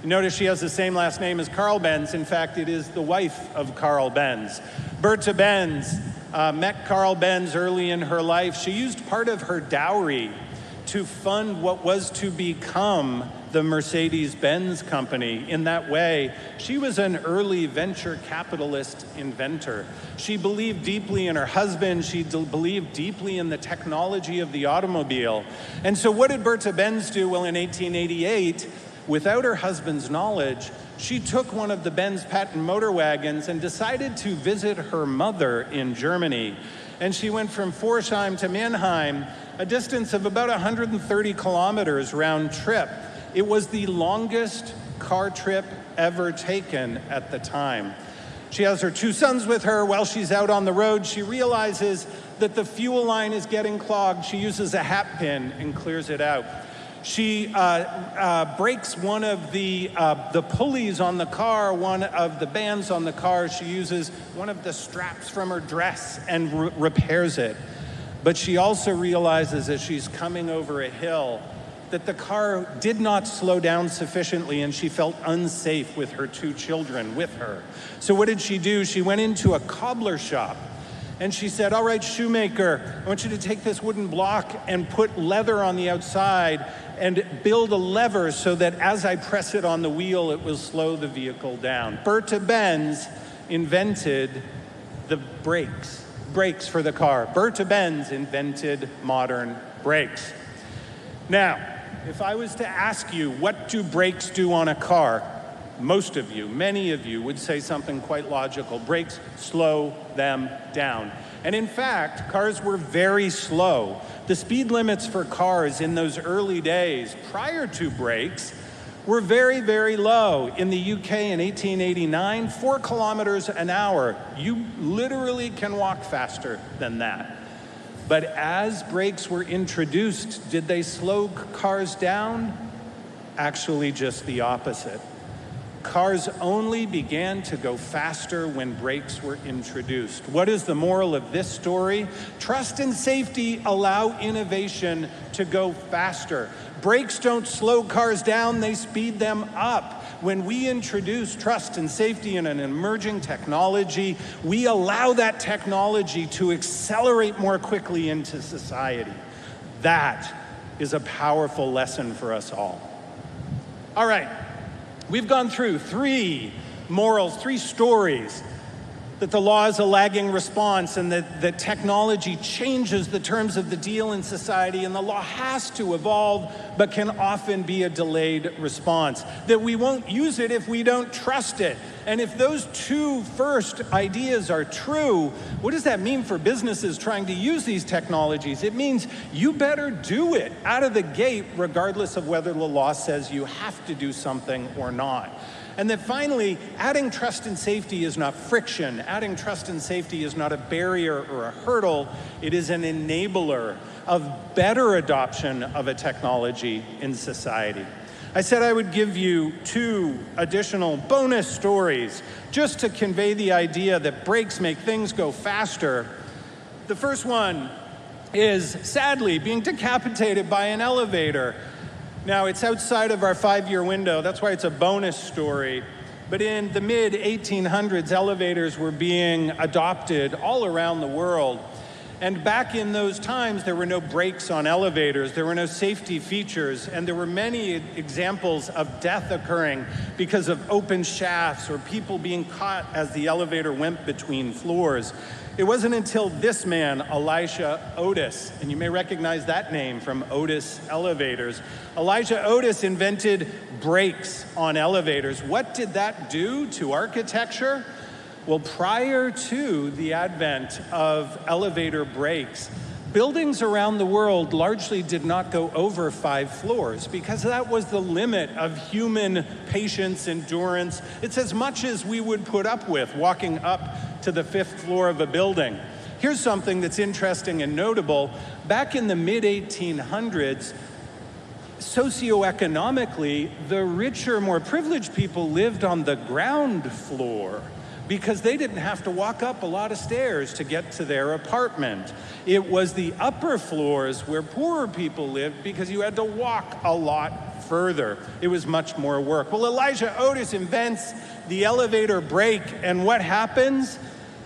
Speaker 9: You notice she has the same last name as Carl Benz. In fact, it is the wife of Carl Benz. Bertha Benz met Carl Benz early in her life. She used part of her dowry to fund what was to become the Mercedes-Benz company. In that way, she was an early venture capitalist inventor. She believed deeply in her husband. She believed deeply in the technology of the automobile. And so what did Bertha Benz do? Well, in 1888, without her husband's knowledge, she took one of the Benz patent motor wagons and decided to visit her mother in Germany. And she went from Pforzheim to Mannheim, a distance of about 130 kilometers round trip. It was the longest car trip ever taken at the time. She has her 2 sons with her. While she's out on the road, she realizes that the fuel line is getting clogged. She uses a hat pin and clears it out. She breaks one of the pulleys on the car, one of the bands on the car. She uses one of the straps from her dress and repairs it. But she also realizes as she's coming over a hill that the car did not slow down sufficiently and she felt unsafe with her 2 children with her. So what did she do? She went into a cobbler shop and she said, all right, shoemaker, I want you to take this wooden block and put leather on the outside and build a lever so that as I press it on the wheel, it will slow the vehicle down. Bertha Benz invented the brakes for the car. Bertha Benz invented modern brakes. Now, if I was to ask you, what do brakes do on a car? Most of you, many of you would say something quite logical. Brakes slow them down. And in fact, cars were very slow. The speed limits for cars in those early days prior to brakes were very, very low. In the UK in 1889, 4 kilometers an hour. You literally can walk faster than that. But as brakes were introduced, did they slow cars down? Actually, just the opposite. Cars only began to go faster when brakes were introduced. What is the moral of this story? Trust and safety allow innovation to go faster. Brakes don't slow cars down, they speed them up. When we introduce trust and safety in an emerging technology, we allow that technology to accelerate more quickly into society. That is a powerful lesson for us all. All right. We've gone through 3 morals, 3 stories, that the law is a lagging response and that technology changes the terms of the deal in society and the law has to evolve but can often be a delayed response. That we won't use it if we don't trust it. And if those 2 first ideas are true, what does that mean for businesses trying to use these technologies? It means you better do it out of the gate, regardless of whether the law says you have to do something or not. And that finally, adding trust and safety is not friction. Adding trust and safety is not a barrier or a hurdle. It is an enabler of better adoption of a technology in society. I said I would give you 2 additional bonus stories just to convey the idea that brakes make things go faster. The first one is, sadly, being decapitated by an elevator. Now, it's outside of our 5-year window. That's why it's a bonus story. But in the mid-1800s, elevators were being adopted all around the world. And back in those times, there were no brakes on elevators, there were no safety features, and there were many examples of death occurring because of open shafts or people being caught as the elevator went between floors. It wasn't until this man, Elijah Otis, and you may recognize that name from Otis Elevators. Elijah Otis invented brakes on elevators. What did that do to architecture? Well, prior to the advent of elevator brakes, buildings around the world largely did not go over 5 floors because that was the limit of human patience, endurance. It's as much as we would put up with walking up to the 5th floor of a building. Here's something that's interesting and notable. Back in the mid-1800s, socioeconomically, the richer, more privileged people lived on the ground floor because they didn't have to walk up a lot of stairs to get to their apartment. It was the upper floors where poorer people lived because you had to walk a lot further. It was much more work. Well, Elijah Otis invents the elevator brake, and what happens?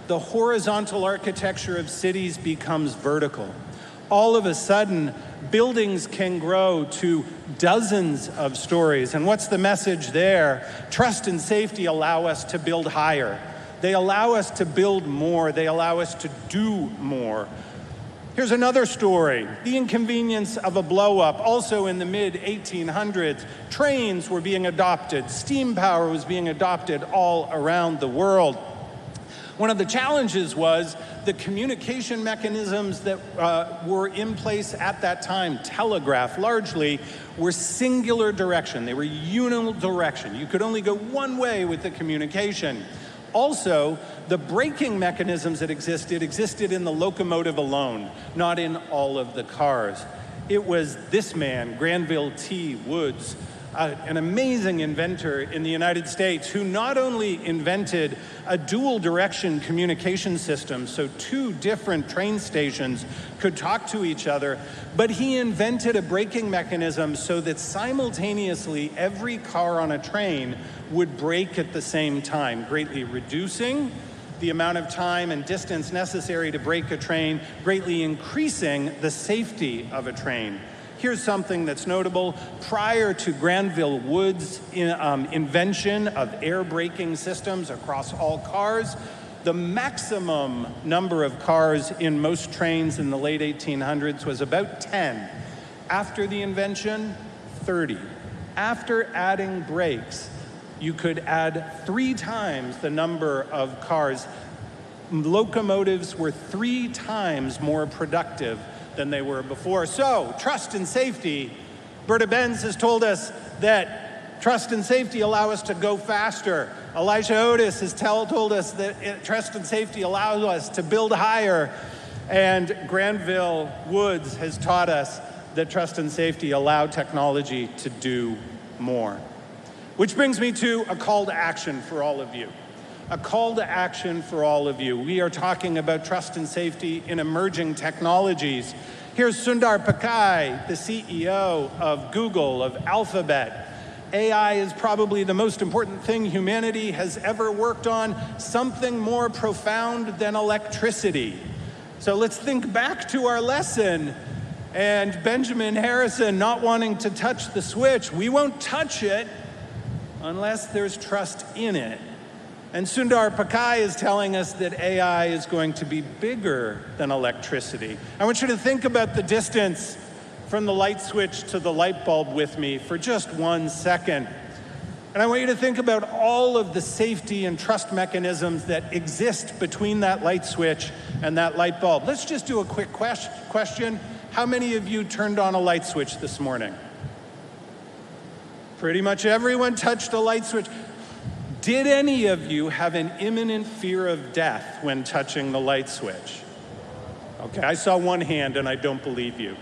Speaker 9: The horizontal architecture of cities becomes vertical. All of a sudden, buildings can grow to dozens of stories. And what's the message there? Trust and safety allow us to build higher. They allow us to build more. They allow us to do more. Here's another story. The inconvenience of a blow-up. Also in the mid-1800s, trains were being adopted. Steam power was being adopted all around the world. One of the challenges was the communication mechanisms that were in place at that time, telegraph largely, were singular direction. They were unidirectional. You could only go one way with the communication. Also, the braking mechanisms that existed in the locomotive alone, not in all of the cars. It was this man, Granville T. Woods, an amazing inventor in the United States who not only invented a dual direction communication system, so two different train stations could talk to each other, but he invented a braking mechanism so that simultaneously every car on a train would brake at the same time, greatly reducing the amount of time and distance necessary to brake a train, greatly increasing the safety of a train. Here's something that's notable. Prior to Granville Wood's invention of air braking systems across all cars, the maximum number of cars in most trains in the late 1800s was about 10. After the invention, 30. After adding brakes, you could add 3 times the number of cars. Locomotives were 3 times more productive than they were before. So, trust and safety. Berta Benz has told us that trust and safety allow us to go faster. Elijah Otis has told us that trust and safety allow us to build higher. And Granville Woods has taught us that trust and safety allow technology to do more. Which brings me to a call to action for all of you. A call to action for all of you. We are talking about trust and safety in emerging technologies. Here's Sundar Pichai, the CEO of Google, of Alphabet. AI is probably the most important thing humanity has ever worked on, something more profound than electricity. So let's think back to our lesson and Benjamin Harrison not wanting to touch the switch. We won't touch it unless there's trust in it. And Sundar Pichai is telling us that AI is going to be bigger than electricity. I want you to think about the distance from the light switch to the light bulb with me for just 1 second. And I want you to think about all of the safety and trust mechanisms that exist between that light switch and that light bulb. Let's just do a quick question. How many of you turned on a light switch this morning? Pretty much everyone touched a light switch. Did any of you have an imminent fear of death when touching the light switch? Okay, I saw one hand and I don't believe you.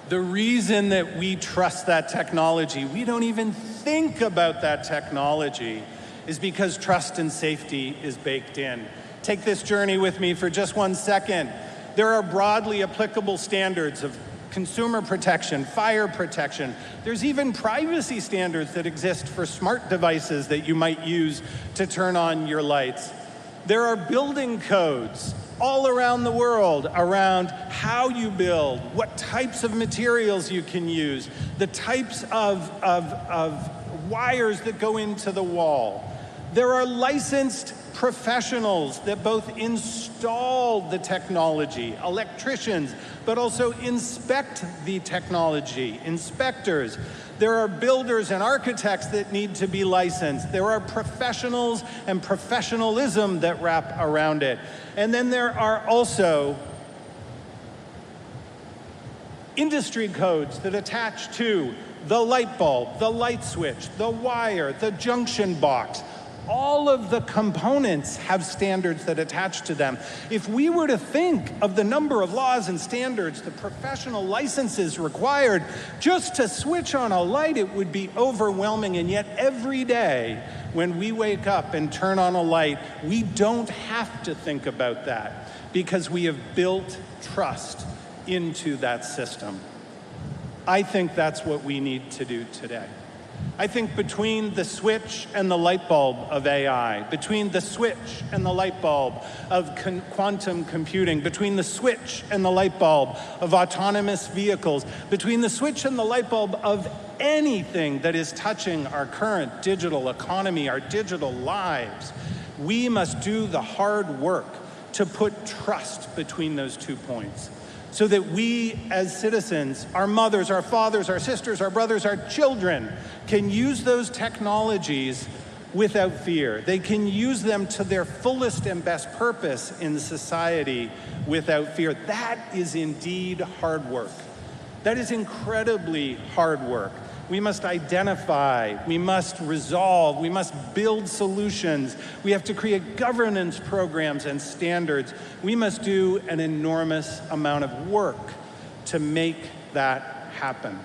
Speaker 9: The reason that we trust that technology, we don't even think about that technology, is because trust and safety is baked in. Take this journey with me for just 1 second. There are broadly applicable standards of consumer protection, fire protection. There's even privacy standards that exist for smart devices that you might use to turn on your lights. There are building codes all around the world around how you build, what types of materials you can use, the types of wires that go into the wall. There are licensed professionals that both install the technology, electricians, but also inspect the technology, inspectors. There are builders and architects that need to be licensed. There are professionals and professionalism that wrap around it. And then there are also industry codes that attach to the light bulb, the light switch, the wire, the junction box. All of the components have standards that attach to them. If we were to think of the number of laws and standards, the professional licenses required just to switch on a light, it would be overwhelming. And yet every day when we wake up and turn on a light, we don't have to think about that because we have built trust into that system. I think that's what we need to do today. I think between the switch and the light bulb of AI, between the switch and the light bulb of quantum computing, between the switch and the light bulb of autonomous vehicles, between the switch and the light bulb of anything that is touching our current digital economy, our digital lives, we must do the hard work to put trust between those 2 points, so that we as citizens, our mothers, our fathers, our sisters, our brothers, our children, can use those technologies without fear. They can use them to their fullest and best purpose in society without fear. That is indeed hard work. That is incredibly hard work. We must identify, we must resolve, we must build solutions. We have to create governance programs and standards. We must do an enormous amount of work to make that happen.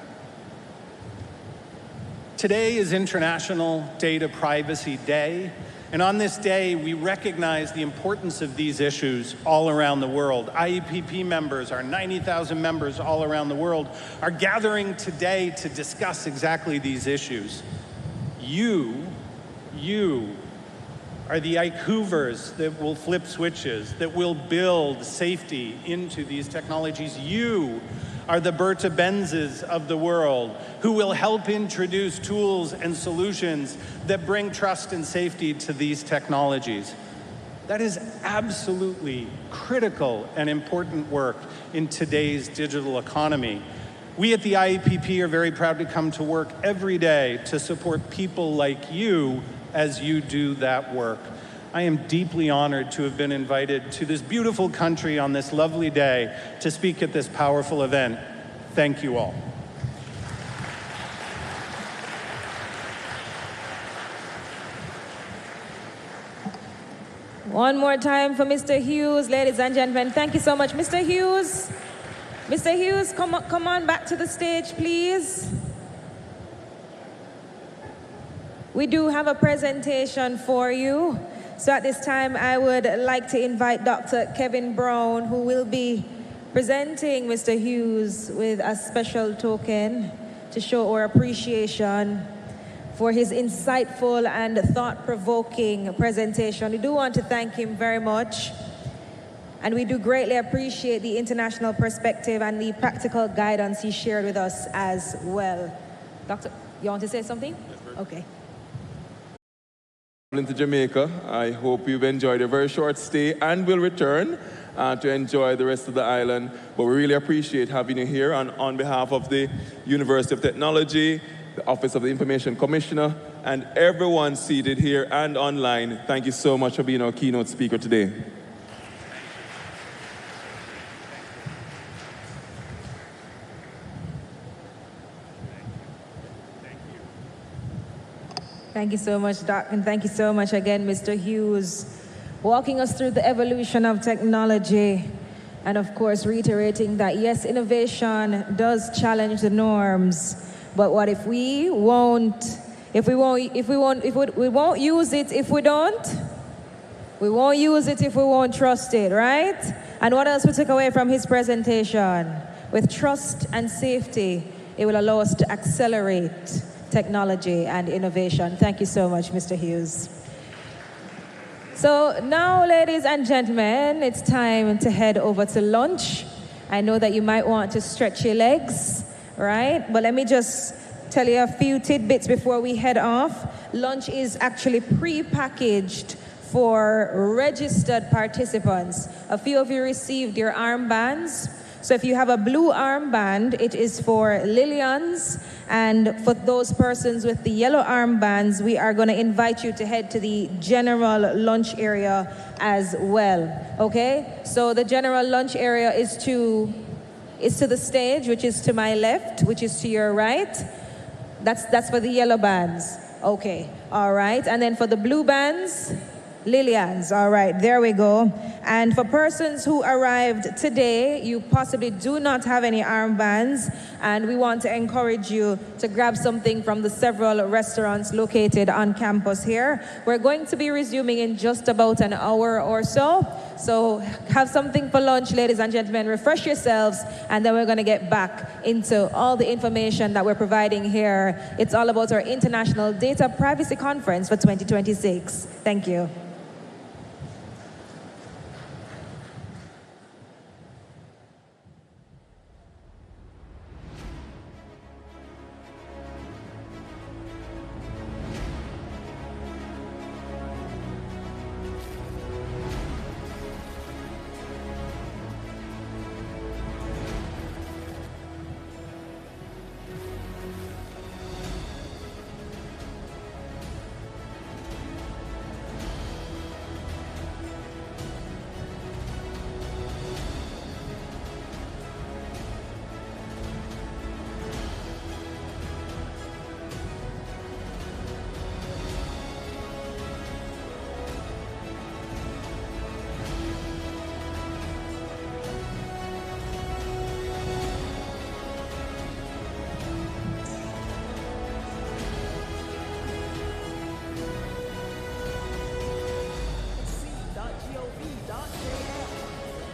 Speaker 9: Today is International Data Privacy Day, and on this day, we recognize the importance of these issues all around the world. IEPP members, our 90,000 members all around the world, are gathering today to discuss exactly these issues. You are the Ike Hoovers that will flip switches, that will build safety into these technologies. You are the Berta Benzes of the world who will help introduce tools and solutions that bring trust and safety to these technologies. That is absolutely critical and important work in today's digital economy. We at the IEPP are very proud to come to work every day to support people like you as you do that work. I am deeply honored to have been invited to this beautiful country on this lovely day to speak at this powerful event. Thank you all.
Speaker 1: One more time for Mr. Hughes, ladies and gentlemen. Thank you so much, Mr. Hughes. Mr. Hughes, come on back to the stage, please. We do have a presentation for you. So at this time, I would like to invite Dr. Kevin Brown, who will be presenting Mr. Hughes with a special token to show our appreciation for his insightful and thought-provoking presentation. We do want to thank him very much. And we do greatly appreciate the international perspective and the practical guidance he shared with us as well. Doctor, you want to say something? Yes, okay.
Speaker 3: To Jamaica. I hope you've enjoyed a very short stay and will return to enjoy the rest of the island. But we really appreciate having you here on behalf of the University of Technology, the Office of the Information Commissioner, and everyone seated here and online. Thank you so much for being our keynote speaker today.
Speaker 1: Thank you so much, Doc, and thank you so much again, Mr. Hughes, walking us through the evolution of technology, and of course, reiterating that yes, innovation does challenge the norms, but what if we won't use it if we don't? We won't use it if we won't trust it, right? And what else we took away from his presentation? With trust and safety, it will allow us to accelerate technology and innovation. Thank you so much, Mr. Hughes. So now, ladies and gentlemen, it's time to head over to lunch. I know that you might want to stretch your legs, right? But let me just tell you a few tidbits before we head off. Lunch is actually pre-packaged for registered participants. A few of you received your armbands. So if you have a blue armband, it is for Lillian's. And for those persons with the yellow armbands, we are going to invite you to head to the general lunch area as well. Okay? So the general lunch area is to the stage, which is to my left, which is to your right. That's for the yellow bands. Okay. All right. And then for the blue bands, Lillian's. All right, there we go. And for persons who arrived today, you possibly do not have any armbands, and we want to encourage you to grab something from the several restaurants located on campus here. We're going to be resuming in just about an hour or so. So have something for lunch, ladies and gentlemen, refresh yourselves, and then we're going to get back into all the information that we're providing here. It's all about our International Data Privacy Conference for 2026. Thank you.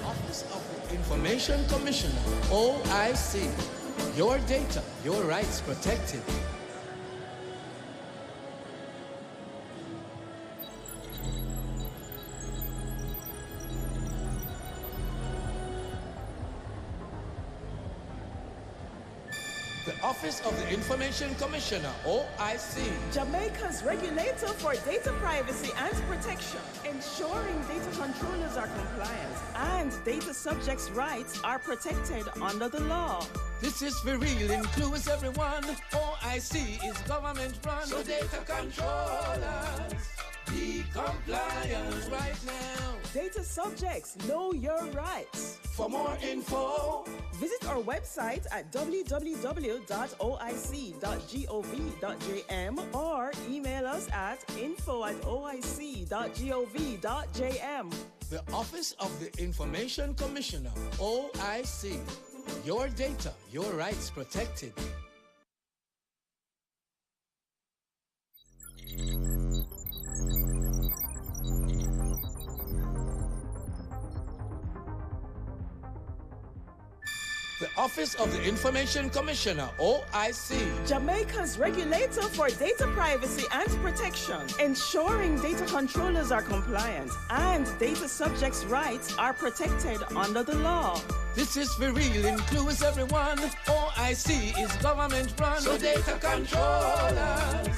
Speaker 10: Office of the Information Commissioner, OIC. Your data, your rights protected. The Office of the Information Commissioner, OIC.
Speaker 11: Jamaica's regulator for data privacy and protection, ensuring data controllers are compliant and data subjects' rights are protected under the law.
Speaker 10: This is for real, includes everyone. OIC is government run. So data controllers, be compliant right now.
Speaker 11: Data subjects, know your rights.
Speaker 10: For more info,
Speaker 11: visit our website at www.oic.gov.jm or email us at info@oic.gov.jm.
Speaker 10: The Office of the Information Commissioner, OIC. Your data, your rights protected. The Office of the Information Commissioner, OIC.
Speaker 11: Jamaica's regulator for data privacy and protection, ensuring data controllers are compliant and data subjects' rights are protected under the law.
Speaker 10: This is for real, includes everyone. OIC is government run. So data controllers,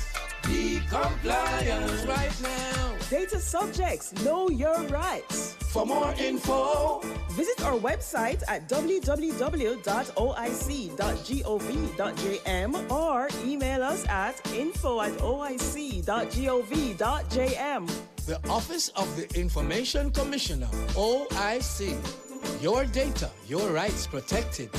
Speaker 10: be compliant right now.
Speaker 11: Data subjects, know your rights.
Speaker 10: For more info,
Speaker 11: visit our website at www.oic.gov.jm or email us at info@oic.gov.jm.
Speaker 10: The Office of the Information Commissioner, OIC. Your data, your rights protected.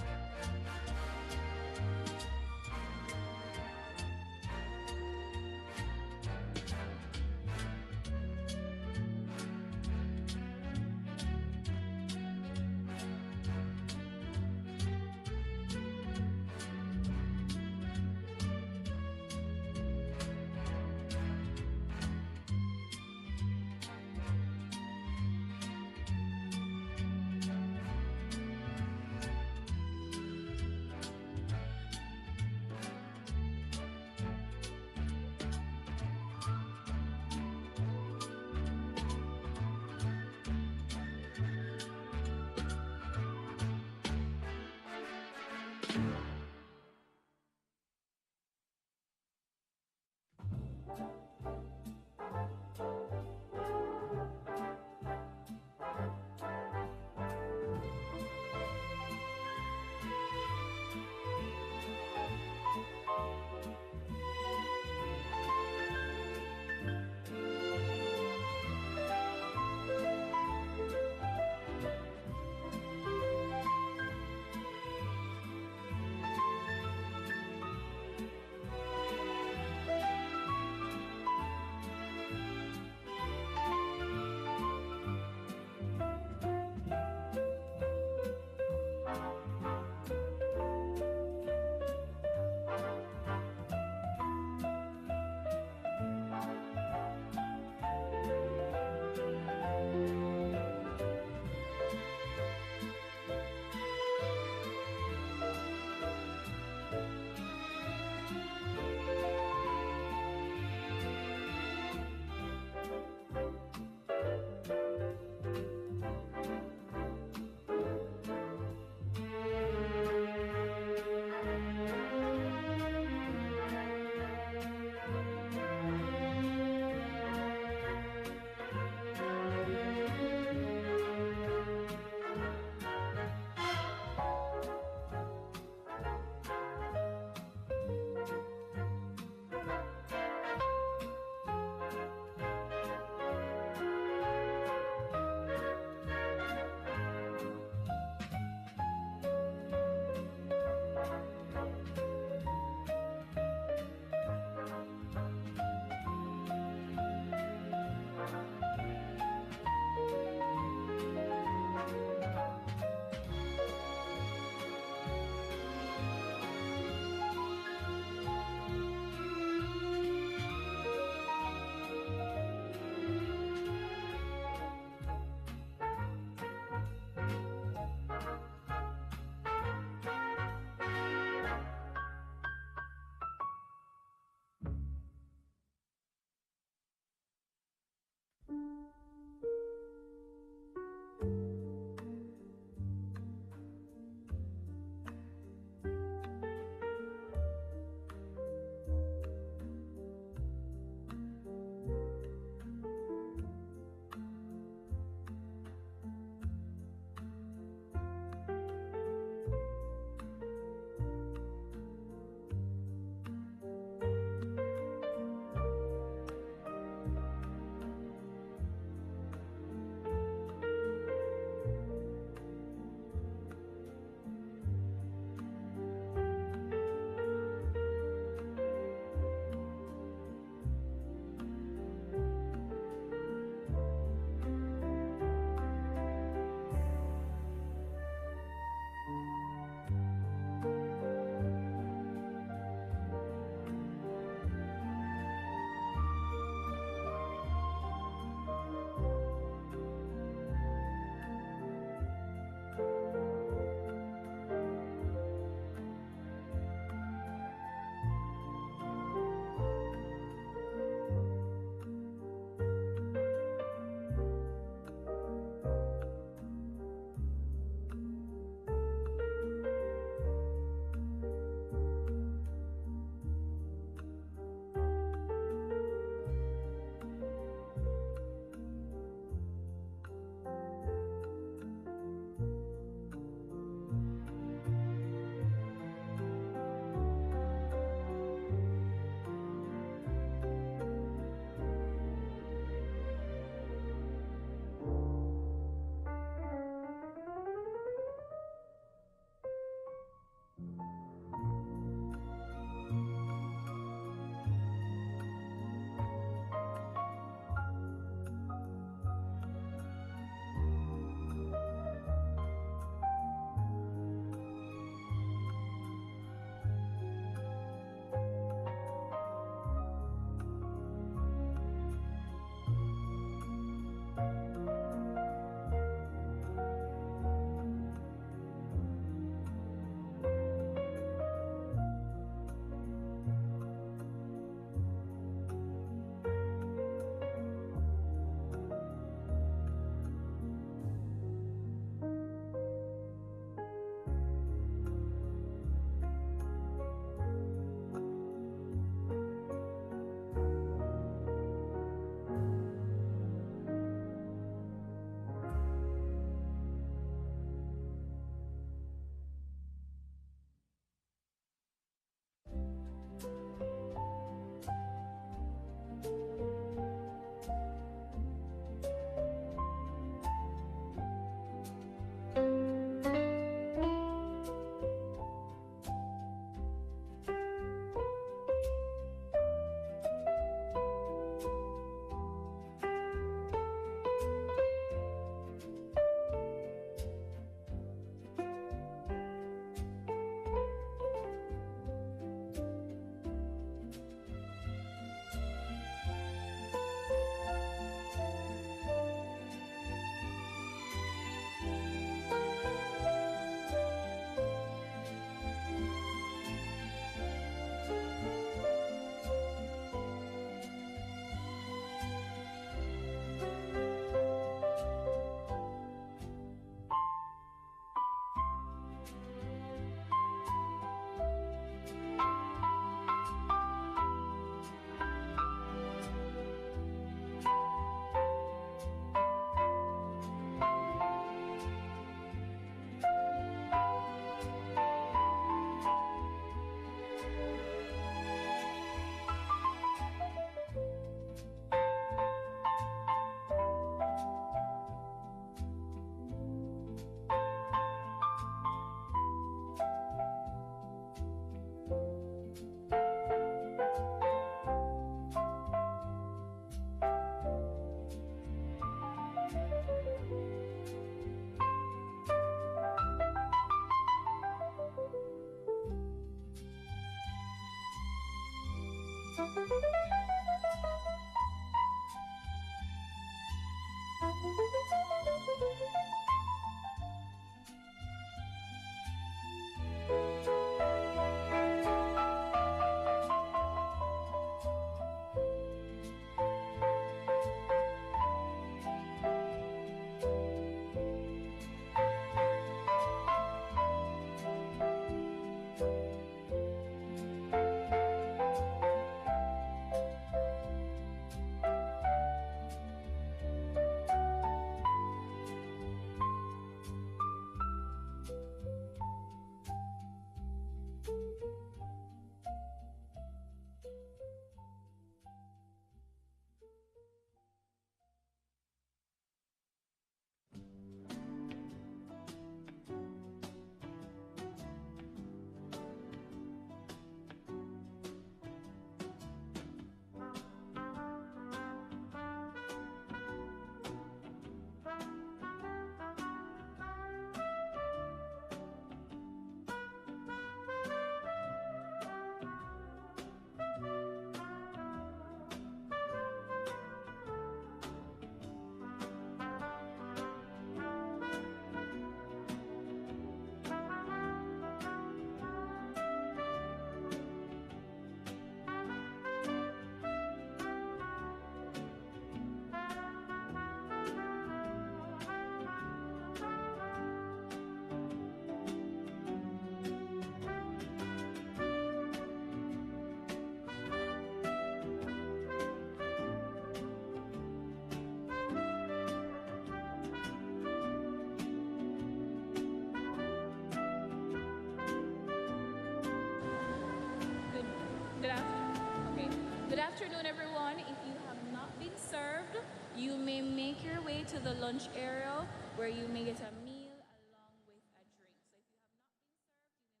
Speaker 12: Good afternoon, everyone. If you have not been served, you may make your way to the lunch area where you may get a meal along with a drink. So if you have not been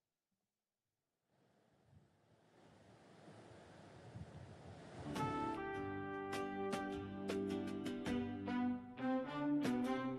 Speaker 12: served, you may make your way to the lunch area. Thank you very much.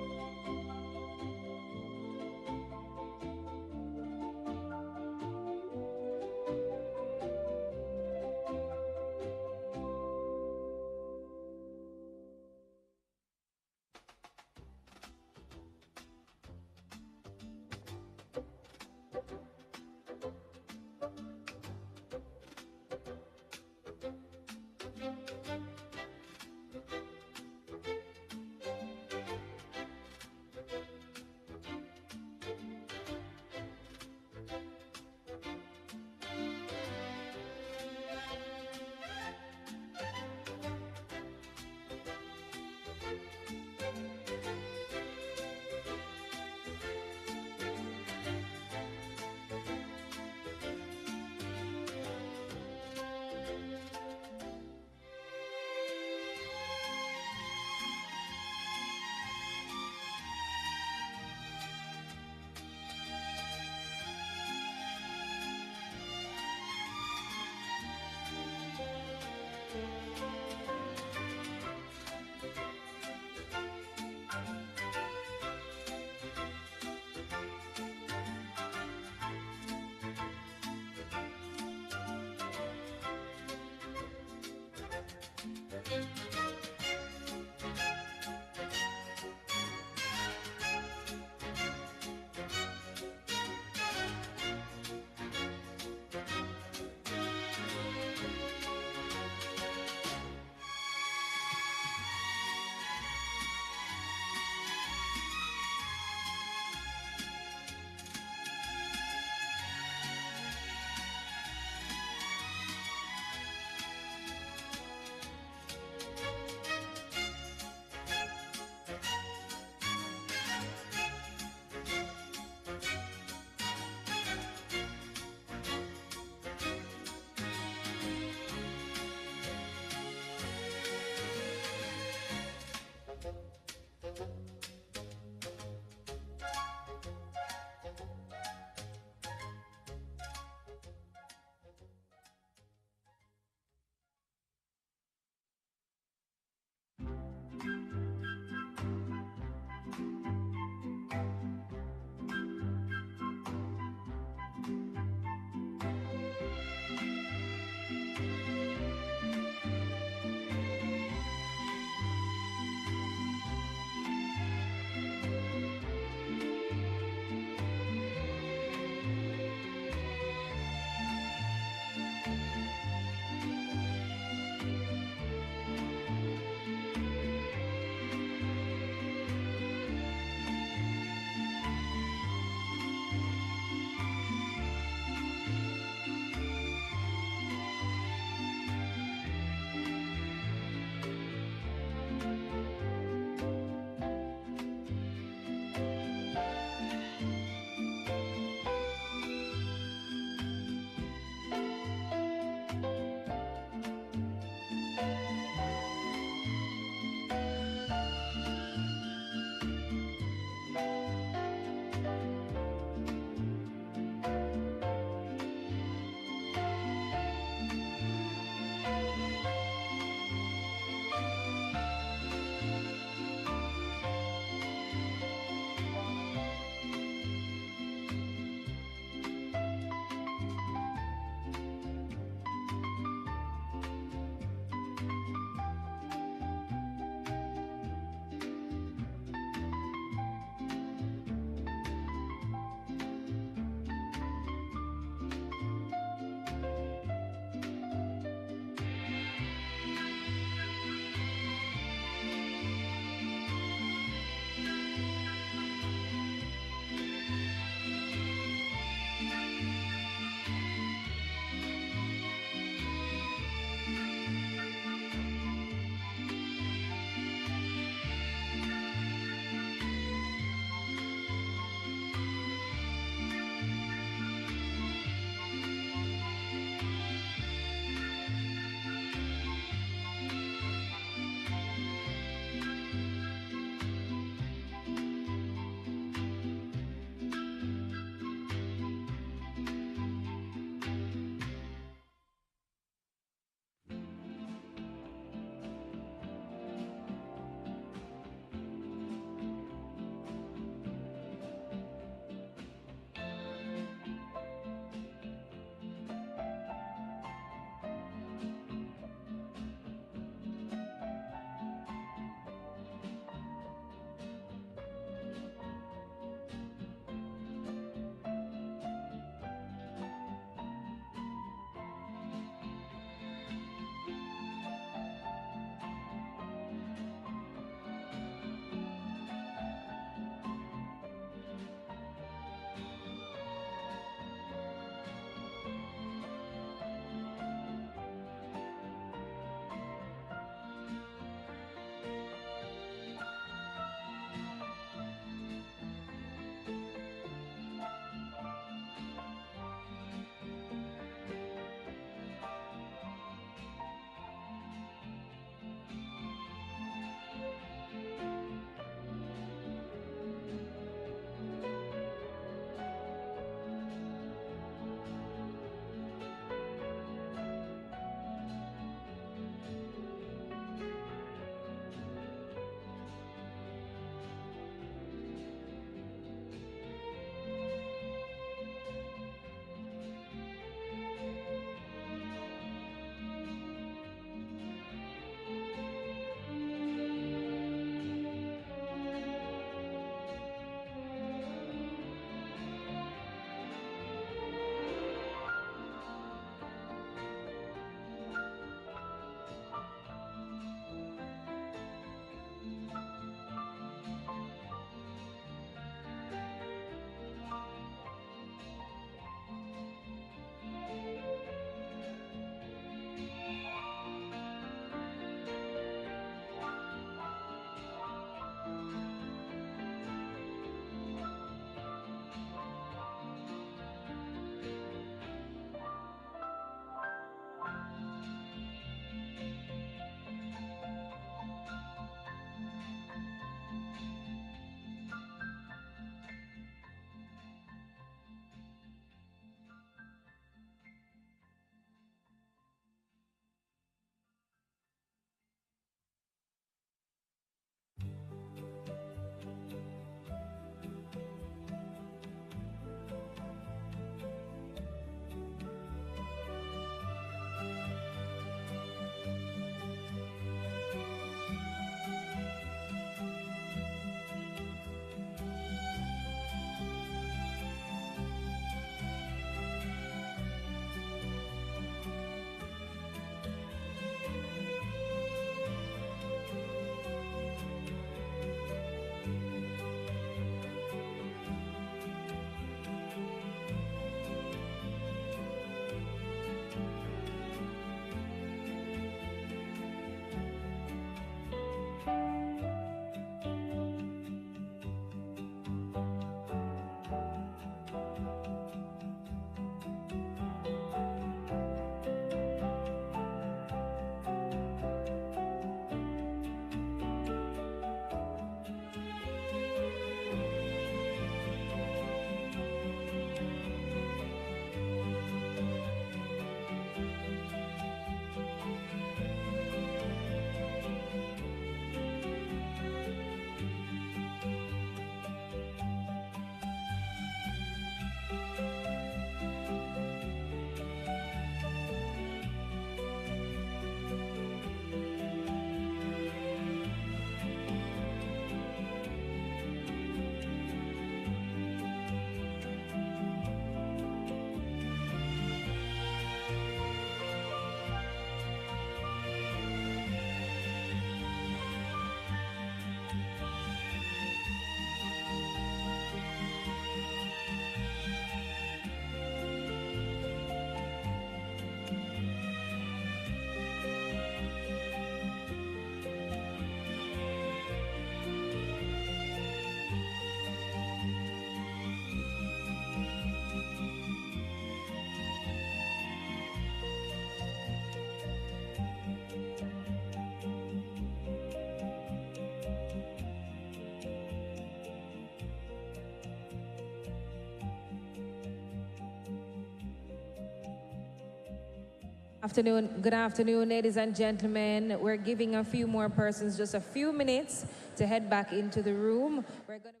Speaker 1: Good afternoon, ladies and gentlemen. We're giving a few more persons just a few minutes to head back into the room. We're going to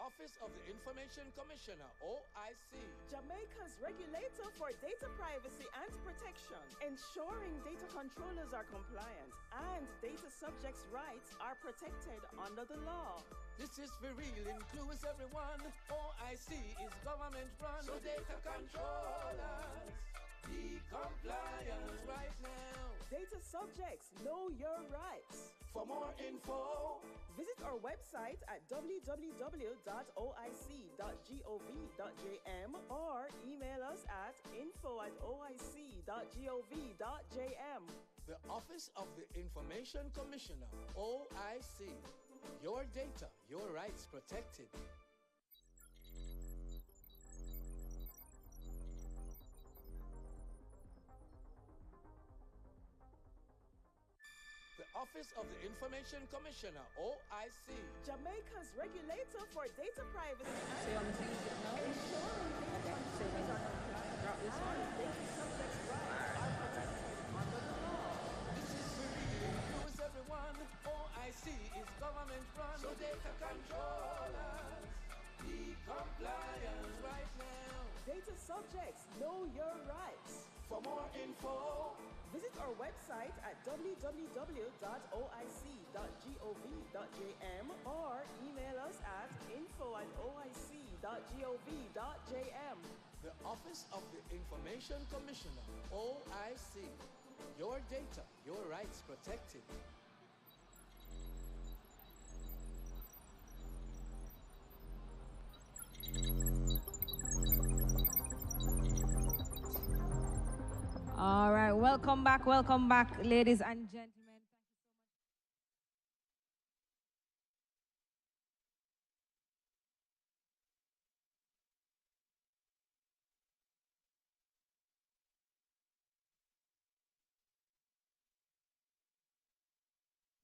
Speaker 10: Office of the Information Commissioner, OIC.
Speaker 11: Jamaica's regulator for data privacy and protection, ensuring data controllers are compliant and data subjects' rights are protected under the law.
Speaker 10: This is for real, includes everyone. OIC is government run, so data controllers be compliant right now.
Speaker 11: Data subjects, know your rights.
Speaker 10: For more info,
Speaker 11: visit our website at www.oic.gov.jm or email us at info@oic.gov.jm.
Speaker 10: the Office of the Information Commissioner, OIC. Your data, your rights protected. The Office of the Information Commissioner, OIC.
Speaker 11: Jamaica's regulator for data privacy and ensuring data controllers are compliant and data subjects' rights are protected under the law.
Speaker 10: This is for real, includes everyone. OIC is government run, so data controllers be compliant right now.
Speaker 11: Data subjects, know your rights.
Speaker 10: For more info,
Speaker 11: visit our website at www.oic.gov.jm or email us at info@oic.gov.jm.
Speaker 10: the Office of the Information Commissioner, OIC. Your data, your rights protected.
Speaker 1: All right, welcome back, ladies and gentlemen.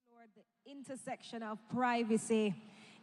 Speaker 1: Lord, the intersection of privacy,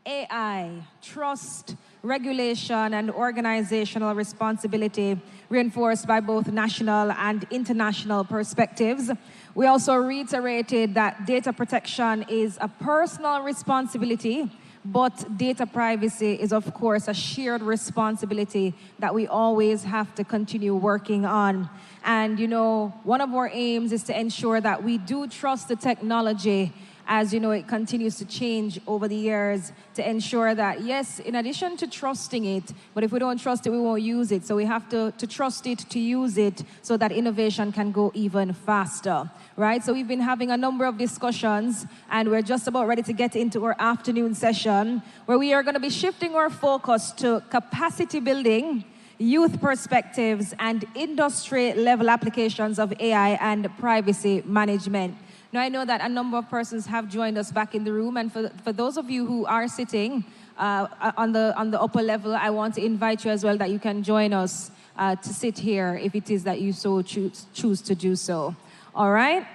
Speaker 1: AI, trust, regulation, and organizational responsibility reinforced by both national and international perspectives. We also reiterated that data protection is a personal responsibility, but data privacy is, of course, a shared responsibility that we always have to continue working on. And, you know, one of our aims is to ensure that we do trust the technology as you know, it continues to change over the years, to ensure that, yes, in addition to trusting it, but if we don't trust it, we won't use it. So we have to trust it, to use it, so that innovation can go even faster, right? So we've been having a number of discussions, and we're just about ready to get into our afternoon session, where we are going to be shifting our focus to capacity building, youth perspectives, and industry-level applications of AI and privacy management. Now, I know that a number of persons have joined us back in the room, and for those of you who are sitting on the upper level, I want to invite you as well that you can join us to sit here if it is that you so choose to do so. All right?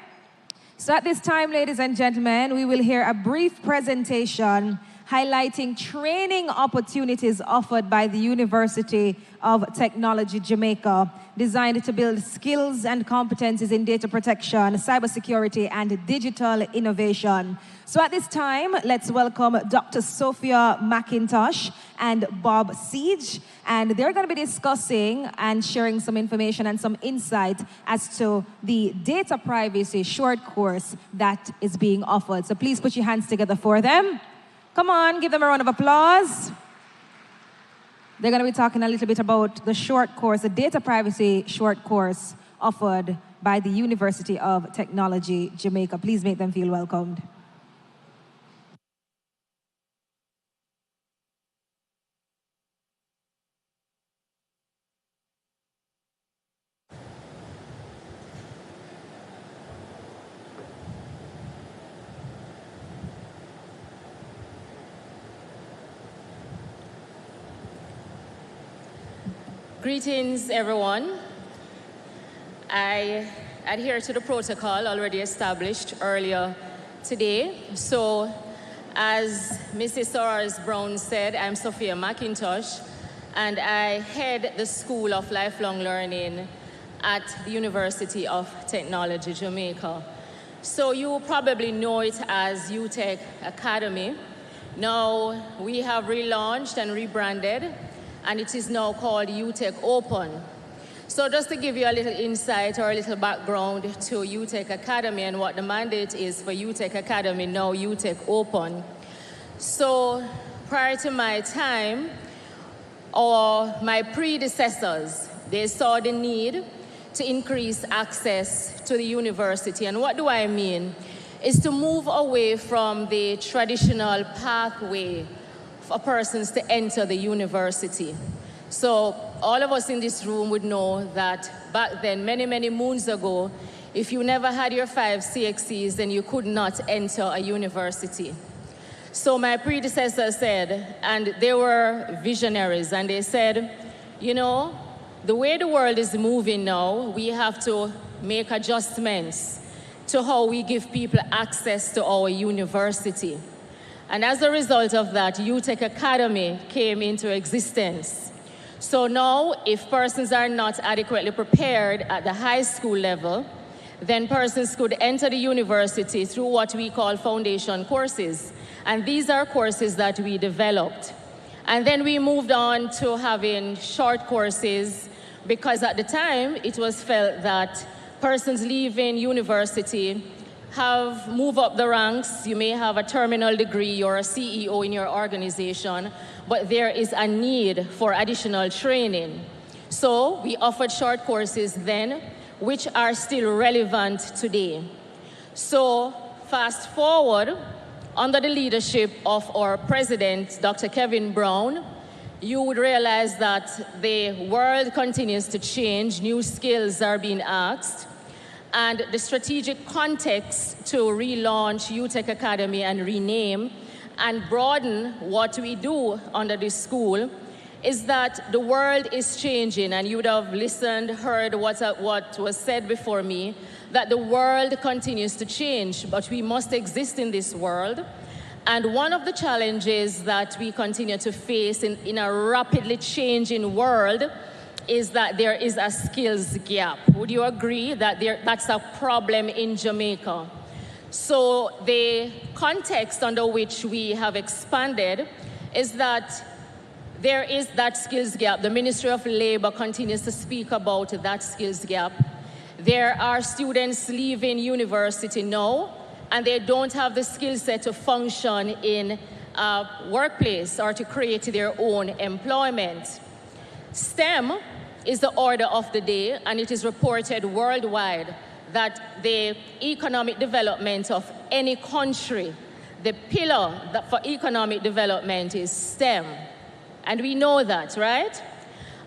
Speaker 1: So at this time, ladies and gentlemen, we will hear a brief presentation highlighting training opportunities offered by the University of Technology, Jamaica, designed to build skills and competencies in data protection, cybersecurity, and digital innovation. So at this time, let's welcome Dr. Sophia McIntosh and Bob Siege, and they're going to be discussing and sharing some information and some insight as to the data privacy short course that is being offered. So please put your hands together for them. Come on, give them a round of applause. They're going to be talking a little bit about the short course, the data privacy short course offered by the University of Technology, Jamaica. Please make them feel welcomed.
Speaker 13: Greetings, everyone. I adhere to the protocol already established earlier today. So, as Mrs. Soros Brown said, I'm Sophia McIntosh, and I head the School of Lifelong Learning at the University of Technology, Jamaica. So you probably know it as UTech Academy. Now, we have relaunched and rebranded, and it is now called UTech Open. So just to give you a little insight or a little background to UTech Academy and what the mandate is for UTech Academy, now UTech Open. So prior to my time, or my predecessors, they saw the need to increase access to the university. And what do I mean? Is to move away from the traditional pathway for persons to enter the university. So all of us in this room would know that back then, many, many moons ago, if you never had your 5 CXCs, then you could not enter a university. So my predecessors said, and they were visionaries, and they said, you know, the way the world is moving now, we have to make adjustments to how we give people access to our university. And as a result of that, UTech Academy came into existence. So now, if persons are not adequately prepared at the high school level, then persons could enter the university through what we call foundation courses. And these are courses that we developed. And then we moved on to having short courses, because at the time, it was felt that persons leaving university have moved up the ranks. You may have a terminal degree or a CEO in your organization, but there is a need for additional training. So we offered short courses then, which are still relevant today. So fast forward, under the leadership of our president, Dr. Kevin Brown, you would realize that the world continues to change, new skills are being asked, and the strategic context to relaunch UTech Academy and rename and broaden what we do under this school is that the world is changing, and you would have listened, heard what was said before me, that the world continues to change, but we must exist in this world. And one of the challenges that we continue to face in a rapidly changing world is that there is a skills gap. Would you agree that that's a problem in Jamaica? So the context under which we have expanded is that there is that skills gap. The Ministry of Labor continues to speak about that skills gap. There are students leaving university now, and they don't have the skill set to function in a workplace or to create their own employment. STEM is the order of the day, and it is reported worldwide that the economic development of any country, the pillar for economic development is STEM. And we know that, right?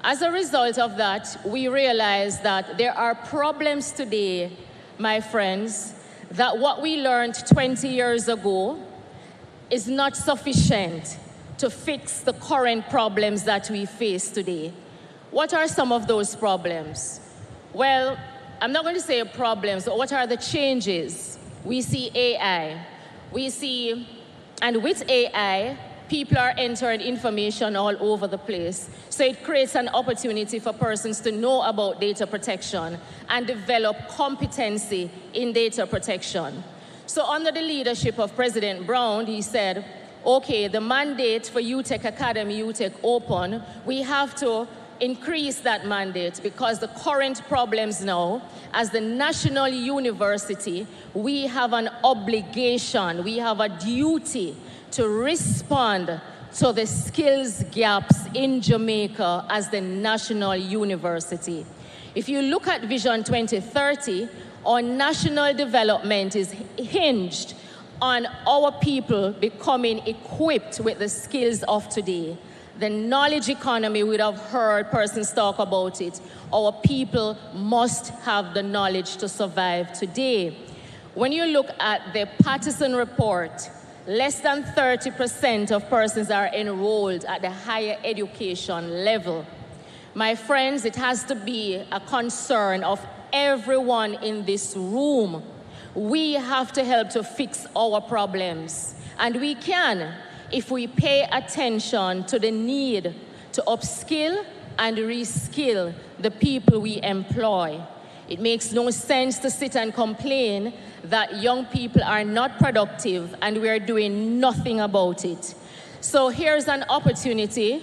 Speaker 13: As a result of that, we realize that there are problems today, my friends, that what we learned 20 years ago is not sufficient to fix the current problems that we face today. What are some of those problems? Well, I'm not going to say problems, but what are the changes? We see AI. We see, and with AI, people are entering information all over the place. So it creates an opportunity for persons to know about data protection and develop competency in data protection. So under the leadership of President Brown, he said, okay, the mandate for UTech Academy, UTech Open, we have to increase that mandate because the current problems now, as the national university, we have an obligation, we have a duty to respond to the skills gaps in Jamaica as the national university. If you look at Vision 2030, our national development is hinged on our people becoming equipped with the skills of today. The knowledge economy, we would have heard persons talk about it. Our people must have the knowledge to survive today. When you look at the Patterson report, less than 30% of persons are enrolled at the higher education level. My friends, it has to be a concern of everyone in this room. We have to help to fix our problems. And we can if we pay attention to the need to upskill and reskill the people we employ. It makes no sense to sit and complain that young people are not productive and we are doing nothing about it. So here's an opportunity.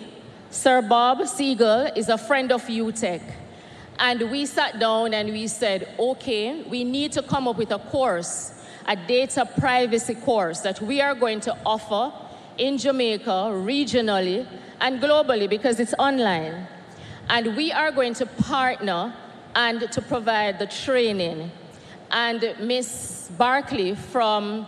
Speaker 13: Sir Bob Siegel is a friend of UTech. And we sat down and we said, okay, we need to come up with a course, a data privacy course that we are going to offer in Jamaica, regionally, and globally because it's online. And we are going to partner and to provide the training. And Ms. Barkley from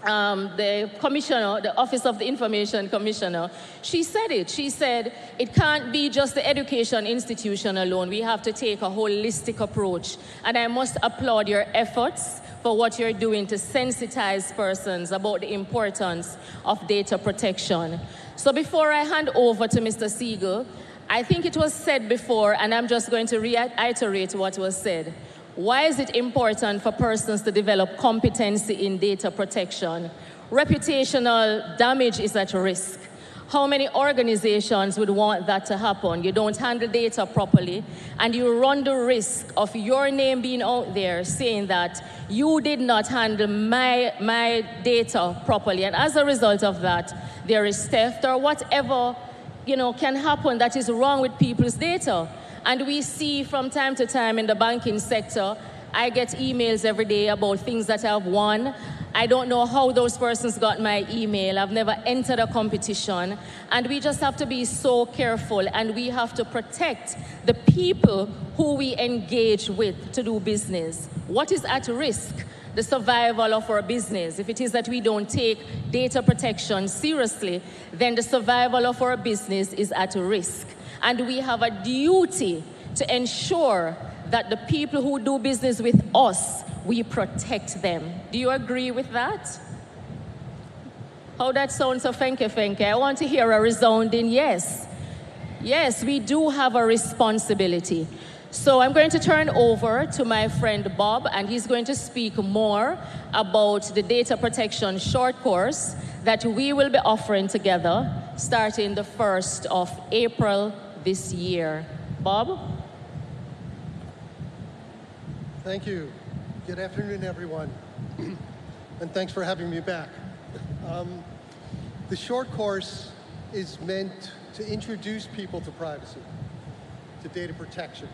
Speaker 13: the commissioner, the Office of the Information Commissioner, she said it. She said, it can't be just the education institution alone. We have to take a holistic approach. And I must applaud your efforts for what you're doing to sensitize persons about the importance of data protection. So before I hand over to Mr. Siegel, I think it was said before, and I'm just going to reiterate what was said. Why is it important for persons to develop competency in data protection? Reputational damage is at risk. How many organizations would want that to happen? You don't handle data properly, and you run the risk of your name being out there saying that you did not handle my data properly, and as a result of that, there is theft or whatever can happen that is wrong with people's data. And we see from time to time in the banking sector, I get emails every day about things that I've won. I don't know how those persons got my email. I've never entered a competition. And we just have to be so careful, and we have to protect the people who we engage with to do business. What is at risk? The survival of our business. If it is that we don't take data protection seriously, then the survival of our business is at risk. And we have a duty to ensure that the people who do business with us, we protect them. Do you agree with that? How that sounds so fenke. I want to hear a resounding yes. Yes, we do have a responsibility. So I'm going to turn over to my friend Bob, and he's going to speak more about the data protection short course that we will be offering together starting the 1st of April this year. Bob?
Speaker 14: Thank you. Good afternoon, everyone. And thanks for having me back. The short course is meant to introduce people to privacy, to data protection.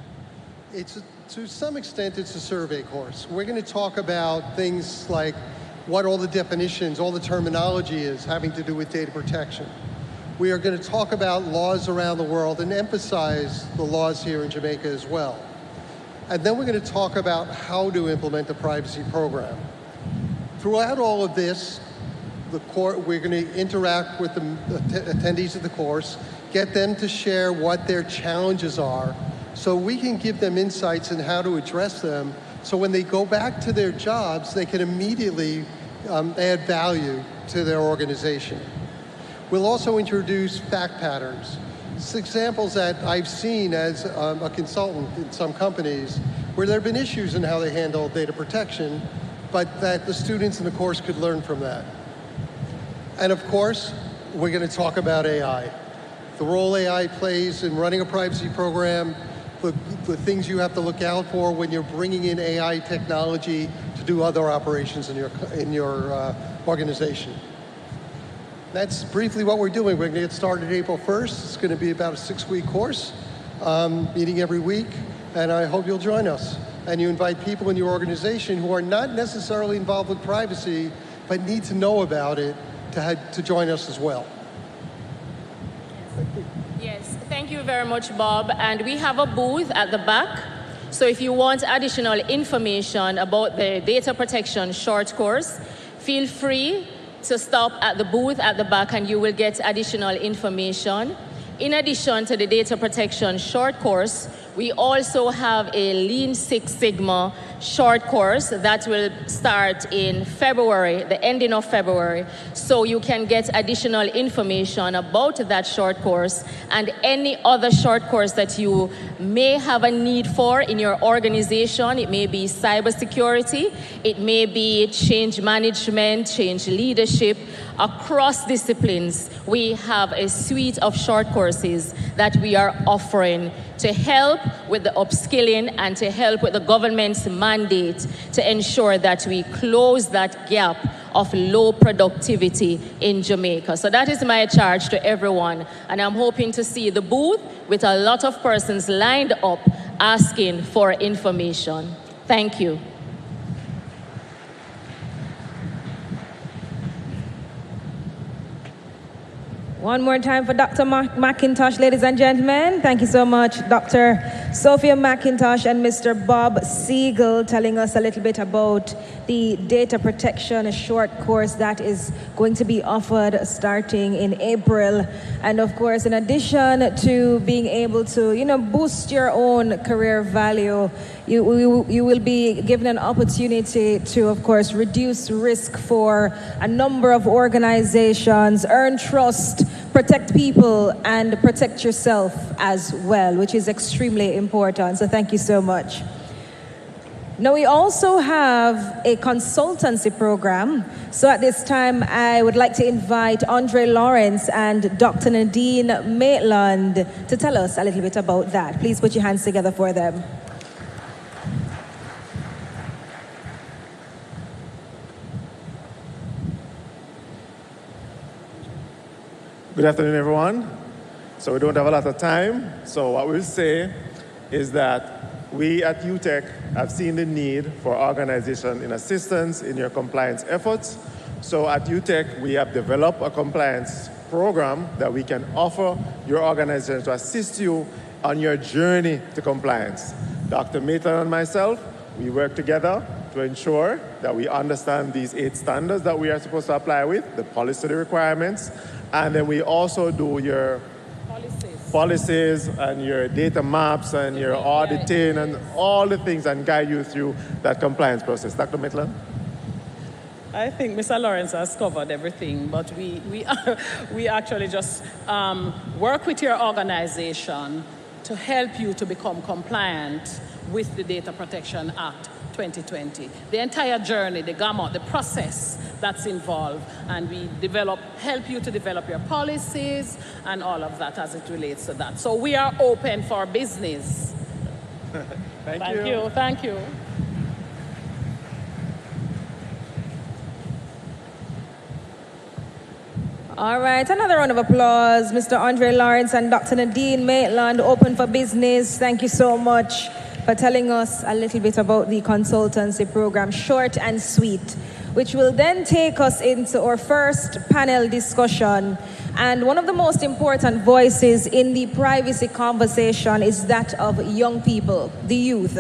Speaker 14: To some extent, it's a survey course. We're going to talk about things like what all the definitions, all the terminology is having to do with data protection. We are going to talk about laws around the world and emphasize the laws here in Jamaica as well. And then we're going to talk about how to implement the privacy program. Throughout all of this, we're going to interact with the attendees of the course, get them to share what their challenges are, so we can give them insights on how to address them, so when they go back to their jobs, they can immediately add value to their organization. We'll also introduce fact patterns. It's examples that I've seen as a consultant in some companies where there have been issues in how they handle data protection, but that the students in the course could learn from that. And of course, we're going to talk about AI. The role AI plays in running a privacy program, the things you have to look out for when you're bringing in AI technology to do other operations in your organization. That's briefly what we're doing. We're going to get started April 1st. It's going to be about a 6-week course, meeting every week, and I hope you'll join us. And you invite people in your organization who are not necessarily involved with privacy, but need to know about it to join us as well.
Speaker 13: Yes, thank you very much, Bob. And we have a booth at the back. So if you want additional information about the data protection short course, feel free to stop at the booth at the back and you will get additional information. In addition to the data protection short course, we also have a Lean Six Sigma short course that will start in February, the ending of February. So you can get additional information about that short course and any other short course that you may have a need for in your organization. It may be cybersecurity, it may be change management, change leadership. Across disciplines, we have a suite of short courses that we are offering to help with the upskilling and to help with the government's mandate to ensure that we close that gap of low productivity in Jamaica. So that is my charge to everyone. And I'm hoping to see the booth with a lot of persons lined up asking for information. Thank you.
Speaker 1: One more time for Dr. McIntosh, ladies and gentlemen. Thank you so much, Dr. Sophia McIntosh and Mr. Bob Siegel, telling us a little bit about the data protection, a short course that is going to be offered starting in April. And of course, in addition to being able to, boost your own career value, you will be given an opportunity to, of course, reduce risk for a number of organizations, earn trust, protect people, and protect yourself as well, which is extremely important. So thank you so much. Now, we also have a consultancy program. So at this time, I would like to invite Andre Lawrence and Dr. Nadine Maitland to tell us a little bit about that. Please put your hands together for them.
Speaker 8: Good afternoon, everyone. So we don't have a lot of time. So what we'll say is that we at UTEC have seen the need for organization in assistance in your compliance efforts. So at UTEC, we have developed a compliance program that we can offer your organization to assist you on your journey to compliance. Dr. Maitland and myself, we work together to ensure that we understand these 8 standards that we are supposed to apply with, the policy requirements, and then we also do your policies and your data maps and your auditing and all the things and guide you through that compliance process. Dr. Maitland?
Speaker 2: I think Mr. Lawrence has covered everything, but we actually just work with your organization to help you to become compliant with the Data Protection Act 2020. The entire journey, the gamut, the process that's involved, and we help you to develop your policies and all of that as it relates to that. So we are open for business.
Speaker 8: Thank you.
Speaker 2: Thank you.
Speaker 1: All right, another round of applause. Mr. Andre Lawrence and Dr. Nadine Maitland, open for business. Thank you so much for telling us a little bit about the consultancy program, short and sweet, which will then take us into our first panel discussion. And one of the most important voices in the privacy conversation is that of young people, the youth,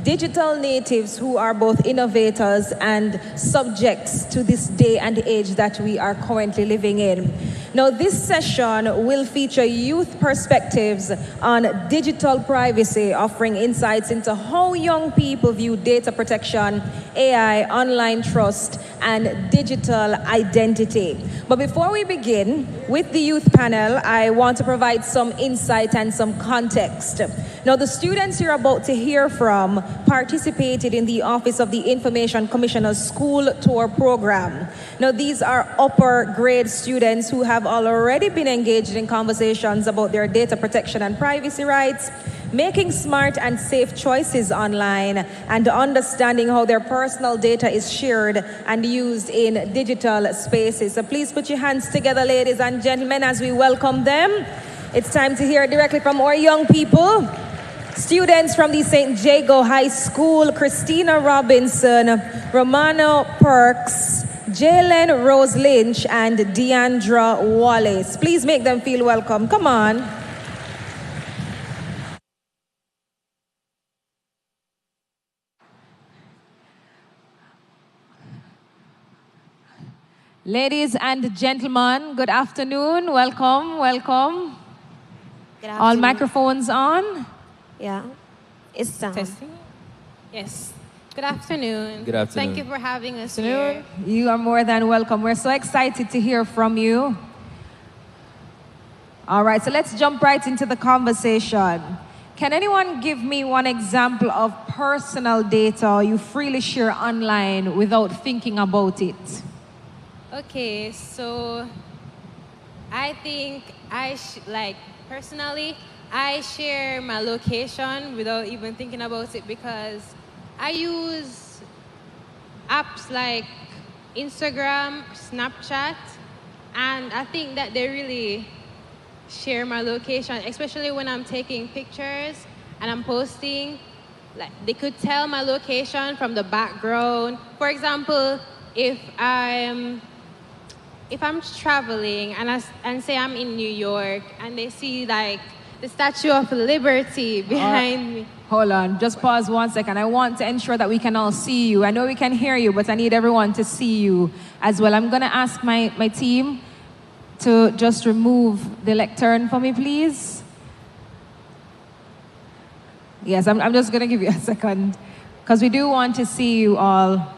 Speaker 1: digital natives who are both innovators and subjects to this day and age that we are currently living in. Now, this session will feature youth perspectives on digital privacy, offering insights into how young people view data protection, AI, online trust, and digital identity. But before we begin with the youth panel, I want to provide some insight and some context. Now, the students you're about to hear from participated in the Office of the Information Commissioner's School Tour Program. Now, these are upper grade students who have already been engaged in conversations about their data protection and privacy rights, making smart and safe choices online, and understanding how their personal data is shared and used in digital spaces. So please put your hands together, ladies and gentlemen, as we welcome them. It's time to hear directly from our young people. Students from the St. Jago High School, Christina Robinson, Romano Perks, Jalen Rose Lynch, and Deandra Wallace. Please make them feel welcome. Come on. Ladies and gentlemen, good afternoon. Welcome, welcome.
Speaker 15: Good
Speaker 1: All microphones on?
Speaker 15: Yeah, it's on.
Speaker 16: Testing? Yes. Good afternoon.
Speaker 17: Good afternoon.
Speaker 16: Thank you for having us here.
Speaker 1: You are more than welcome. We're so excited to hear from you. All right, so let's jump right into the conversation. Can anyone give me one example of personal data you freely share online without thinking about it?
Speaker 16: Okay, so I think personally, I share my location without even thinking about it because I use apps like Instagram, Snapchat, and I think that they really share my location, especially when I'm taking pictures and I'm posting. Like they could tell my location from the background. For example, if I'm traveling and say I'm in New York and they see like the Statue of Liberty behind me.
Speaker 1: Hold on, just pause 1 second. I want to ensure that we can all see you. I know we can hear you, but I need everyone to see you as well. I'm gonna ask my team to just remove the lectern for me, please. Yes, I'm just gonna give you a second because we do want to see you all.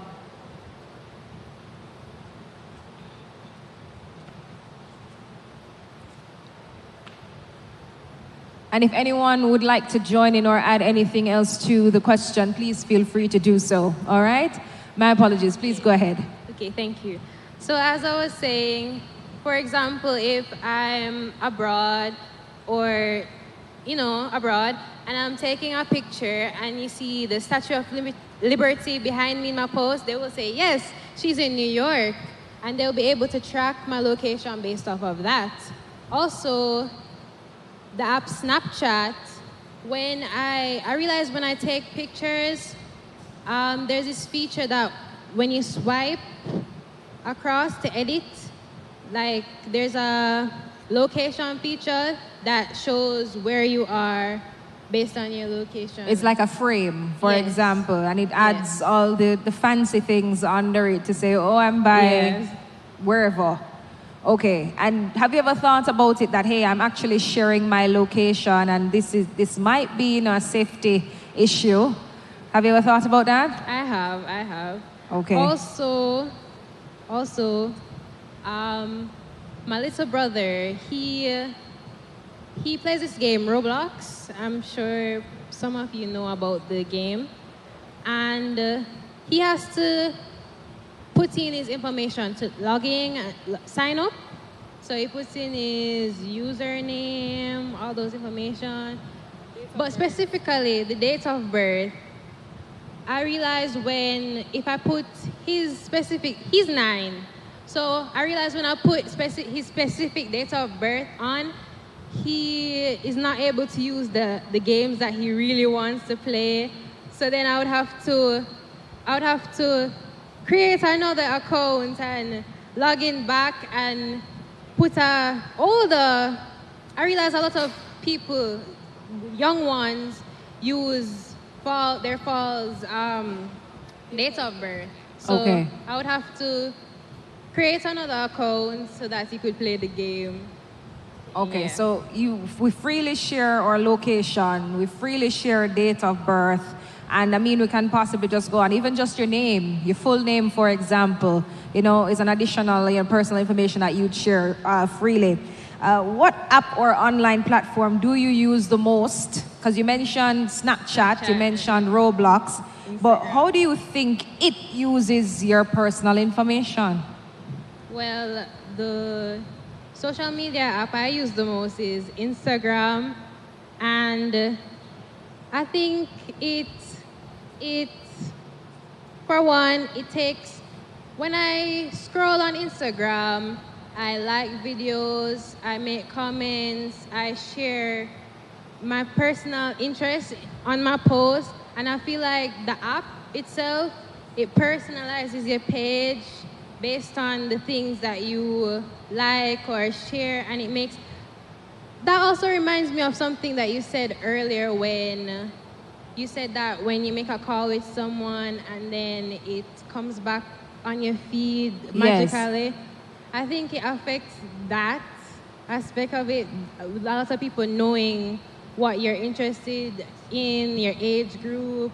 Speaker 1: And if anyone would like to join in or add anything else to the question, please feel free to do so, all right? My apologies, please go ahead.
Speaker 16: Okay, thank you. So as I was saying, for example, if I'm abroad or, abroad, and I'm taking a picture and you see the Statue of Liberty behind me in my post, they will say, yes, she's in New York. And they'll be able to track my location based off of that. Also, the app Snapchat, when I realized when I take pictures, there's this feature that when you swipe across to edit, like there's a location feature that shows where you are based on your location.
Speaker 1: It's like a frame, for example, and it adds all the fancy things under it to say, oh, I'm by wherever. Okay, and have you ever thought about it that, hey, I'm actually sharing my location and this might be a safety issue? Have you ever thought about that?
Speaker 16: I have.
Speaker 1: Okay.
Speaker 16: Also, my little brother, he plays this game, Roblox. I'm sure some of you know about the game. And he has to put in his information to log in and sign up. So he puts in his username, all those information. But specifically, the date of birth, I realized if I put he's 9. So I realized when I put his specific date of birth on, he is not able to use the games that he really wants to play. So then I would have to create another account and log in back and put I realize a lot of people, young ones, use their false date of birth. So I would have to create another account so that he could play the game.
Speaker 1: Okay, so we freely share our location, we freely share date of birth, and I mean we can possibly just go on, even just your name, your full name, for example, is an additional personal information that you'd share freely. What app or online platform do you use the most? Because you mentioned Snapchat, you mentioned Roblox, but how do you think it uses your personal information?
Speaker 16: Well, the social media app I use the most is Instagram, and I think for one, when I scroll on Instagram, I like videos, I make comments, I share my personal interests on my post, and I feel like the app itself, it personalizes your page based on the things that you like or share, and that also reminds me of something that you said earlier when you said that when you make a call with someone and then it comes back on your feed magically. Yes. I think it affects that aspect of it. A lot of people knowing what you're interested in, your age group.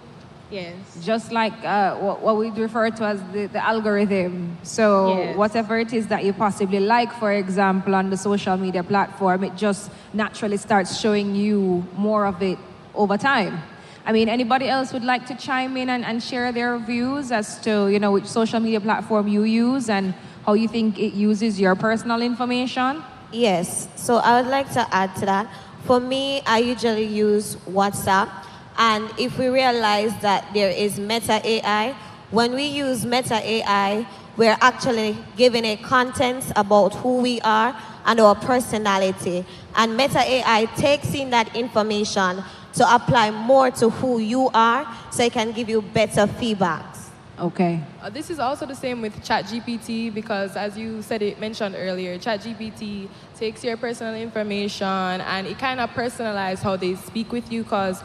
Speaker 16: Yes. Just like what we refer to as the algorithm. So whatever it is that you possibly like, for example, on the social media platform, it just naturally starts showing you more of it over time. I mean, anybody else would like to chime in and share their views as to, which social media platform you use and how you think it uses your personal information?
Speaker 15: Yes. So I would like to add to that. For me, I usually use WhatsApp. And if we realize that there is Meta AI, when we use Meta AI, we're actually giving it contents about who we are and our personality. And Meta AI takes in that information to apply more to who you are so it can give you better feedbacks.
Speaker 17: Okay.
Speaker 18: This is also the same with ChatGPT because, as you said, it mentioned earlier, ChatGPT takes your personal information and it kind of personalizes how they speak with you because,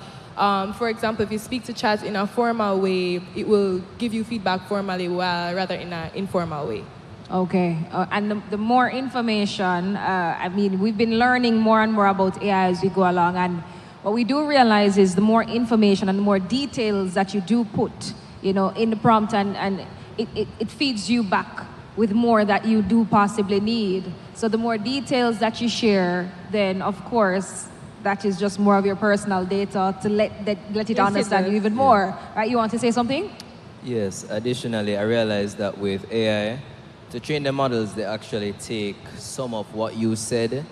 Speaker 18: for example, if you speak to Chat in a formal way, it will give you feedback formally rather in an informal way.
Speaker 17: Okay, and the more information, I mean, we've been learning more and more about AI as we go along, and what we do realize is the more information and the more details that you do put, you know, in the prompt, and it feeds you back with more that you do possibly need. So the more details that you share, then of course, that is just more of your personal data to let it understand you even more. Right? You want to say something?
Speaker 19: Yes, additionally, I realized that with AI, to train the models, they actually take some of what you said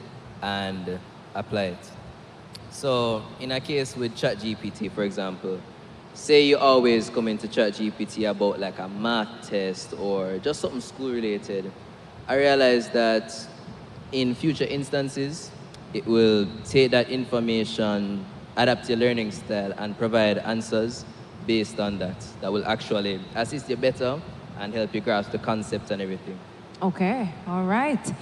Speaker 19: and apply it. So in a case with ChatGPT, for example, say you always come into ChatGPT about like a math test or just something school related, I realized that in future instances, it will take that information, adapt your learning style, and provide answers based on that. That will actually assist you better and help you grasp the concept and everything.
Speaker 17: Okay, all right.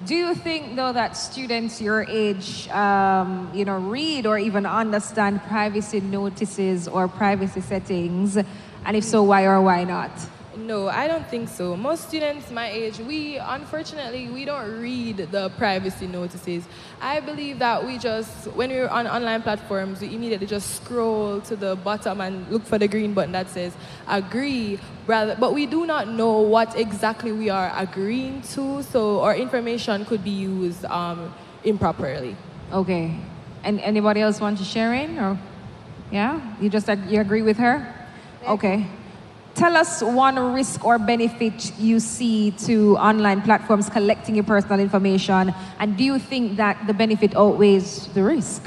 Speaker 17: Do you think, though, that students your age, you know, read or even understand privacy notices or privacy settings? And if so, why or why not?
Speaker 18: No, I don't think so. Most students my age, unfortunately, we don't read the privacy notices. I believe that we just, when we're on online platforms, we immediately just scroll to the bottom and look for the green button that says agree, but we do not know what exactly we are agreeing to, so our information could be used improperly.
Speaker 17: Okay. And anybody else want to share in? Or, yeah? You agree with her? Okay. Tell us one risk or benefit you see to online platforms collecting your personal information, and do you think that the benefit outweighs the risk?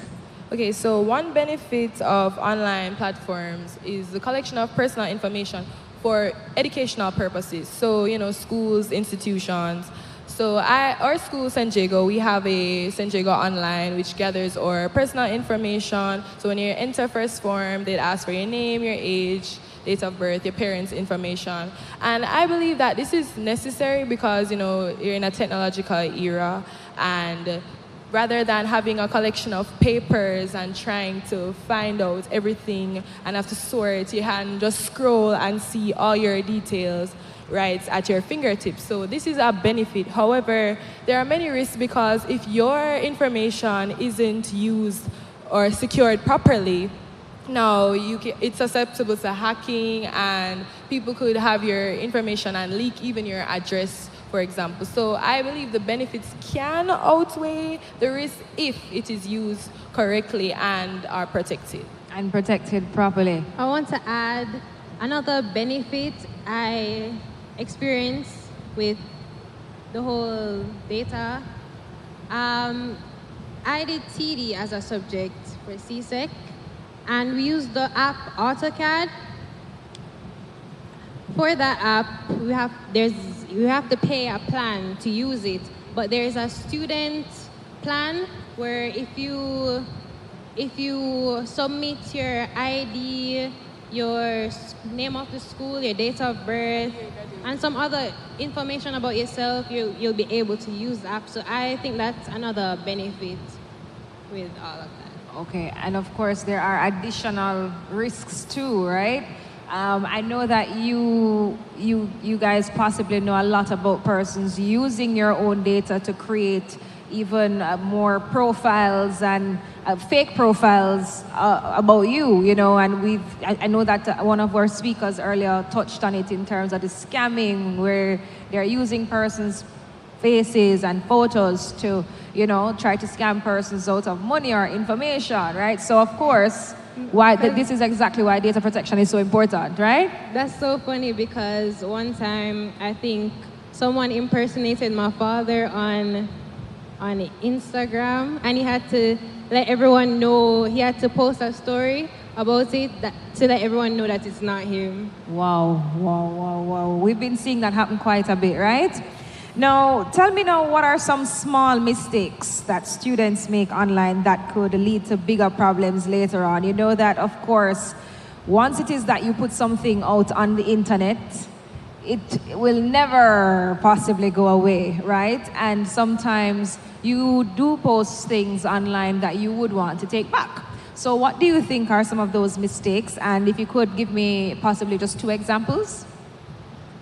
Speaker 18: Okay, so one benefit of online platforms is the collection of personal information for educational purposes. So, you know, schools, institutions. So our school, St. Jago, we have a St. Jago Online, which gathers our personal information. So when you enter first form, they'd ask for your name, your age, date of birth, your parents' information. And I believe that this is necessary because, you know, you're in a technological era, and rather than having a collection of papers and trying to find out everything and have to sort, you can just scroll and see all your details right at your fingertips. So this is a benefit. However, there are many risks because if your information isn't used or secured properly, now it's susceptible to hacking, and people could have your information and leak even your address, for example. So I believe the benefits can outweigh the risk if it is used correctly and are protected.
Speaker 17: And protected properly.
Speaker 16: I want to add another benefit I experienced with the whole data. I did TD as a subject for CSEC, and we used the app AutoCAD. For that app, you have to pay a plan to use it, but there's a student plan where if you submit your ID, your name of the school, your date of birth, and some other information about yourself, you'll be able to use the app. So I think that's another benefit with all of that.
Speaker 17: Okay, and of course there are additional risks too, right? I know that you guys possibly know a lot about persons using your own data to create even more profiles and fake profiles about you, you know, and I know that one of our speakers earlier touched on it in terms of the scamming, where they're using persons' faces and photos to, you know, try to scam persons out of money or information, right? So of course, this is exactly why data protection is so important, right?
Speaker 16: That's so funny because one time I think someone impersonated my father on on Instagram, and he had to let everyone know, he had to post a story about it to let everyone know that it's not him.
Speaker 17: Wow, wow, wow, wow. We've been seeing that happen quite a bit, right? Now, tell me now, what are some small mistakes that students make online that could lead to bigger problems later on? You know that, of course, once it is that you put something out on the internet, it will never possibly go away, right? And sometimes you do post things online that you would want to take back. So what do you think are some of those mistakes? And if you could give me possibly just 2 examples.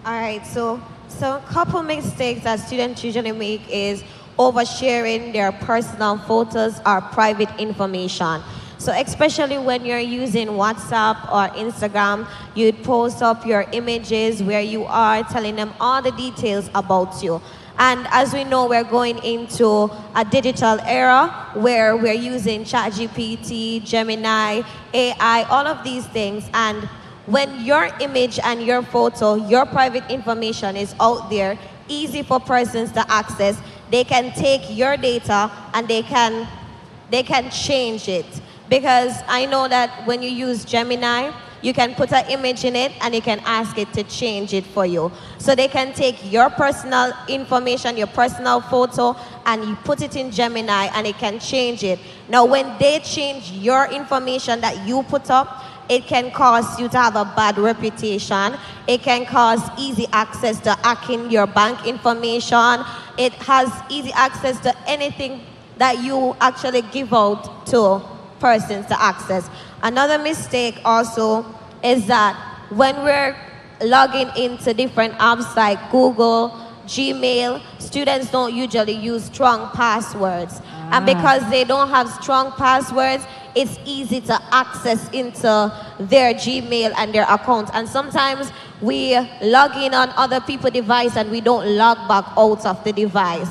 Speaker 15: All right, so a couple mistakes that students usually make is oversharing their personal photos or private information. So especially when you're using WhatsApp or Instagram, you'd post up your images where you are, telling them all the details about you. And as we know, we're going into a digital era where we're using ChatGPT, Gemini, AI, all of these things. And when your image and your photo, your private information is out there, easy for persons to access, they can take your data and they can change it. Because I know that when you use Gemini, you can put an image in it and you can ask it to change it for you. So they can take your personal information, your personal photo, and you put it in Gemini and it can change it. Now when they change your information that you put up, it can cause you to have a bad reputation. It can cause easy access to hacking your bank information. It has easy access to anything that you actually give out to persons to access. Another mistake also is that when we're logging into different apps like Google, Gmail, students don't usually use strong passwords. And because they don't have strong passwords, it's easy to access into their Gmail and their account. And sometimes we log in on other people's device and we don't log back out of the device.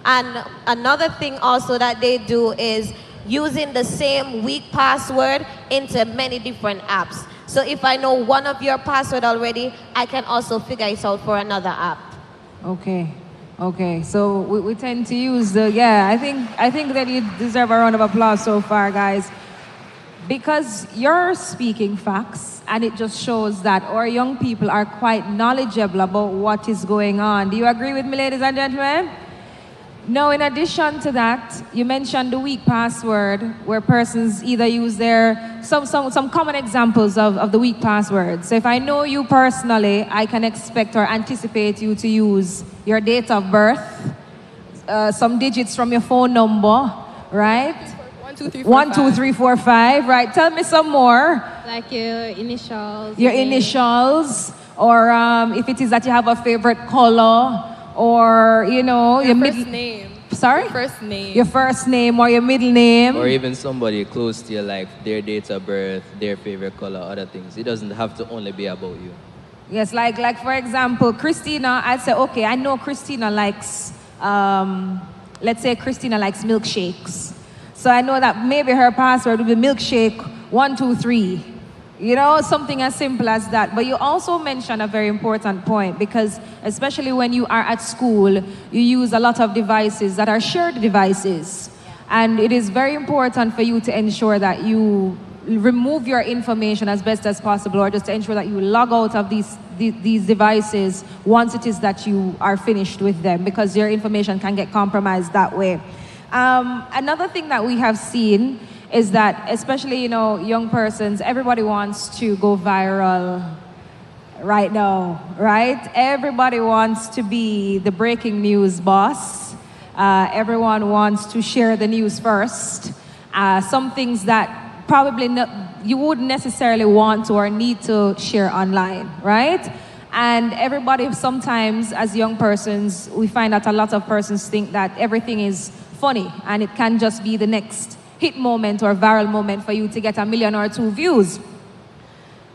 Speaker 15: And another thing also that they do is using the same weak password into many different apps. So if I know one of your password already, I can also figure it out for another app.
Speaker 17: Okay. Okay, so we tend to use the, I think that you deserve a round of applause so far, guys. Because you're speaking facts, and it just shows that our young people are quite knowledgeable about what is going on. Do you agree with me, ladies and gentlemen? Now, in addition to that, you mentioned the weak password, where persons either use their, some common examples of the weak password. So if I know you personally, I can expect or anticipate you to use your date of birth, some digits from your phone number, right? 1, 2, 3, 4, 5, right? Tell me some more.
Speaker 16: Like your initials.
Speaker 17: Your initials, or if it is that you have a favorite color, or, you know, your
Speaker 18: first name.
Speaker 17: Sorry?
Speaker 18: Your first name.
Speaker 17: Your first name or your middle name.
Speaker 19: Or even somebody close to your life, their date of birth, their favorite color, other things. It doesn't have to only be about you.
Speaker 17: Yes, like for example, Christina, I'd say, okay, I know Christina likes, let's say Christina likes milkshakes. So I know that maybe her password will be milkshake 1, 2, 3. You know, something as simple as that. But you also mentioned a very important point, because especially when you are at school, you use a lot of devices that are shared devices. And it is very important for you to ensure that you remove your information as best as possible, or just to ensure that you log out of these devices once it is that you are finished with them, because your information can get compromised that way. Another thing that we have seen is that, especially, you know, young persons, everybody wants to go viral right now, right? Everybody wants to be the breaking news boss. Everyone wants to share the news first. Some things that probably you wouldn't necessarily want to or need to share online, right? And everybody, sometimes as young persons, we find that a lot of persons think that everything is funny and it can just be the next hit moment or viral moment for you to get 1 million or 2 views.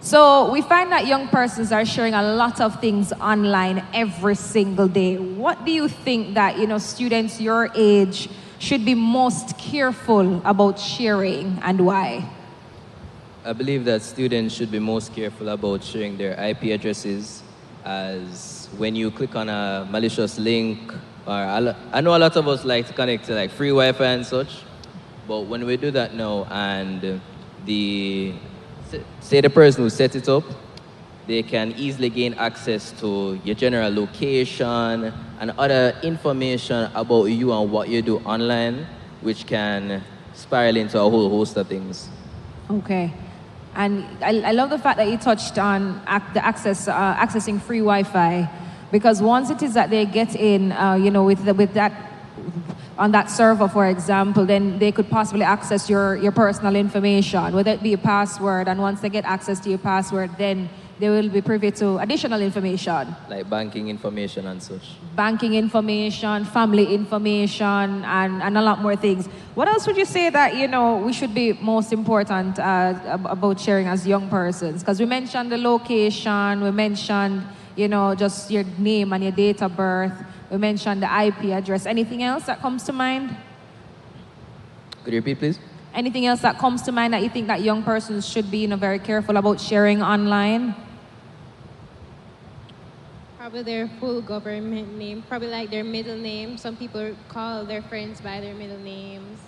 Speaker 17: So we find that young persons are sharing a lot of things online every single day. What do you think that, you know, students your age should be most careful about sharing, and why?
Speaker 19: I believe that students should be most careful about sharing their IP addresses, as when you click on a malicious link I know a lot of us like to connect to like free Wi-Fi and such, but when we do that now and say the person who set it up, they can easily gain access to your general location and other information about you and what you do online, which can spiral into a whole host of things.
Speaker 17: Okay. And I love the fact that you touched on accessing free Wi-Fi, because once it is that they get in, with that, on that server, for example, then they could possibly access your personal information, whether it be a password, and once they get access to your password, then they will be privy to additional information.
Speaker 19: Like banking information and such.
Speaker 17: Banking information, family information, and a lot more things. What else would you say that, we should be most important about sharing as young persons? Because we mentioned the location, we mentioned, just your name and your date of birth, we mentioned the IP address. Anything else that comes to mind?
Speaker 19: Could you repeat, please?
Speaker 17: Anything else that comes to mind that you think that young persons should be, very careful about sharing online?
Speaker 16: Probably their full government name, probably like their middle name. Some people call their friends by their middle names.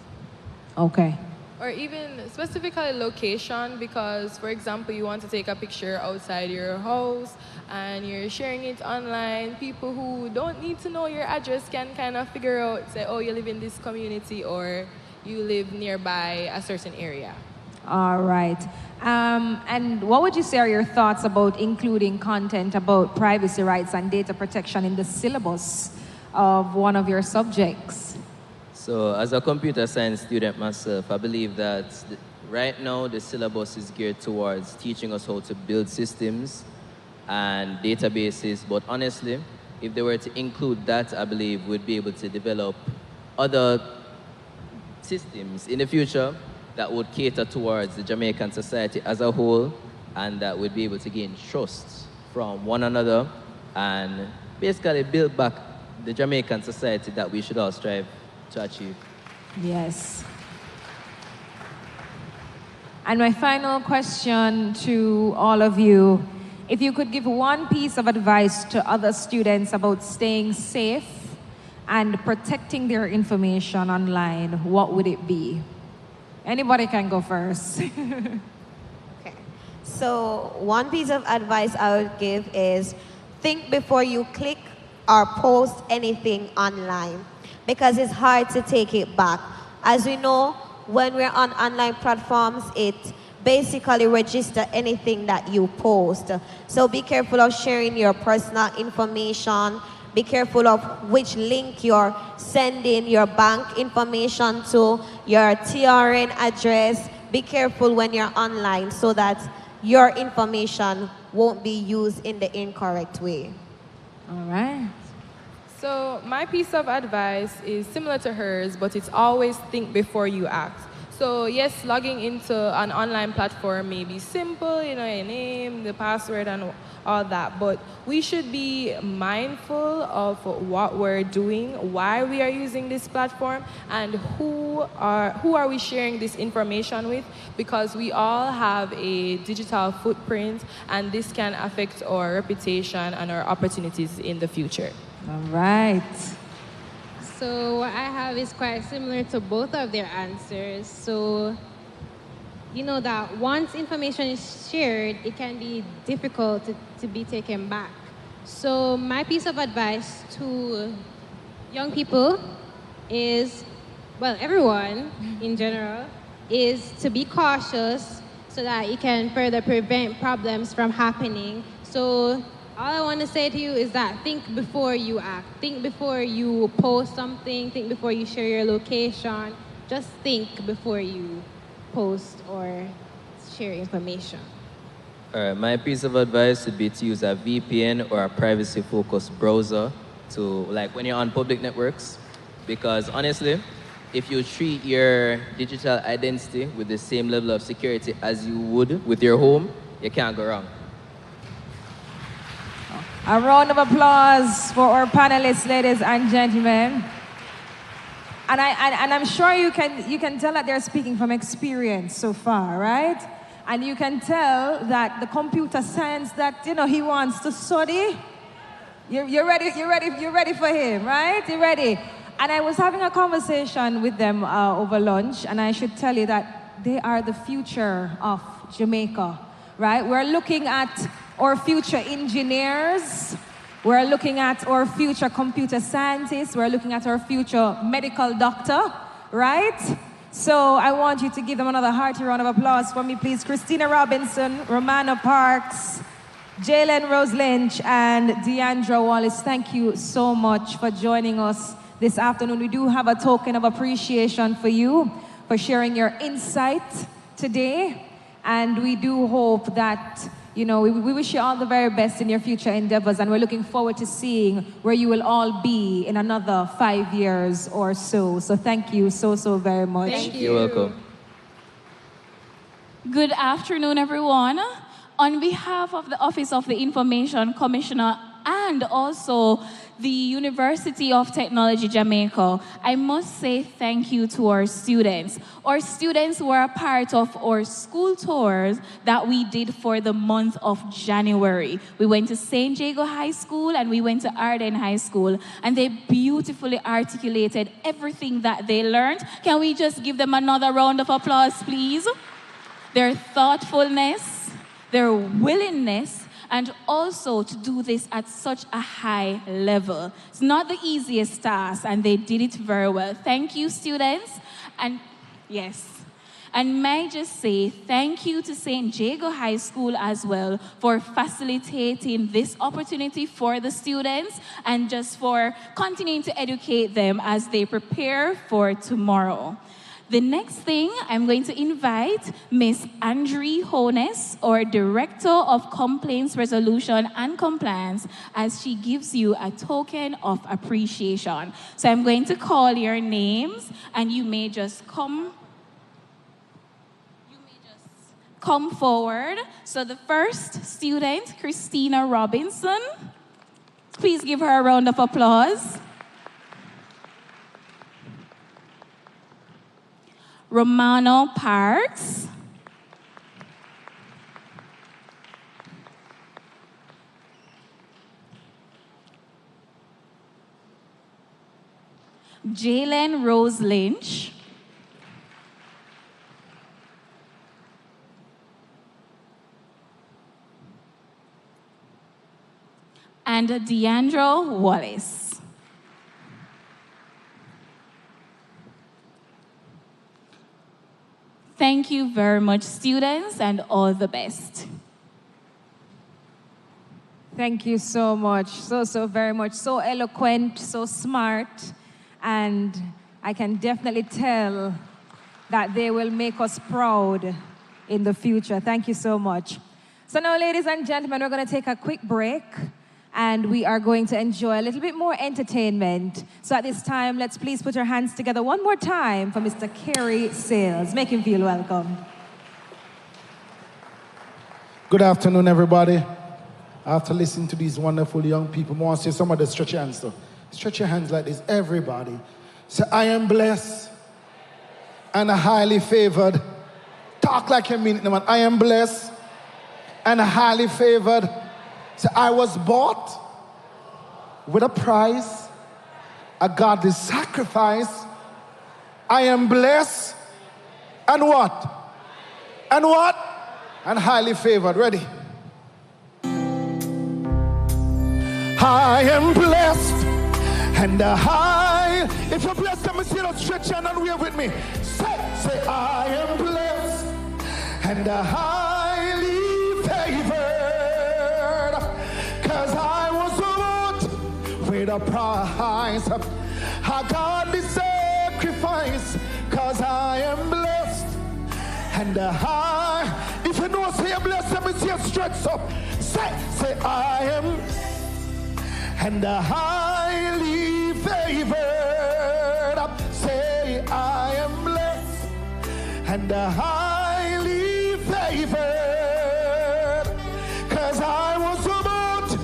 Speaker 17: Okay.
Speaker 18: Or even specifically location, because, for example, you want to take a picture outside your house and you're sharing it online. People who don't need to know your address can kind of figure out, say, oh, you live in this community or you live nearby a certain area.
Speaker 17: All right. And what would you say are your thoughts about including content about privacy rights and data protection in the syllabus of one of your subjects?
Speaker 19: So as a computer science student myself, I believe that right now the syllabus is geared towards teaching us how to build systems and databases. But honestly, if they were to include that, I believe we'd be able to develop other systems in the future that would cater towards the Jamaican society as a whole, and that would be able to gain trust from one another and basically build back the Jamaican society that we should all strive to achieve.
Speaker 17: Yes. And my final question to all of you, if you could give one piece of advice to other students about staying safe and protecting their information online, what would it be? Anybody can go first.
Speaker 15: Okay. So one piece of advice I would give is think before you click or post anything online, because it's hard to take it back. As we know, when we're on online platforms, it basically registers anything that you post. So be careful of sharing your personal information. Be careful of which link you're sending your bank information to, your TRN address. Be careful when you're online so that your information won't be used in the incorrect way.
Speaker 17: All right.
Speaker 18: So my piece of advice is similar to hers, but it's always think before you act. So yes, logging into an online platform may be simple, your name, the password, and all that, but we should be mindful of what we're doing, why we are using this platform, and who are we sharing this information with, because we all have a digital footprint, and this can affect our reputation and our opportunities in the future.
Speaker 17: All right.
Speaker 16: So what I have is quite similar to both of their answers. So you know that once information is shared, it can be difficult to be taken back. So my piece of advice to young people is, well, everyone in general, is to be cautious so that you can further prevent problems from happening. So all I want to say to you is that think before you act. Think before you post something. Think before you share your location. Just think before you post or share information.
Speaker 19: All right, my piece of advice would be to use a VPN or a privacy-focused browser to, like, when you're on public networks, because honestly, if you treat your digital identity with the same level of security as you would with your home, you can't go wrong.
Speaker 17: A round of applause for our panelists, ladies and gentlemen. And I'm sure you can tell that they're speaking from experience so far, right? And you can tell that the computer science that he wants to study, You're ready for him, right? You're ready. And I was having a conversation with them over lunch, and I should tell you that they are the future of Jamaica, right? We're looking at our future engineers. We're looking at our future computer scientists. We're looking at our future medical doctor, right? So I want you to give them another hearty round of applause for me, please. Christina Robinson, Romana Parks, Jalen Rose Lynch, and Deandra Wallace. Thank you so much for joining us this afternoon. We do have a token of appreciation for you for sharing your insight today. And we do hope that, you know, we wish you all the very best in your future endeavors, and we're looking forward to seeing where you will all be in another 5 years or so. So thank you so very much.
Speaker 12: Thank you.
Speaker 19: You're welcome.
Speaker 12: Good afternoon, everyone. On behalf of the Office of the Information Commissioner and also the University of Technology Jamaica, I must say thank you to our students. Our students were a part of our school tours that we did for the month of January. We went to St. Jago High School and we went to Arden High School, and they beautifully articulated everything that they learned. Can we just give them another round of applause, please? Their thoughtfulness, their willingness, and also to do this at such a high level. It's not the easiest task, and they did it very well. Thank you, students. And yes, and may I just say thank you to St. Jago High School as well for facilitating this opportunity for the students and just for continuing to educate them as they prepare for tomorrow. The next thing, I'm going to invite Miss Andre Holness, our Director of Complaints Resolution and Compliance, as she gives you a token of appreciation. So I'm going to call your names, and you may just come forward. So the first student, Christina Robinson. Please give her a round of applause. Romano Parks. Jalen Rose Lynch. And Deandra Wallace. Thank you very much, students, and all the best.
Speaker 17: Thank you so much, so very much. So eloquent, so smart, and I can definitely tell that they will make us proud in the future. Thank you so much. So now, ladies and gentlemen, we're going to take a quick break, and we are going to enjoy a little bit more entertainment. So at this time, let's please put our hands together one more time for Mr. Kerry Sales. Make him feel welcome.
Speaker 7: Good afternoon, everybody. After listening to these wonderful young people, I want to say somebody stretch your hands, though. Stretch your hands like this, everybody. Say, I am blessed and highly favored. Talk like you mean it, man. I am blessed and highly favored. Say, I was bought with a price, a godly sacrifice. I am blessed and what? And what? And highly favored. Ready? I am blessed and high. If you're blessed, let me see you stretch your hand and wave with me. Say, I am blessed and highly favored, 'cause I was bought with a price, a godly sacrifice, 'cause I am blessed and high. If you know, say you're blessed, let me see you stretch up. Say, I am and highly favored. Say, I am blessed and highly favored, 'cause I was bought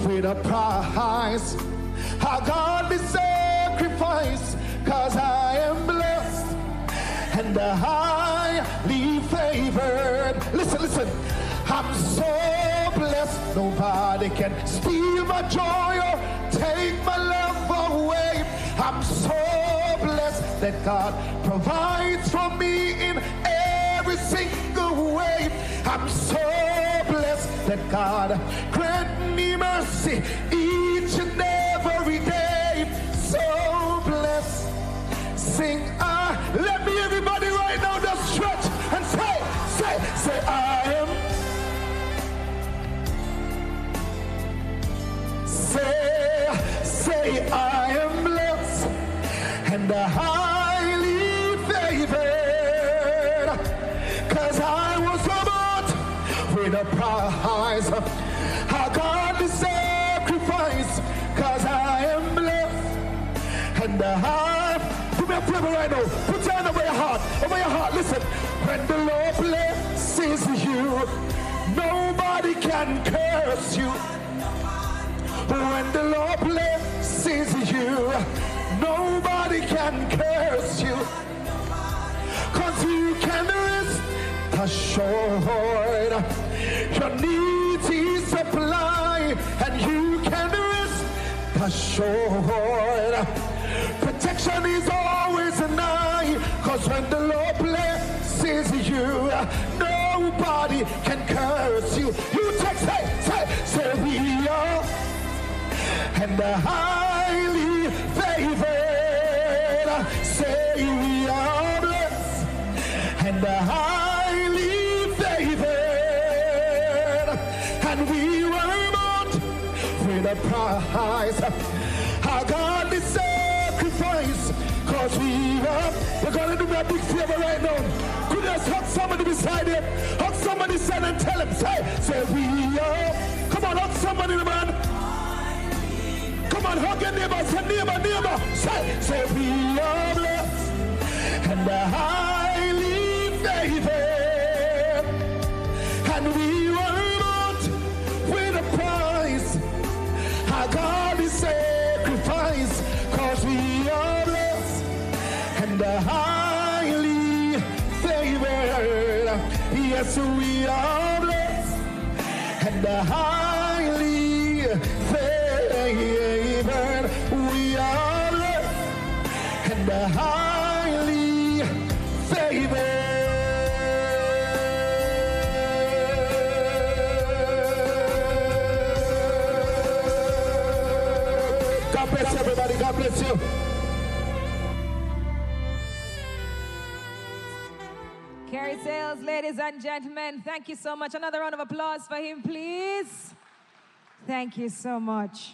Speaker 7: with a price, a godly sacrifice, 'cause I am blessed and highly favored. Listen, I'm so blessed. Nobody can steal my joy or take my love away. I'm so blessed that God provides for me in every single way. I'm so blessed that God grant me mercy each and every day. So blessed. Sing, let me everybody right now just stretch and say, I am. Say, I am blessed and highly favored, 'cause I was about with a prize, a godly sacrifice, 'cause I am blessed and do me a favor right now. Put your hand over your heart, listen. When the Lord blesses you, nobody can curse you. When the Lord blesses you, nobody can curse you. 'Cause you can rest assured your needs He supply, and you can rest assured protection is always nigh. 'Cause when the Lord blesses you, nobody can curse you. You take, say we are and highly favored. Say we are blessed and highly favored, and we were bought with a price, a godly sacrifice. 'Cause we're gonna do me a big favor right now. Could you just hug somebody beside you? Hug somebody side and tell him, say we are. Come on, hug somebody, man. Come on, hug your neighbor, say neighbor. Say we are blessed and highly favored, and we were bought with a price, a godly sacrifice. 'Cause we are blessed and highly favored. Yes, we are blessed and highly favored. We are blessed and highly favored. God bless everybody. God bless you.
Speaker 1: Kerry Sales, ladies and gentlemen, thank you so much. Another round of applause for him, please. Thank you so much.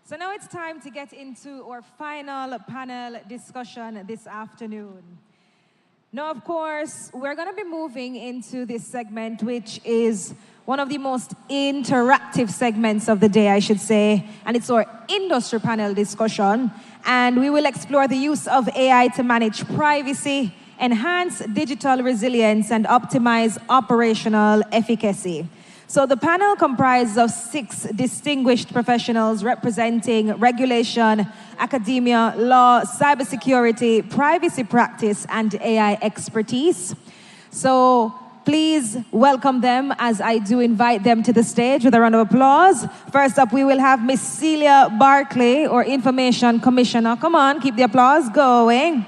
Speaker 1: So now it's time to get into our final panel discussion this afternoon. Now, of course, we're going to be moving into this segment, which is one of the most interactive segments of the day, I should say, and it's our industry panel discussion. And we will explore the use of AI to manage privacy, enhance digital resilience, and optimize operational efficacy. So the panel comprises of 6 distinguished professionals representing regulation, academia, law, cybersecurity, privacy practice, and AI expertise. So please welcome them as I do invite them to the stage with a round of applause. First up, we will have Miss Celia Barkley, or Information Commissioner. Come on, keep the applause going.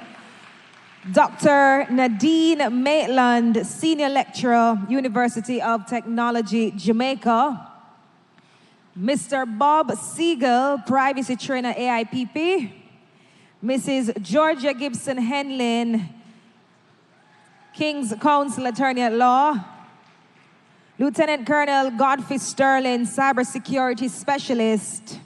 Speaker 1: Dr. Nadine Maitland, Senior Lecturer, University of Technology, Jamaica. Mr. Bob Siegel, Privacy Trainer, AIPP. Mrs. Georgia Gibson Henlin, King's Counsel Attorney at Law. Lieutenant Colonel Godfrey Sterling, Cybersecurity Specialist.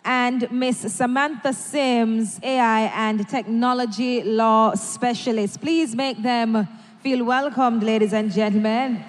Speaker 1: And Miss Samantha Sims, AI and Technology Law Specialist. Please make them feel welcomed, ladies and gentlemen.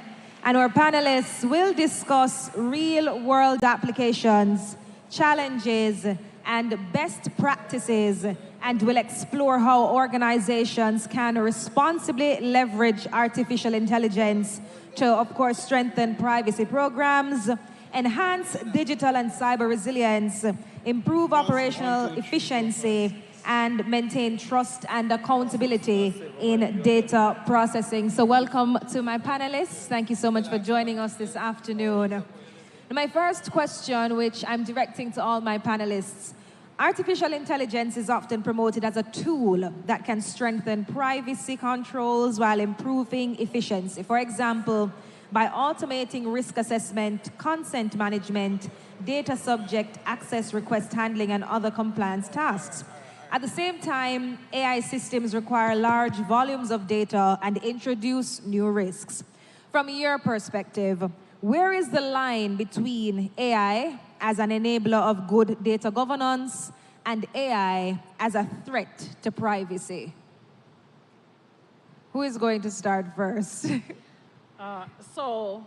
Speaker 1: And our panelists will discuss real-world applications, challenges, and best practices, and will explore how organizations can responsibly leverage artificial intelligence to, of course, strengthen privacy programs, enhance digital and cyber resilience, improve operational efficiency, and maintain trust and accountability in data processing. So welcome to my panelists. Thank you so much for joining us this afternoon. My first question, which I'm directing to all my panelists, artificial intelligence is often promoted as a tool that can strengthen privacy controls while improving efficiency. For example, by automating risk assessment, consent management, data subject access request handling, and other compliance tasks. At the same time, AI systems require large volumes of data and introduce new risks. From your perspective, where is the line between AI as an enabler of good data governance and AI as a threat to privacy? Who is going to start first?
Speaker 2: So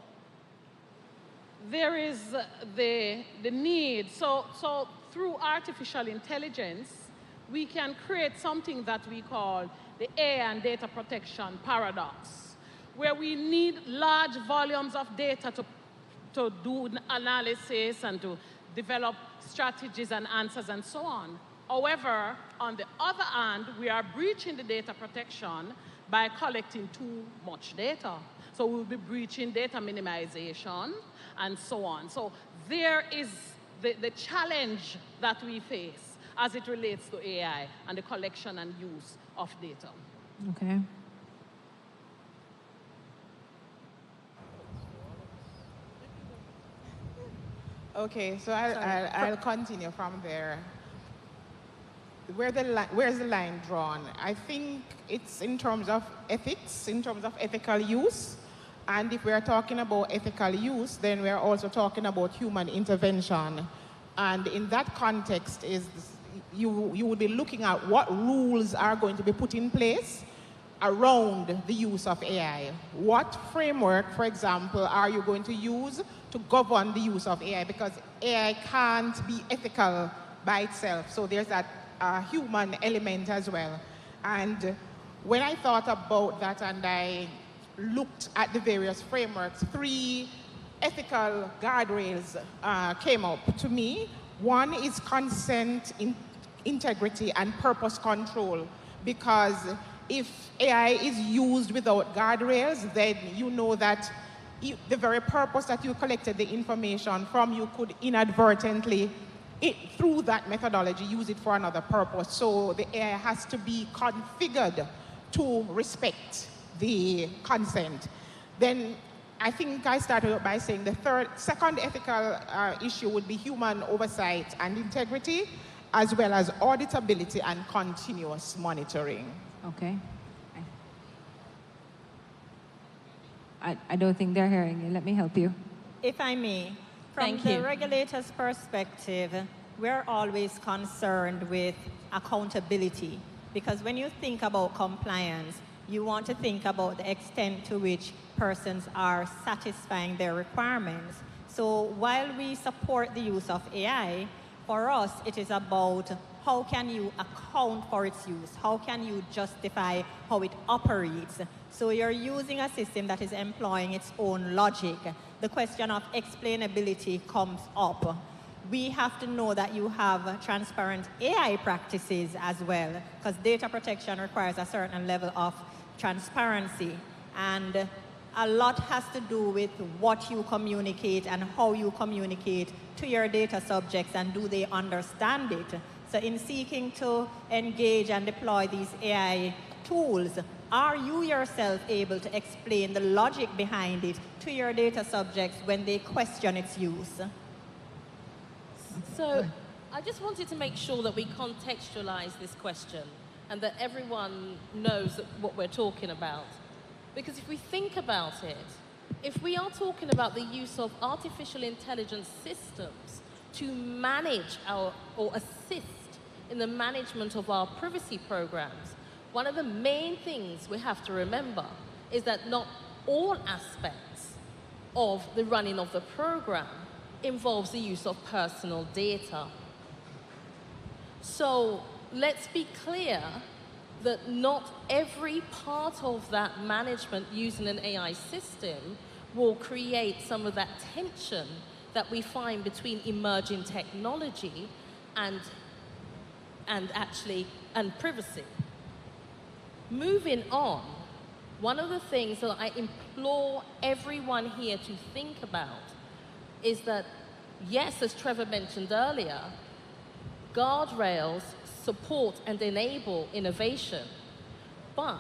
Speaker 2: there is the need. So through artificial intelligence, we can create something that we call the AI and data protection paradox, where we need large volumes of data to do analysis and to develop strategies and answers and so on. However, on the other hand, we are breaching the data protection by collecting too much data. So we'll be breaching data minimization and so on. So there is the challenge that we face as it relates to AI and the collection and use of data.
Speaker 1: Okay.
Speaker 20: Okay, so I'll continue from there. Where's the line drawn? I think it's in terms of ethics, in terms of ethical use. And if we're talking about ethical use, then we're also talking about human intervention. And in that context, you will be looking at what rules are going to be put in place around the use of AI. What framework, for example, are you going to use to govern the use of AI? Because AI can't be ethical by itself. So there's that human element as well. And when I thought about that and I looked at the various frameworks, 3 ethical guardrails came up to me. One is consent, integrity, and purpose control. Because if AI is used without guardrails, then you know that the very purpose that you collected the information from, you could inadvertently, through that methodology, use it for another purpose. So the AI has to be configured to respect the consent. Then I think I started by saying the second ethical issue would be human oversight and integrity, as well as auditability and continuous monitoring.
Speaker 1: Okay. I don't think they're hearing you. Let me help you.
Speaker 4: If I may, from the regulator's perspective, we're always concerned with accountability, because when you think about compliance, you want to think about the extent to which persons are satisfying their requirements. So while we support the use of AI, for us, it is about how can you account for its use? How can you justify how it operates? So you're using a system that is employing its own logic. The question of explainability comes up. We have to know that you have transparent AI practices as well, because data protection requires a certain level of transparency. And a lot has to do with what you communicate and how you communicate to your data subjects, and do they understand it? So in seeking to engage and deploy these AI tools, are you yourself able to explain the logic behind it to your data subjects when they question its use?
Speaker 21: So I just wanted to make sure that we contextualize this question and that everyone knows what we're talking about. Because if we think about it, if we are talking about the use of artificial intelligence systems to manage or assist in the management of our privacy programs, one of the main things we have to remember is that not all aspects of the running of the program involves the use of personal data. So let's be clear that not every part of that management using an AI system will create some of that tension that we find between emerging technology and and privacy. Moving on, one of the things that I implore everyone here to think about is that, yes, as Trevor mentioned earlier, guardrails support and enable innovation, but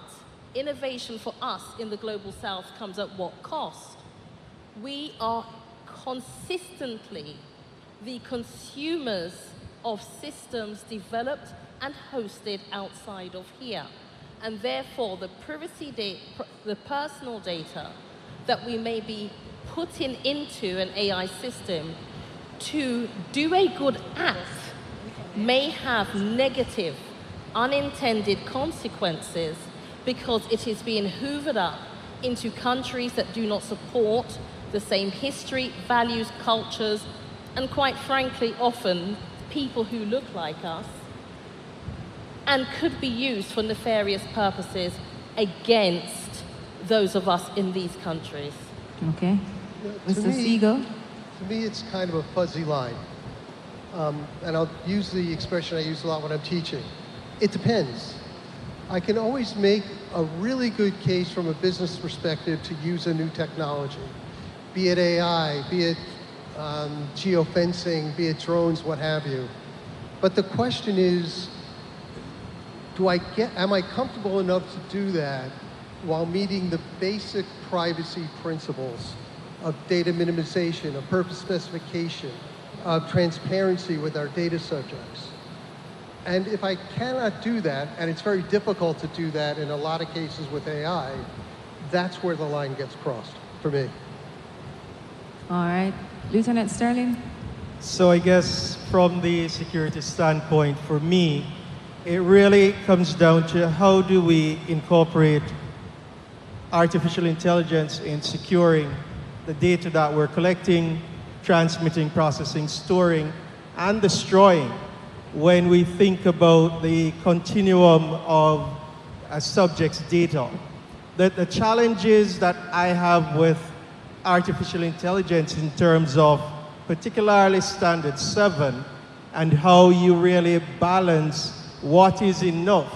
Speaker 21: innovation for us in the Global South comes at what cost? We are consistently the consumers of systems developed and hosted outside of here. And therefore, the the personal data that we may be putting into an AI system to do a good act may have negative, unintended consequences because it is being hoovered up into countries that do not support the same history, values, cultures, and quite frankly, often people who look like us, and could be used for nefarious purposes against those of us in these countries.
Speaker 17: Okay. Mr. Siegel?
Speaker 14: To me, it's kind of a fuzzy line. And I'll use the expression I use a lot when I'm teaching. It depends. I can always make a really good case from a business perspective to use a new technology, be it AI, be it geofencing, be it drones, what have you. But the question is, am I comfortable enough to do that while meeting the basic privacy principles of data minimization, of purpose specification, of transparency with our data subjects? And if I cannot do that, and it's very difficult to do that in a lot of cases with AI, that's where the line gets crossed for me.
Speaker 17: All right. Lieutenant Sterling?
Speaker 5: So I guess from the security standpoint, for me, it really comes down to how do we incorporate artificial intelligence in securing the data that we're collecting, transmitting, processing, storing, and destroying when we think about the continuum of a subject's data. The challenges that I have with artificial intelligence in terms of particularly Standard 7 and how you really balance what is enough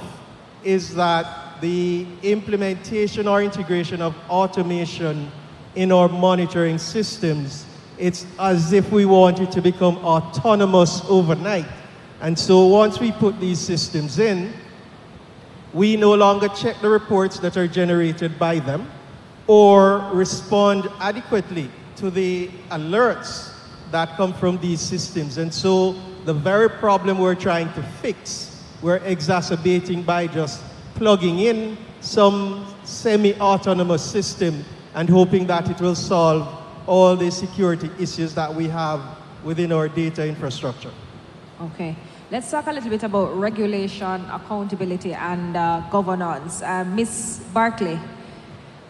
Speaker 5: is that the implementation or integration of automation in our monitoring systems, it's as if we want it to become autonomous overnight. And so once we put these systems in, we no longer check the reports that are generated by them or respond adequately to the alerts that come from these systems. And so the very problem we're trying to fix, we're exacerbating by just plugging in some semi-autonomous system and hoping that it will solve all the security issues that we have within our data infrastructure.
Speaker 1: Okay. Let's talk a little bit about regulation, accountability, and governance. Ms. Barkley,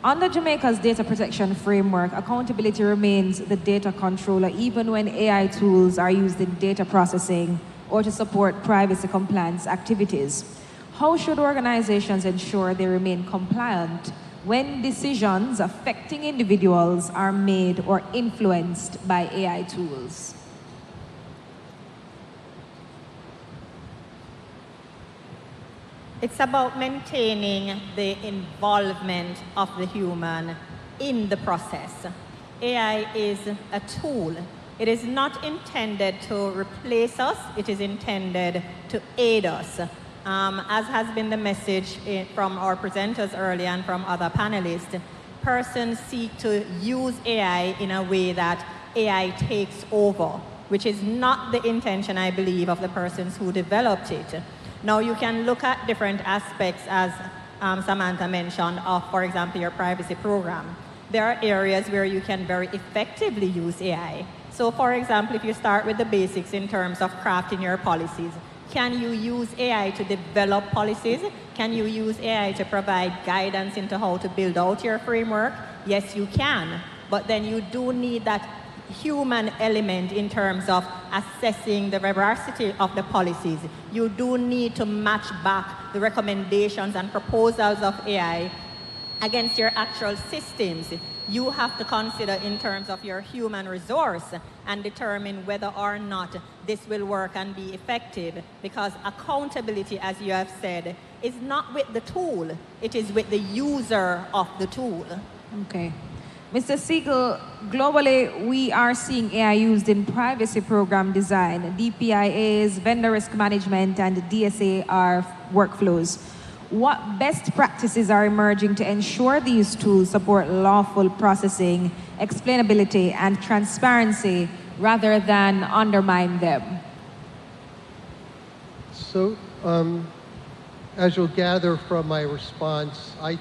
Speaker 1: under Jamaica's data protection framework, accountability remains the data controller even when AI tools are used in data processing or to support privacy compliance activities. How should organizations ensure they remain compliant when decisions affecting individuals are made or influenced by AI tools?
Speaker 4: It's about maintaining the involvement of the human in the process. AI is a tool. It is not intended to replace us. It is intended to aid us. As has been the message from our presenters earlier and from other panelists, persons seek to use AI in a way that AI takes over, which is not the intention, I believe, of the persons who developed it. Now, you can look at different aspects, as Samantha mentioned, of, for example, your privacy program. There are areas where you can very effectively use AI. So, for example, if you start with the basics in terms of crafting your policies, can you use AI to develop policies? Can you use AI to provide guidance into how to build out your framework? Yes, you can. But then you do need that human element in terms of assessing the veracity of the policies. You do need to match back the recommendations and proposals of AI against your actual systems. You have to consider in terms of your human resource and determine whether or not this will work and be effective, because accountability, as you have said, is not with the tool, it is with the user of the tool.
Speaker 17: Okay. Mr. Siegel, globally, we are seeing AI used in privacy program design, DPIAs, vendor risk management, and DSAR workflows. What best practices are emerging to ensure these tools support lawful processing, explainability, and transparency rather than undermine them?
Speaker 14: So, as you'll gather from my response, I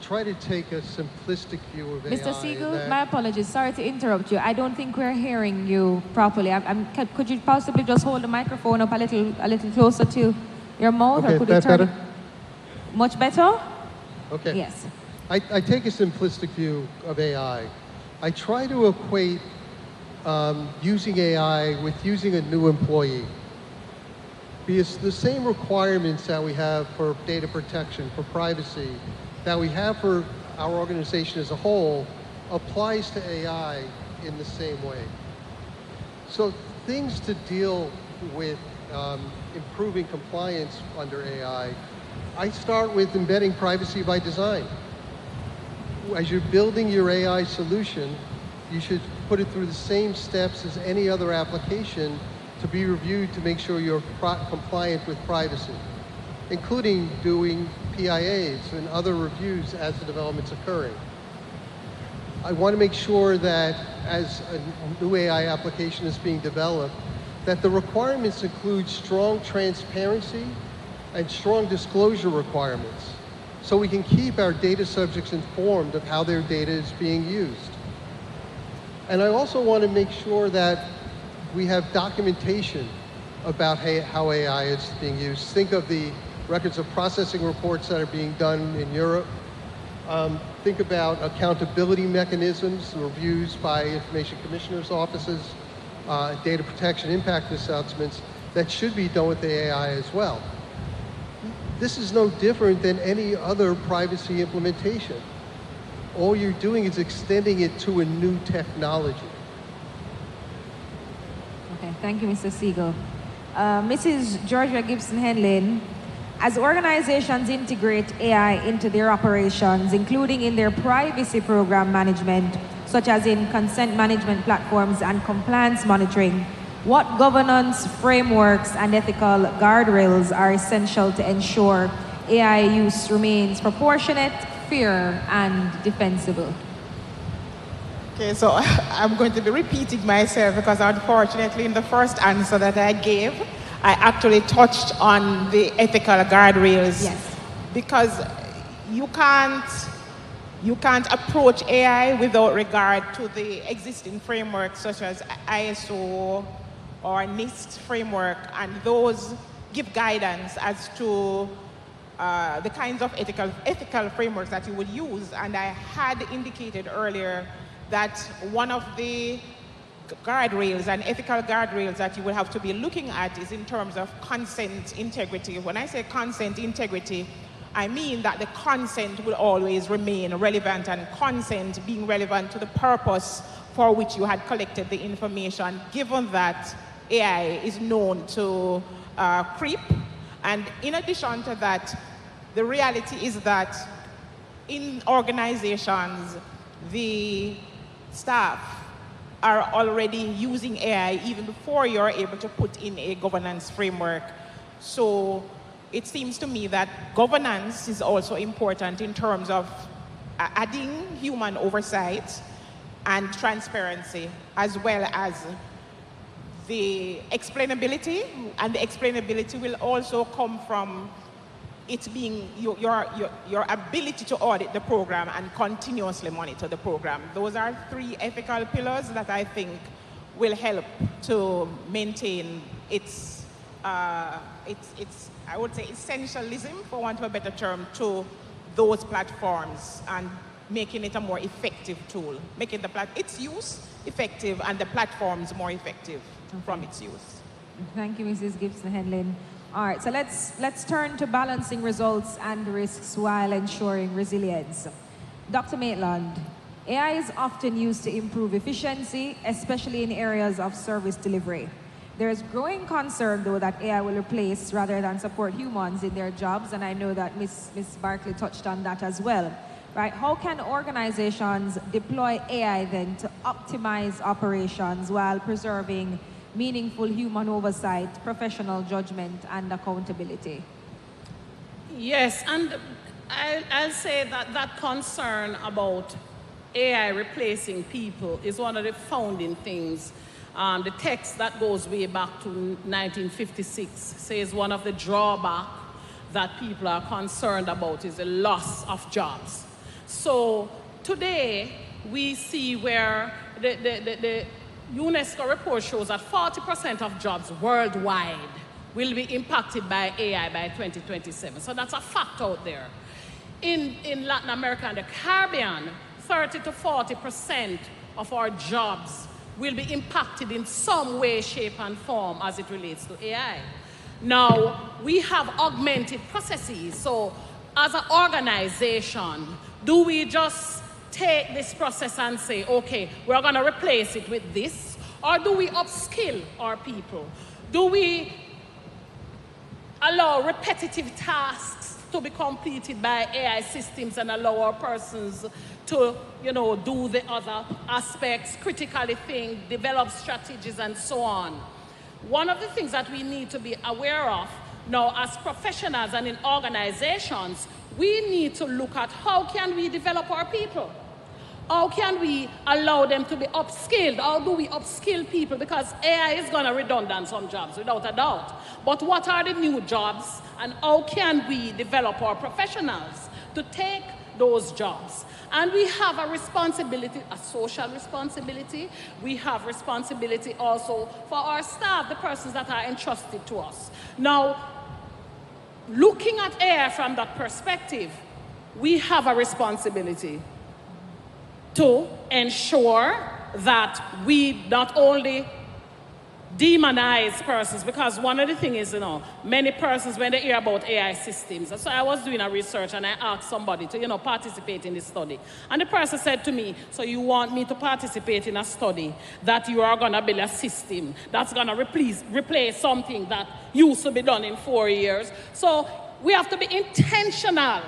Speaker 14: try to take a simplistic view of AI.
Speaker 17: Mr. Siegel, my apologies. Sorry to interrupt you. I don't think we're hearing you properly. Could you possibly just hold the microphone up a little closer to your mouth?
Speaker 14: Okay,
Speaker 17: or could
Speaker 14: is
Speaker 17: you
Speaker 14: that
Speaker 17: turn
Speaker 14: better?
Speaker 17: it much better?
Speaker 14: Okay.
Speaker 17: Yes.
Speaker 14: I take a simplistic view of AI. I try to equate using AI with using a new employee. Because the same requirements that we have for data protection, for privacy, that we have for our organization as a whole, applies to AI in the same way. So things to deal with improving compliance under AI, I start with embedding privacy by design. As you're building your AI solution, you should put it through the same steps as any other application to be reviewed to make sure you're compliant with privacy, including doing PIAs and other reviews as the development's occurring. I want to make sure that as a new AI application is being developed, that the requirements include strong transparency and strong disclosure requirements, so we can keep our data subjects informed of how their data is being used. And I also want to make sure that we have documentation about how AI is being used. Think of the records of processing reports that are being done in Europe. Think about accountability mechanisms, reviews by information commissioners' offices, data protection impact assessments that should be done with the AI as well. This is no different than any other privacy implementation. All you're doing is extending it to a new technology.
Speaker 17: Okay, thank you, Mr. Siegel. Mrs. Georgia Gibson-Henlin, as organizations integrate AI into their operations, including in their privacy program management, such as in consent management platforms and compliance monitoring, what governance frameworks and ethical guardrails are essential to ensure AI use remains proportionate, fair, and defensible?
Speaker 20: Okay, so I'm going to be repeating myself because unfortunately in the first answer that I gave, I actually touched on the ethical guardrails.
Speaker 17: Yes.
Speaker 20: Because you can't approach AI without regard to the existing frameworks such as ISO or NIST framework, and those give guidance as to the kinds of ethical frameworks that you would use. And I had indicated earlier that one of the guardrails and ethical guardrails that you will have to be looking at is in terms of consent integrity. When I say consent integrity, I mean that the consent will always remain relevant, and consent being relevant to the purpose for which you had collected the information, given that AI is known to creep. And in addition to that, the reality is that in organizations, the staff are already using AI even before you're able to put in a governance framework. So it seems to me that governance is also important in terms of adding human oversight and transparency, as well as the explainability. And the explainability will also come from it being your ability to audit the program and continuously monitor the program. Those are three ethical pillars that I think will help to maintain its I would say essentialism, for want of a better term, to those platforms, and making it a more effective tool, making its use effective and the platforms more effective from its use.
Speaker 17: Thank you, Mrs. Gibson-Henlin. All right, so let's turn to balancing results and risks while ensuring resilience. Dr. Maitland,
Speaker 1: AI is often used to improve efficiency, especially in areas of service delivery. There is growing concern, though, that AI will replace rather than support humans in their jobs, and I know that Ms. Barkley touched on that as well. Right? How can organizations deploy AI then to optimize operations while preserving meaningful human oversight, professional judgment, and accountability?
Speaker 2: Yes, and I'll say that that concern about AI replacing people is one of the founding things. The text that goes way back to 1956 says one of the drawbacks that people are concerned about is the loss of jobs. So today we see where the UNESCO report shows that 40% of jobs worldwide will be impacted by AI by 2027. So that's a fact out there. In Latin America and the Caribbean, 30 to 40% of our jobs will be impacted in some way, shape, and form as it relates to AI. Now, we have augmented processes. So as an organization, do we just take this process and say, okay, we're going to replace it with this? Or do we upskill our people? Do we allow repetitive tasks to be completed by AI systems and allow our persons to, do the other aspects, critically think, develop strategies, and so on? One of the things that we need to be aware of now as professionals and in organizations, we need to look at how can we develop our people? How can we allow them to be upskilled? How do we upskill people? Because AI is going to redundant some jobs, without a doubt. But what are the new jobs, and how can we develop our professionals to take those jobs? And we have a responsibility, a social responsibility. We have responsibility also for our staff, the persons that are entrusted to us. Now, looking at AI from that perspective, we have a responsibility to ensure that we not only demonize persons, because one of the things is, many persons, when they hear about AI systems, so I was doing a research and I asked somebody to, participate in this study. And the person said to me, so you want me to participate in a study that you are going to build a system that's going to replace something that used to be done in 4 years? So we have to be intentional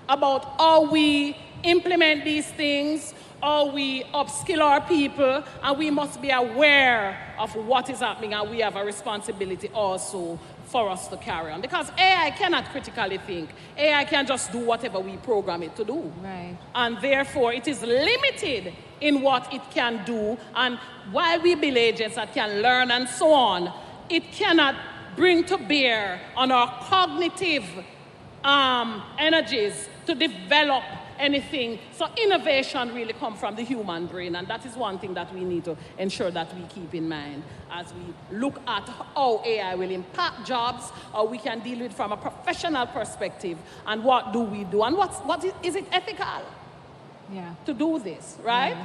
Speaker 2: about how we implement these things, how we upskill our people, and we must be aware of what is happening, and we have a responsibility also for us to carry on. Because AI cannot critically think. AI can just do whatever we program it to do.
Speaker 1: Right.
Speaker 2: And therefore, it is limited in what it can do, and while we build agents that can learn and so on, it cannot bring to bear on our cognitive energies to develop anything. So innovation really comes from the human brain, and that is one thing that we need to ensure that we keep in mind as we look at how AI will impact jobs, how we can deal with it from a professional perspective, and what do we do, and is it ethical to do this, right?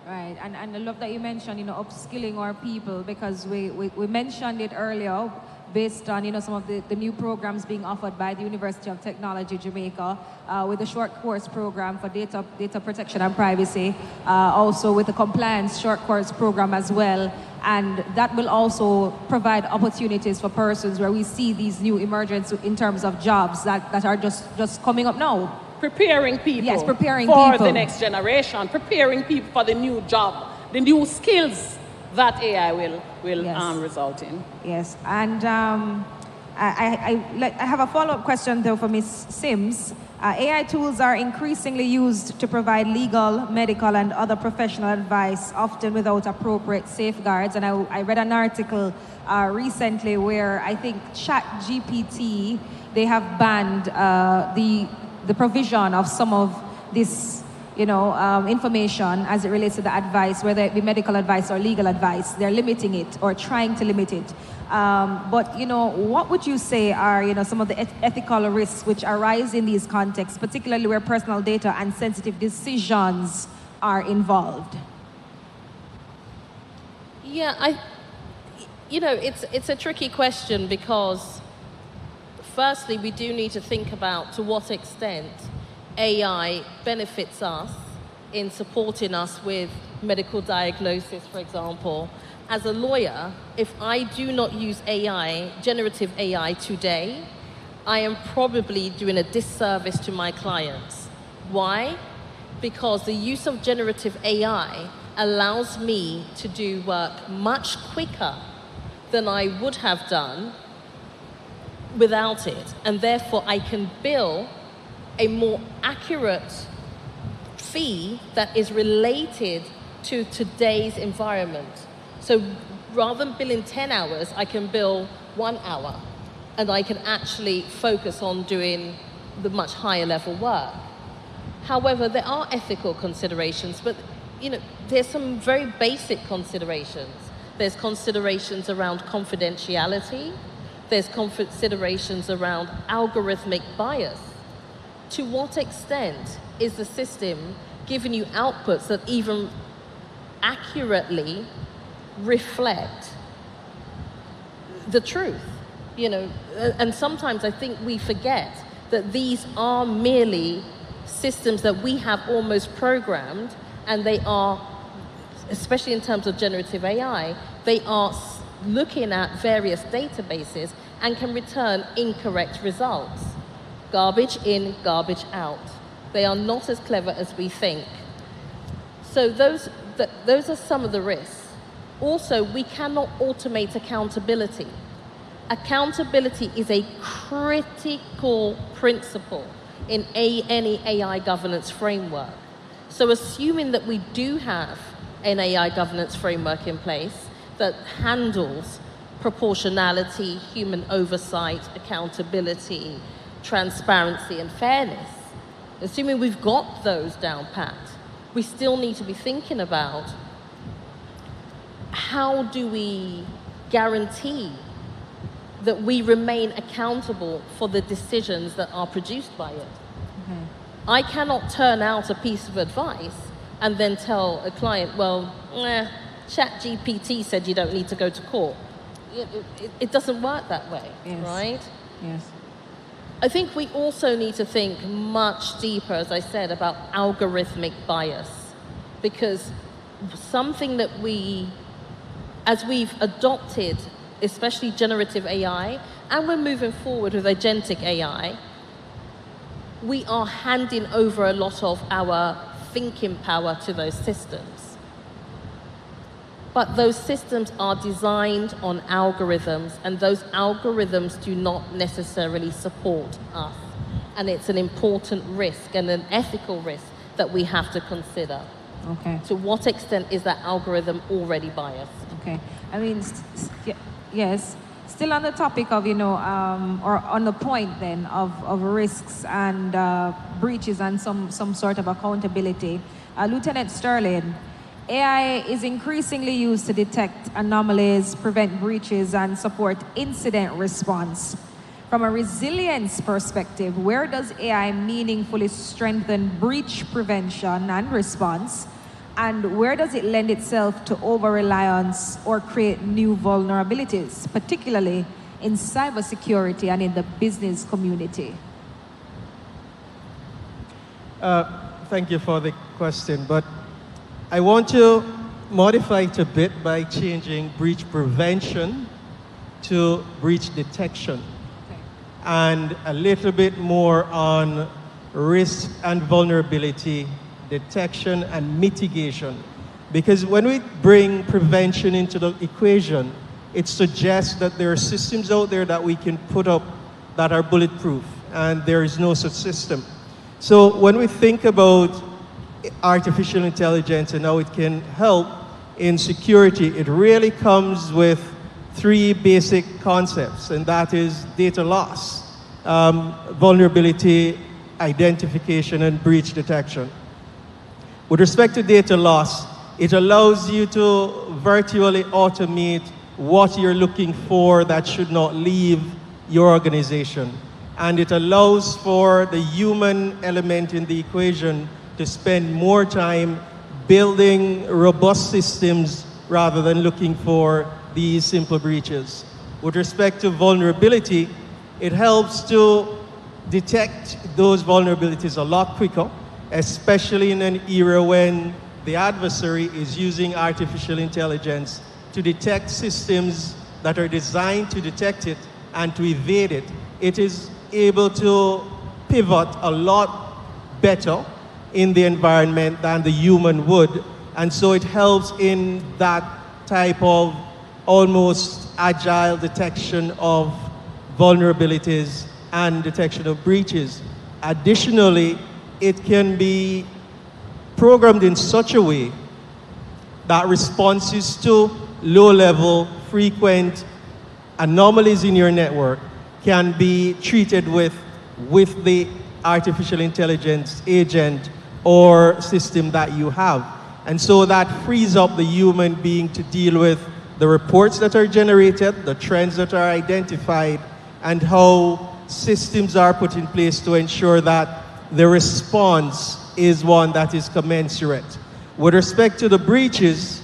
Speaker 1: Right, and I love that you mentioned, upskilling our people, because we mentioned it earlier, based on some of the new programs being offered by the University of Technology, Jamaica, with the short course program for data protection and privacy, also with the compliance short course program as well. And that will also provide opportunities for persons where we see these new emergence in terms of jobs that are just coming up now.
Speaker 2: Preparing people.
Speaker 1: Yes, preparing
Speaker 2: for
Speaker 1: people.
Speaker 2: The next generation, preparing people for the new job, the new skills that AI will result in.
Speaker 1: Yes, and I have a follow-up question though for Ms. Sims. AI tools are increasingly used to provide legal, medical, and other professional advice, often without appropriate safeguards. And I read an article recently where I think ChatGPT, they have banned the provision of some of this information as it relates to the advice, whether it be medical advice or legal advice. They're limiting it or trying to limit it. But what would you say are some of the ethical risks which arise in these contexts, particularly where personal data and sensitive decisions are involved?
Speaker 21: Yeah, it's a tricky question, because firstly, we do need to think about to what extent AI benefits us in supporting us with medical diagnosis, for example. As a lawyer, if I do not use AI, generative AI today, I am probably doing a disservice to my clients. Why? Because the use of generative AI allows me to do work much quicker than I would have done without it. And therefore, I can bill a more accurate fee that is related to today's environment. So rather than billing 10 hours, I can bill 1 hour, and I can actually focus on doing the much higher level work. However, there are ethical considerations, but there's some very basic considerations. There's considerations around confidentiality. There's considerations around algorithmic bias. To what extent is the system giving you outputs that even accurately reflect the truth? And sometimes I think we forget that these are merely systems that we have almost programmed, and they are, especially in terms of generative AI, they are looking at various databases and can return incorrect results. Garbage in, garbage out. They are not as clever as we think. So those are some of the risks. Also, we cannot automate accountability. Accountability is a critical principle in any AI governance framework. So assuming that we do have an AI governance framework in place that handles proportionality, human oversight, accountability, transparency, and fairness, assuming we've got those down pat, we still need to be thinking about how do we guarantee that we remain accountable for the decisions that are produced by it. I cannot turn out a piece of advice and then tell a client, well, ChatGPT said you don't need to go to court. It doesn't work that way, right?
Speaker 17: Yes.
Speaker 21: I think we also need to think much deeper, as I said, about algorithmic bias, because something that as we've adopted, especially generative AI, and we're moving forward with agentic AI, we are handing over a lot of our thinking power to those systems. But those systems are designed on algorithms, and those algorithms do not necessarily support us. And it's an important risk and an ethical risk that we have to consider.
Speaker 17: Okay.
Speaker 21: To what extent is that algorithm already biased?
Speaker 17: Okay. I mean, yes. Still on the topic of, or on the point then of risks and breaches and some sort of accountability. Lieutenant Sterling, AI is increasingly used to detect anomalies, prevent breaches, and support incident response. From a resilience perspective, where does AI meaningfully strengthen breach prevention and response? And where does it lend itself to over-reliance or create new vulnerabilities, particularly in cybersecurity and in the business community?
Speaker 5: Thank you for the question, but I want to modify it a bit by changing breach prevention to breach detection, and a little bit more on risk and vulnerability detection and mitigation. Because when we bring prevention into the equation, it suggests that there are systems out there that we can put up that are bulletproof, and there is no such system. So when we think about artificial intelligence and how it can help in security, it really comes with three basic concepts, and that is data loss, vulnerability, identification, and breach detection. With respect to data loss, it allows you to virtually automate what you're looking for that should not leave your organization. And it allows for the human element in the equation to spend more time building robust systems rather than looking for these simple breaches. With respect to vulnerability, it helps to detect those vulnerabilities a lot quicker especially in an era when the adversary is using artificial intelligence to detect systems that are designed to detect it and to evade it. It is able to pivot a lot better in the environment than the human would. And so it helps in that type of almost agile detection of vulnerabilities and detection of breaches. Additionally, it can be programmed in such a way that responses to low-level, frequent anomalies in your network can be treated with the artificial intelligence agent or system that you have. And so that frees up the human being to deal with the reports that are generated, the trends that are identified, and how systems are put in place to ensure that the response is one that is commensurate. With respect to the breaches,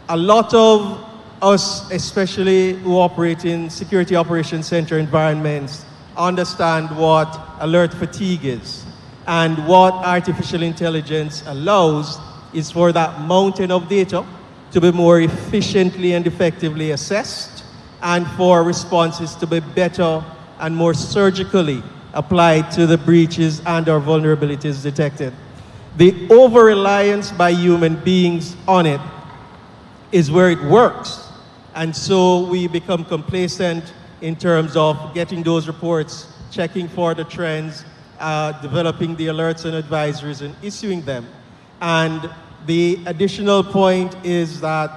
Speaker 5: a lot of us, especially who operate in security operations center environments, understand what alert fatigue is. And what artificial intelligence allows is for that mountain of data to be more efficiently and effectively assessed, and for responses to be better and more surgically applied to the breaches and or vulnerabilities detected. The over-reliance by human beings on it is where it works. And so we become complacent in terms of getting those reports, checking for the trends, developing the alerts and advisories and issuing them. And the additional point is that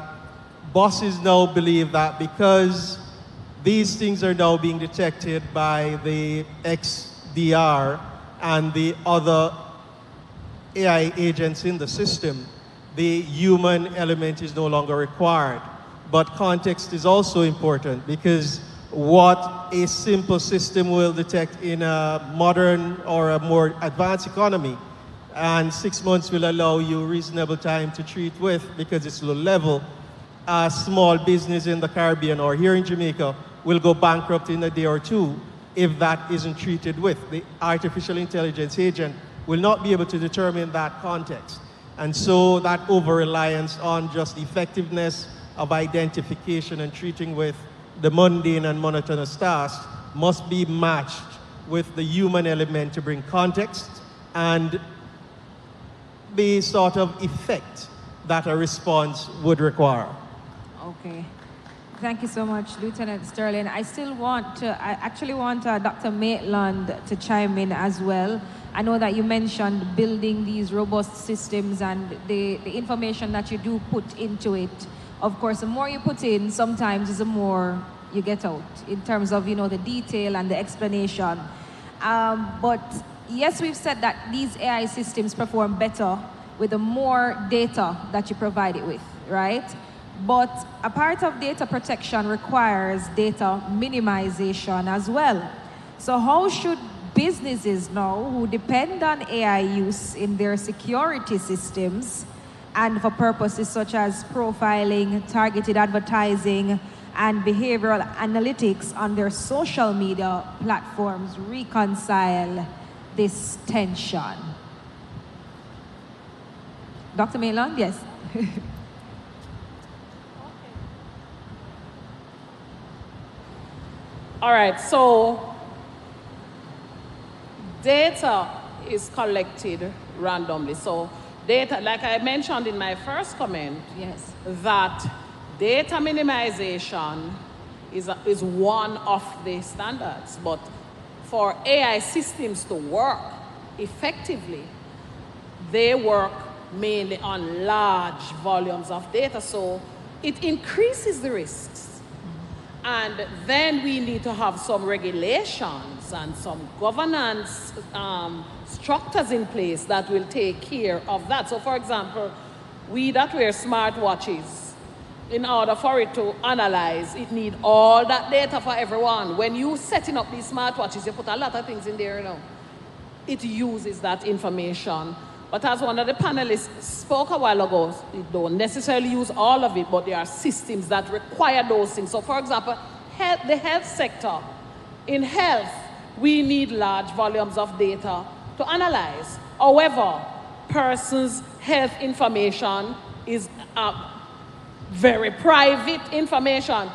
Speaker 5: bosses now believe that because these things are now being detected by the XDR and the other AI agents in the system, the human element is no longer required. But context is also important, because what a simple system will detect in a modern or a more advanced economy, and 6 months will allow you reasonable time to treat with because it's low level, a small business in the Caribbean or here in Jamaica will go bankrupt in a day or two if that isn't treated with. The artificial intelligence agent will not be able to determine that context. And so that over-reliance on just effectiveness of identification and treating with the mundane and monotonous tasks must be matched with the human element to bring context and the sort of effect that a response would require.
Speaker 17: Okay. Thank you so much, Lieutenant Sterling. I actually want Dr. Maitland to chime in as well. I know that you mentioned building these robust systems and the information that you do put into it. Of course, the more you put in, sometimes is the more you get out in terms of, the detail and the explanation. But yes, we've said that these AI systems perform better with the more data that you provide it with, right? But a part of data protection requires data minimization as well. So how should businesses now who depend on AI use in their security systems and for purposes such as profiling, targeted advertising, and behavioral analytics on their social media platforms reconcile this tension? Dr. Maitland, yes.
Speaker 2: All right, so data is collected randomly. So data, like I mentioned in my first comment,
Speaker 17: yes,
Speaker 2: that data minimization is one of the standards. But for AI systems to work effectively, they work mainly on large volumes of data. So it increases the risks. And then we need to have some regulations and some governance structures in place that will take care of that. So for example, we that wear smartwatches, in order for it to analyze, it needs all that data for everyone. When you setting up these smartwatches, you put a lot of things in there, It uses that information. But as one of the panelists spoke a while ago, it don't necessarily use all of it, but there are systems that require those things. So for example, the health sector. In health, we need large volumes of data to analyze. However, person's health information is very private information.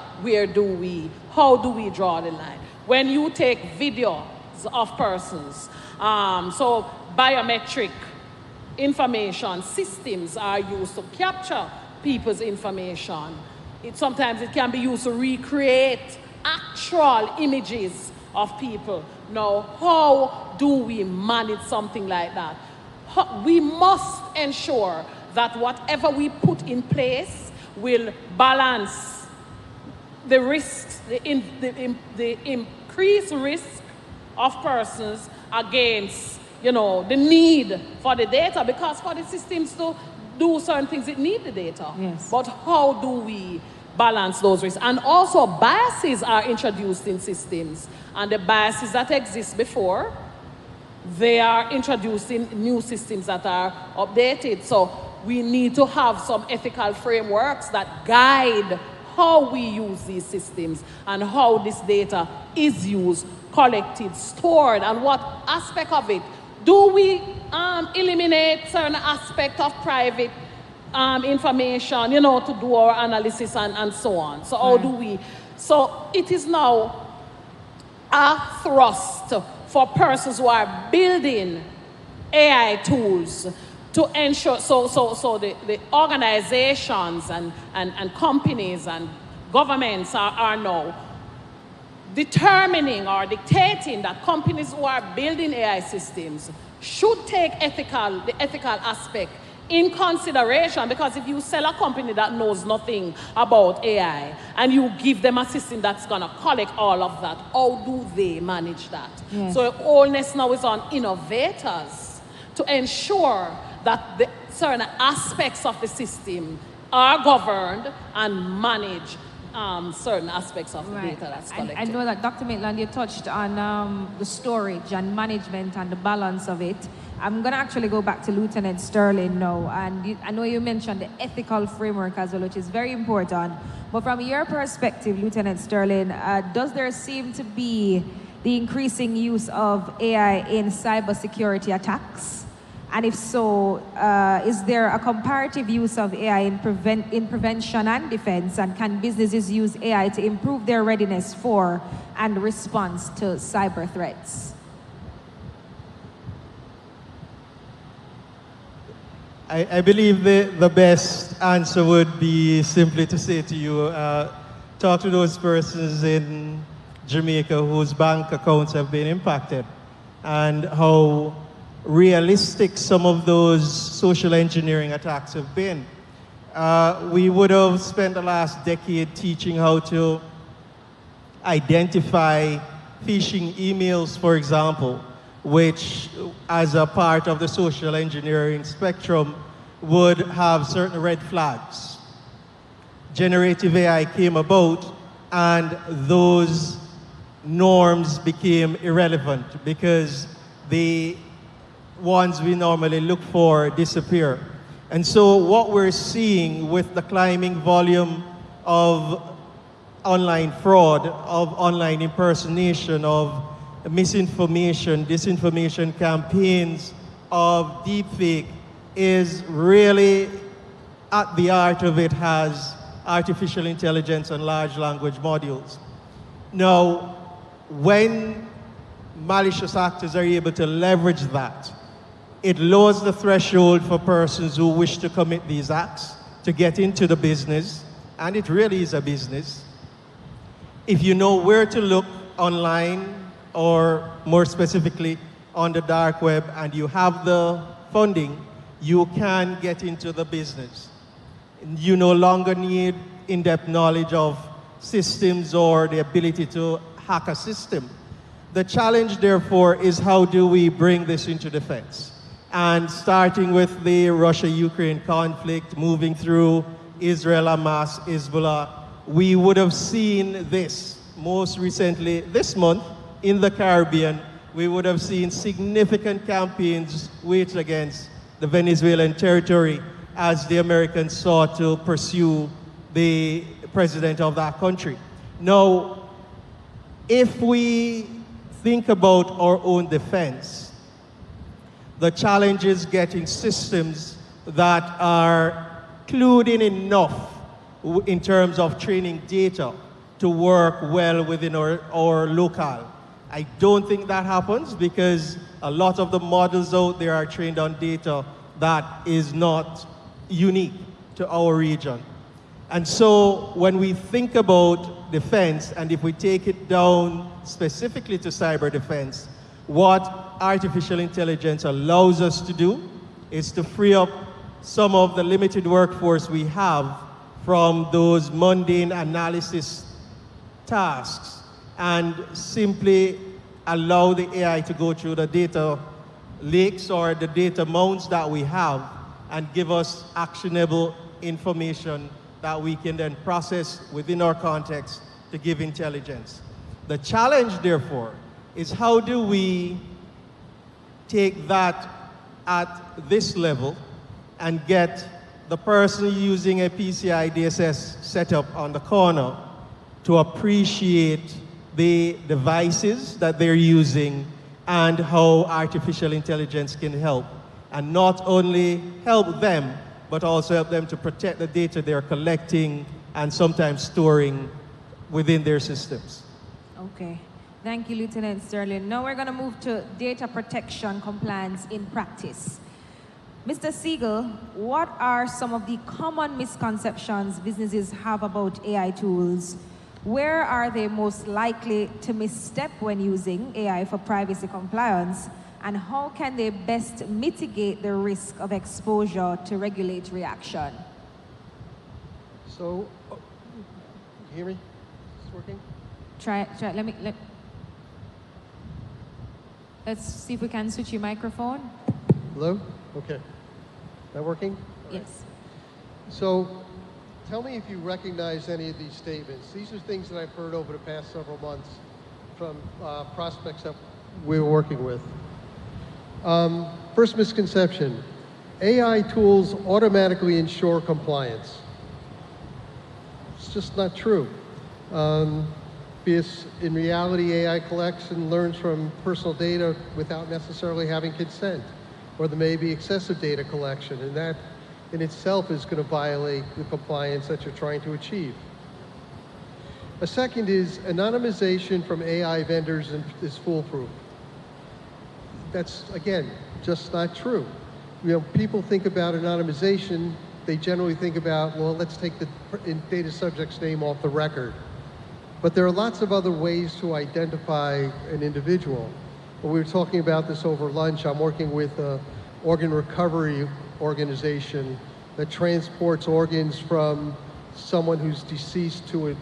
Speaker 2: How do we draw the line? When you take videos of persons, so biometric information systems are used to capture people's information. Sometimes it can be used to recreate actual images of people. Now, how do we manage something like that? We must ensure that whatever we put in place will balance the risks, the increased risk of persons against, the need for the data, because for the systems to do certain things, it needs the data.
Speaker 17: Yes.
Speaker 2: But how do we balance those risks? And also biases are introduced in systems, and the biases that exist before, they are introduced in new systems that are updated. So we need to have some ethical frameworks that guide how we use these systems and how this data is used, collected, stored, and what aspect of it. Do we eliminate certain aspect of private information, to do our analysis and so on? So how do we? So it is now a thrust for persons who are building AI tools to ensure, so the organizations and companies and governments are now determining or dictating that companies who are building AI systems should take the ethical aspect in consideration, because if you sell a company that knows nothing about AI and you give them a system that's going to collect all of that, how do they manage that?
Speaker 17: Yes.
Speaker 2: So onus now is on innovators to ensure that the certain aspects of the system are governed and managed. Certain aspects of the data that's collected.
Speaker 17: I know that Dr. Maitland, you touched on the storage and management and the balance of it. I'm going to actually go back to Lieutenant Sterling now. And I know you mentioned the ethical framework as well, which is very important. But from your perspective, Lieutenant Sterling, does there seem to be the increasing use of AI in cybersecurity attacks? And if so, is there a comparative use of AI in prevention and defense? And can businesses use AI to improve their readiness for and response to cyber threats?
Speaker 5: I believe the best answer would be simply to say to you, talk to those persons in Jamaica whose bank accounts have been impacted and how realistic some of those social engineering attacks have been. We would have spent the last decade teaching how to identify phishing emails, for example, which as a part of the social engineering spectrum would have certain red flags. Generative AI came about and those norms became irrelevant because the ones we normally look for disappear. And so what we're seeing with the climbing volume of online fraud, of online impersonation, of misinformation, disinformation campaigns, of deepfake is really at the heart of it has artificial intelligence and large language modules. Now, when malicious actors are able to leverage that, it lowers the threshold for persons who wish to commit these acts to get into the business, and it really is a business. If you know where to look online, or more specifically on the dark web, and you have the funding, you can get into the business. You no longer need in-depth knowledge of systems or the ability to hack a system. The challenge, therefore, is how do we bring this into defense? And starting with the Russia-Ukraine conflict, moving through Israel, Hamas, Hezbollah, we would have seen this most recently this month in the Caribbean. We would have seen significant campaigns waged against the Venezuelan territory as the Americans sought to pursue the president of that country. Now, if we think about our own defense, The challenge is getting systems that are clued in enough in terms of training data to work well within our locale. I don't think that happens because a lot of the models out there are trained on data that is not unique to our region. And so when we think about defense, and if we take it down specifically to cyber defense, what artificial intelligence allows us to do is to free up some of the limited workforce we have from those mundane analysis tasks and simply allow the AI to go through the data lakes or the data mounds that we have and give us actionable information that we can then process within our context to give intelligence. The challenge, therefore, is how do we take that at this level and get the person using a PCI DSS setup on the corner to appreciate the devices that they're using and how artificial intelligence can help. And not only help them, but also help them to protect the data they're collecting and sometimes storing within their systems.
Speaker 1: Okay. Thank you, Lieutenant Sterling. Now we're going to move to data protection compliance in practice. Mr. Siegel, what are some of the common misconceptions businesses have about AI tools? Where are they most likely to misstep when using AI for privacy compliance? And how can they best mitigate the risk of exposure to regulatory action?
Speaker 14: So, you hear me? Is this working?
Speaker 1: Try, let's see if we can switch your microphone.
Speaker 14: Hello? Okay. That working?
Speaker 1: Yes.
Speaker 14: So, tell me if you recognize any of these statements. These are things that I've heard over the past several months from prospects that we're working with. First misconception, AI tools automatically ensure compliance. It's just not true. Because in reality, AI collects and learns from personal data without necessarily having consent, or there may be excessive data collection, and that in itself is going to violate the compliance that you're trying to achieve. A second is anonymization from AI vendors is foolproof. That's, again, just not true. You know, people think about anonymization, they generally think about, well, let's take the data subject's name off the record. But there are lots of other ways to identify an individual. When we were talking about this over lunch, I'm working with an organ recovery organization that transports organs from someone who's deceased to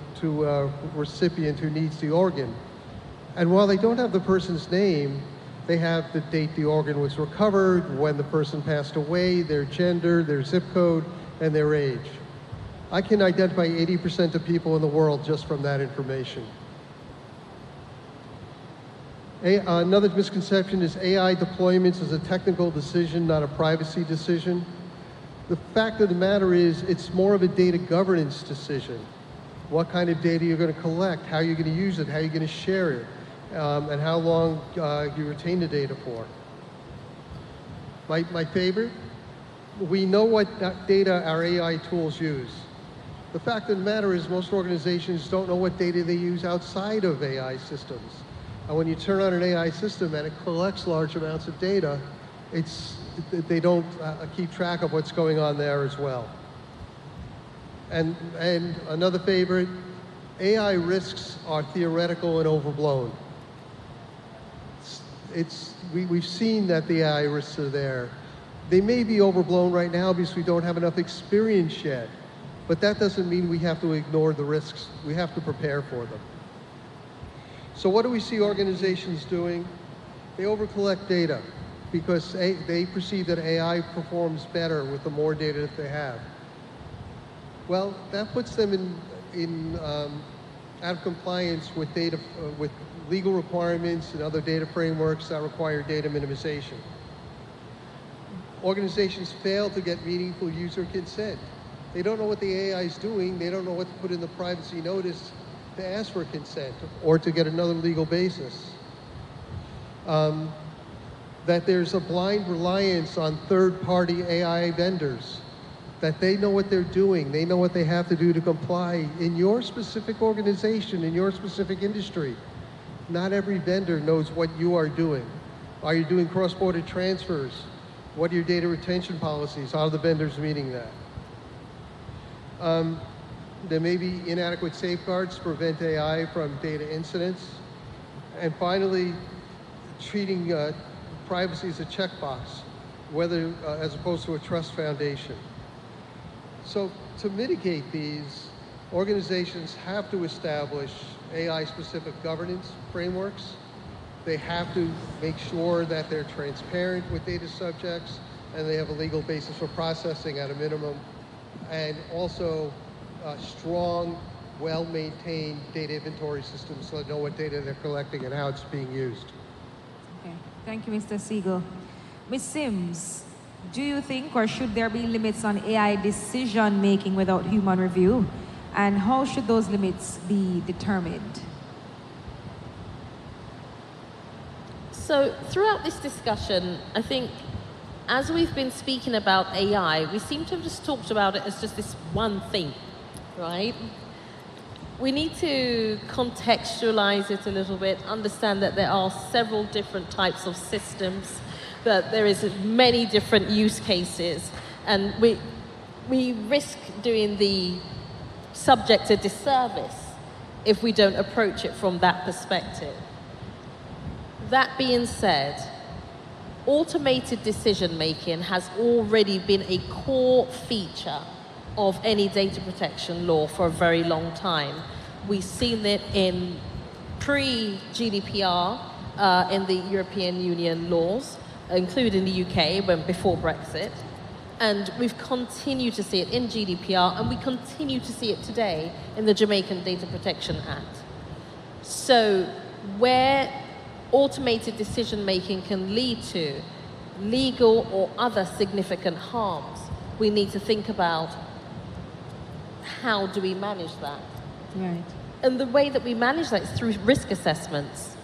Speaker 14: a recipient who needs the organ. And while they don't have the person's name, they have the date the organ was recovered, when the person passed away, their gender, their zip code, and their age. I can identify 80% of people in the world just from that information. Another misconception is AI deployments is a technical decision, not a privacy decision. The fact of the matter is it's more of a data governance decision. What kind of data you're going to collect, how you're going to use it, how you're going to share it, and how long you retain the data for. My favorite, we know what data our AI tools use. The fact of the matter is most organizations don't know what data they use outside of AI systems. And when you turn on an AI system and it collects large amounts of data, they don't keep track of what's going on there as well. And another favorite, AI risks are theoretical and overblown. We've seen that the AI risks are there. They may be overblown right now because we don't have enough experience yet, but that doesn't mean we have to ignore the risks. We have to prepare for them. So what do we see organizations doing? They overcollect data because they perceive that AI performs better with the more data that they have. Well, that puts them out of compliance with with legal requirements and other data frameworks that require data minimization. Organizations fail to get meaningful user consent. They don't know what the AI is doing. They don't know what to put in the privacy notice to ask for consent or to get another legal basis. that there's a blind reliance on third-party AI vendors, that they know what they're doing, they know what they have to do to comply in your specific organization, in your specific industry. Not every vendor knows what you are doing. Are you doing cross-border transfers? What are your data retention policies? How are the vendors meeting that? There may be inadequate safeguards to prevent AI from data incidents. And finally, treating privacy as a checkbox, whether as opposed to a trust foundation. So to mitigate these, organizations have to establish AI-specific governance frameworks. They have to make sure that they're transparent with data subjects and they have a legal basis for processing at a minimum, and also strong, well-maintained data inventory systems so they know what data they're collecting and how it's being used.
Speaker 1: Okay, thank you, Mr. Siegel. Ms. Sims, do you think or should there be limits on AI decision-making without human review? And how should those limits be determined?
Speaker 21: So throughout this discussion, I think as we've been speaking about AI, we seem to have just talked about it as just this one thing, right? We need to contextualize it a little bit, understand that there are several different types of systems, that there is many different use cases, and we risk doing the subject a disservice if we don't approach it from that perspective. That being said, automated decision-making has already been a core feature of any data protection law for a very long time. We've seen it in pre-GDPR in the European Union laws, including the UK before Brexit. And we've continued to see it in GDPR, and we continue to see it today in the Jamaican Data Protection Act. So where automated decision-making can lead to legal or other significant harms, we need to think about how do we manage that.
Speaker 1: Right.
Speaker 21: And the way that we manage that is through risk assessments.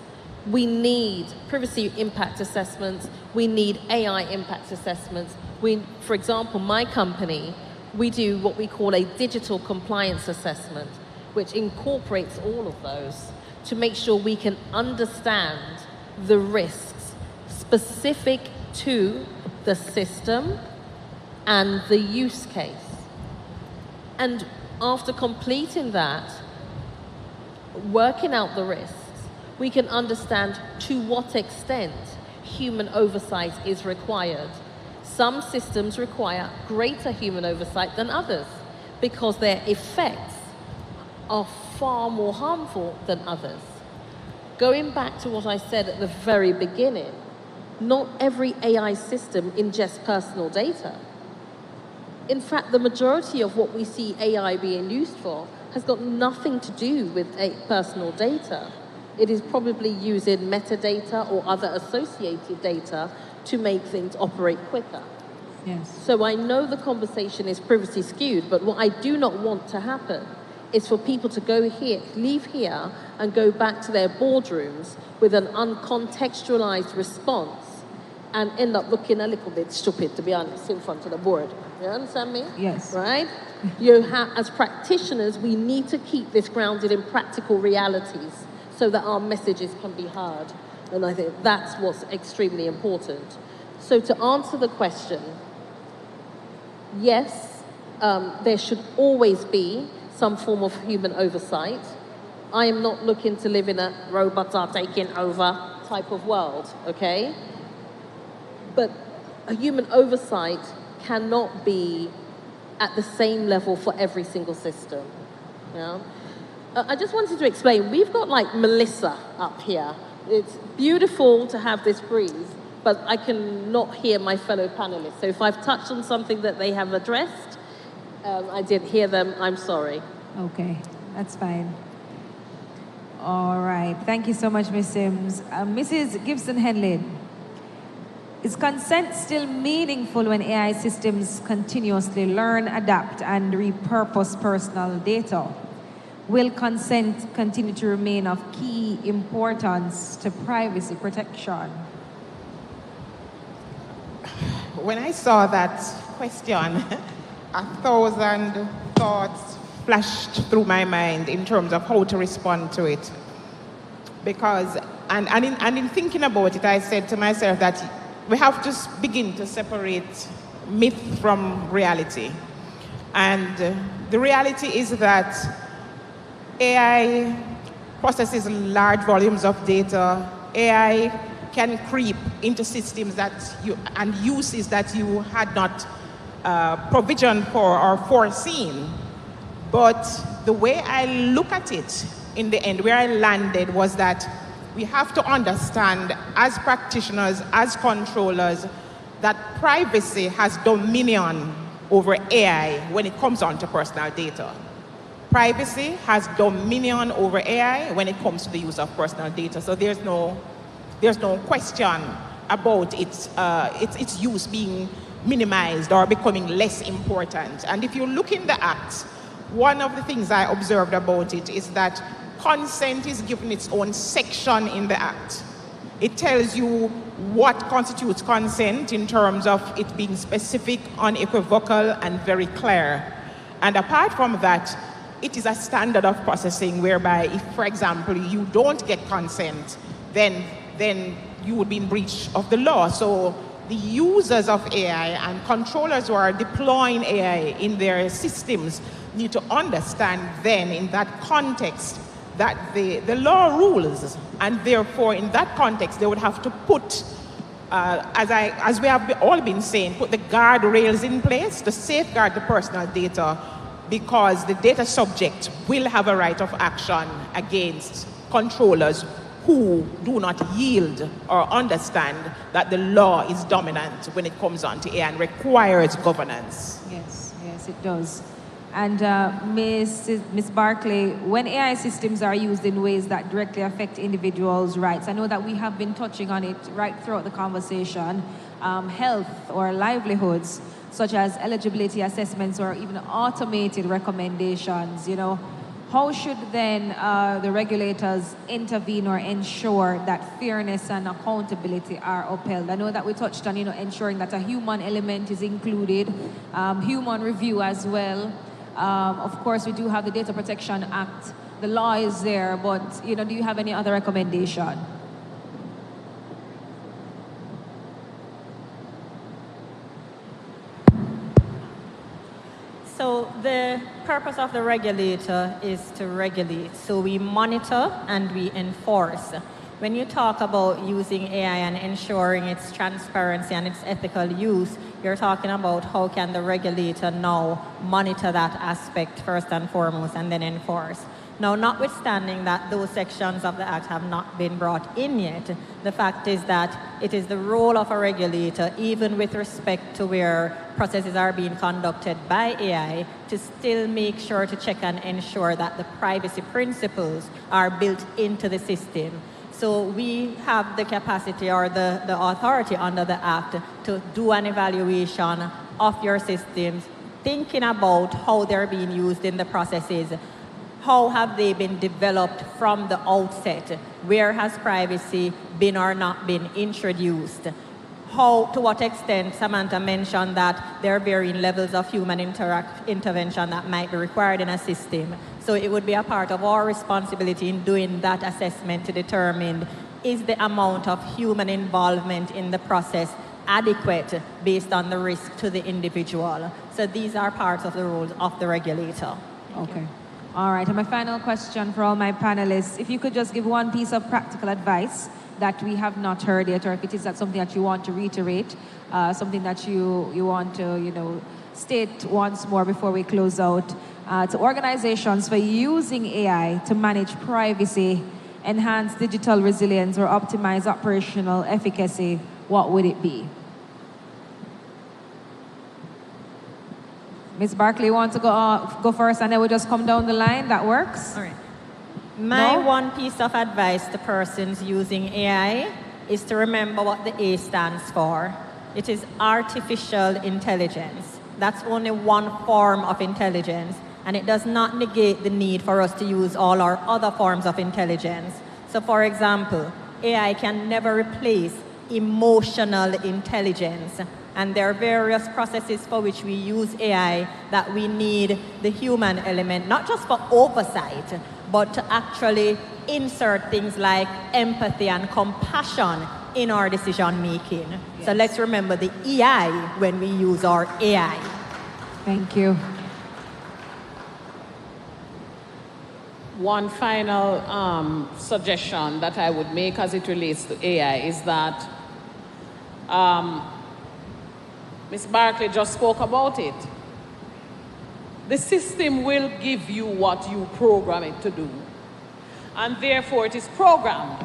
Speaker 21: We need privacy impact assessments. We need AI impact assessments. For example, my company, we do what we call a digital compliance assessment, which incorporates all of those to make sure we can understand the risks specific to the system and the use case. And after completing that, working out the risks, we can understand to what extent human oversight is required. Some systems require greater human oversight than others because their effects are far more harmful than others. Going back to what I said at the very beginning, not every AI system ingests personal data. In fact, the majority of what we see AI being used for has got nothing to do with personal data. It is probably using metadata or other associated data to make things operate quicker.
Speaker 1: Yes.
Speaker 21: So I know the conversation is privacy skewed, but what I do not want to happen is for people to leave here and go back to their boardrooms with an uncontextualized response and end up looking a little bit stupid, to be honest, in front of the board. You understand me?
Speaker 1: Yes.
Speaker 21: Right? As practitioners, we need to keep this grounded in practical realities so that our messages can be heard. And I think that's what's extremely important. So to answer the question, yes, there should always be some form of human oversight. I am not looking to live in a robots are taking over type of world, okay? But a human oversight cannot be at the same level for every single system. Yeah? I just wanted to explain, we've got like Melissa up here. It's beautiful to have this breeze, but I can not hear my fellow panelists. So if I've touched on something that they have addressed, I didn't hear them, I'm sorry.
Speaker 1: Okay, that's fine. All right, thank you so much, Ms. Sims. Mrs. Gibson-Henley, is consent still meaningful when AI systems continuously learn, adapt, and repurpose personal data? Will consent continue to remain of key importance to privacy protection?
Speaker 20: when I saw that question, 1,000 thoughts flashed through my mind in terms of how to respond to it. Because, in thinking about it, I said to myself that we have to begin to separate myth from reality. And the reality is that AI processes large volumes of data. AI can creep into systems and uses that you had not provisioned for or foreseen. But the way I look at it, in the end, where I landed was that we have to understand as practitioners, as controllers, that privacy has dominion over AI when it comes on to personal data. Privacy has dominion over AI when it comes to the use of personal data. So there's no question about its use being minimized or becoming less important. And if you look in the Act, one of the things I observed about it is that consent is given its own section in the Act. It tells you what constitutes consent in terms of it being specific, unequivocal, and very clear. And apart from that, it is a standard of processing whereby if, for example, you don't get consent, then you would be in breach of the law. So the users of AI and controllers who are deploying AI in their systems need to understand then in that context that the law rules, and therefore in that context they would have to put, as we have all been saying, put the guardrails in place to safeguard the personal data, because the data subject will have a right of action against controllers who do not yield or understand that the law is dominant when it comes on to AI and requires governance.
Speaker 1: Yes, it does. And Ms. Barclay, when AI systems are used in ways that directly affect individuals' rights, I know that we have been touching on it right throughout the conversation, health or livelihoods, such as eligibility assessments or even automated recommendations, how should then the regulators intervene or ensure that fairness and accountability are upheld? I know that we touched on, ensuring that a human element is included, human review as well. Of course, we do have the Data Protection Act. The law is there, but do you have any other recommendation?
Speaker 4: So the purpose of the regulator is to regulate. So we monitor and we enforce. When you talk about using AI and ensuring its transparency and its ethical use, you're talking about how can the regulator now monitor that aspect first and foremost and then enforce. Now, notwithstanding that those sections of the Act have not been brought in yet, the fact is that it is the role of a regulator, even with respect to where processes are being conducted by AI, to still make sure to check and ensure that the privacy principles are built into the system. So we have the capacity or the authority under the Act to do an evaluation of your systems, thinking about how they're being used in the processes. How have they been developed from the outset? Where has privacy been or not been introduced? To what extent, Samantha mentioned that there are varying levels of human intervention that might be required in a system. So it would be a part of our responsibility in doing that assessment to determine, is the amount of human involvement in the process adequate based on the risk to the individual? So these are parts of the roles of the regulator.
Speaker 1: Okay. All right, and my final question for all my panelists, if you could just give one piece of practical advice that we have not heard yet, or if it is that something that you want to reiterate, something that you want to, state once more before we close out, to organizations for using AI to manage privacy, enhance digital resilience, or optimize operational efficacy, what would it be? Ms. Barclay, you want to go first, and then we'll just come down the line? That works?
Speaker 4: All right. My one piece of advice to persons using AI is to remember what the A stands for. It is artificial intelligence. That's only one form of intelligence, and it does not negate the need for us to use all our other forms of intelligence. So, for example, AI can never replace emotional intelligence. And there are various processes for which we use AI that we need the human element, not just for oversight, but to actually insert things like empathy and compassion in our decision making. Yes. So let's remember the EI when we use our AI.
Speaker 17: Thank you.
Speaker 2: One final suggestion that I would make as it relates to AI is that Ms. Barclay just spoke about it. The system will give you what you program it to do, and therefore it is programmed.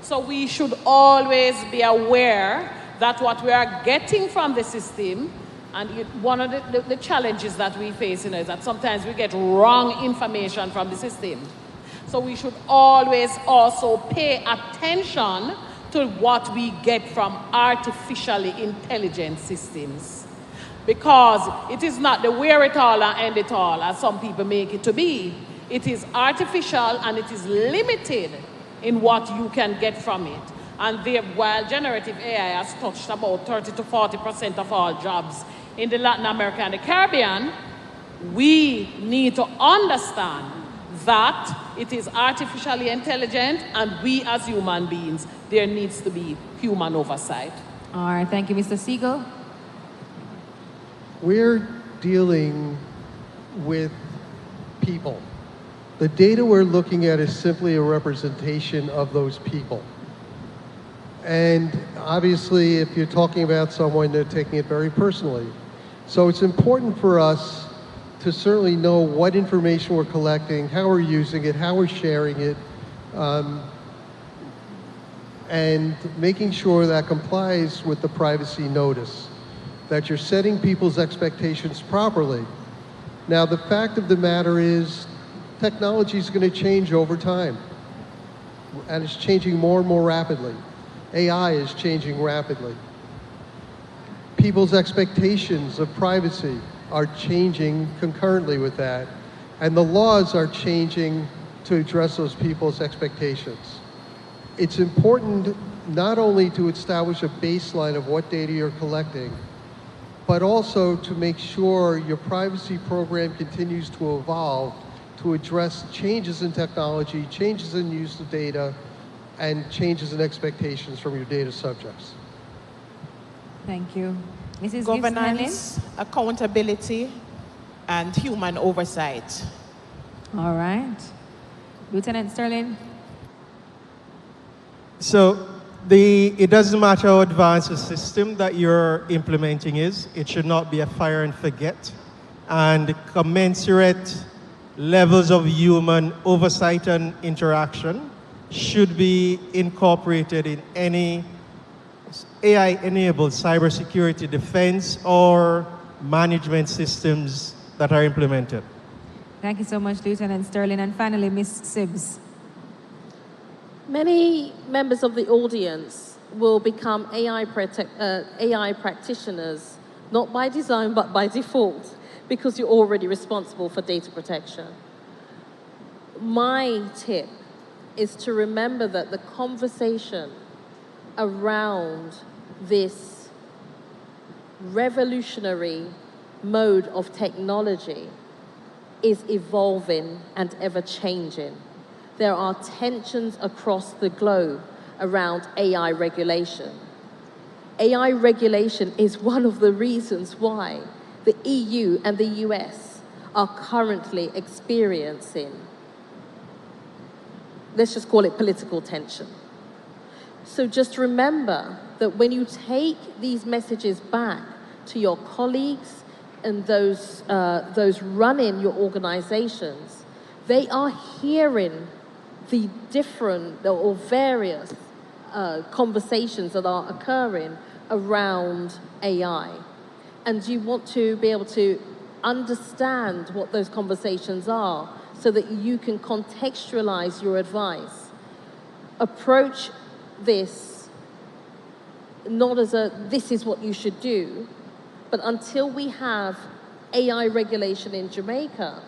Speaker 2: So we should always be aware that what we are getting from the system, and one of the challenges that we face is that sometimes we get wrong information from the system. So we should always also pay attention to what we get from artificially intelligent systems. Because it is not the where-it-all and end-it-all, as some people make it to be. It is artificial and it is limited in what you can get from it. And while generative AI has touched about 30 to 40% of all jobs in the Latin America and the Caribbean, we need to understand that it is artificially intelligent, and we as human beings, there needs to be human oversight.
Speaker 17: All right, thank you, Mr. Siegel.
Speaker 14: We're dealing with people. The data we're looking at is simply a representation of those people. And obviously, if you're talking about someone, they're taking it very personally. So it's important for us to certainly know what information we're collecting, how we're using it, how we're sharing it, and making sure that complies with the privacy notice, that you're setting people's expectations properly. Now, the fact of the matter is, technology is going to change over time, and it's changing more and more rapidly. AI is changing rapidly. People's expectations of privacy are changing concurrently with that, and the laws are changing to address those people's expectations. It's important not only to establish a baseline of what data you're collecting, but also to make sure your privacy program continues to evolve to address changes in technology, changes in use of data, and changes in expectations from your data subjects.
Speaker 17: Thank you. Mrs.
Speaker 20: Governance, accountability, and human oversight.
Speaker 17: All right. Lieutenant Sterling.
Speaker 5: So it doesn't matter how advanced the system that you're implementing is, it should not be a fire and forget. And commensurate levels of human oversight and interaction should be incorporated in any AI-enabled cybersecurity defense or management systems that are implemented.
Speaker 17: Thank you so much, Lieutenant Sterling. And finally, Ms. Sibbs.
Speaker 21: Many members of the audience will become AI practitioners, not by design, but by default, because you're already responsible for data protection. My tip is to remember that the conversation around this revolutionary mode of technology is evolving and ever-changing. There are tensions across the globe around AI regulation. AI regulation is one of the reasons why the EU and the US are currently experiencing, let's just call it political tension. So just remember that when you take these messages back to your colleagues and those running your organizations, they are hearing the different or various conversations that are occurring around AI. And you want to be able to understand what those conversations are so that you can contextualize your advice. Approach this not as this is what you should do, but until we have AI regulation in Jamaica,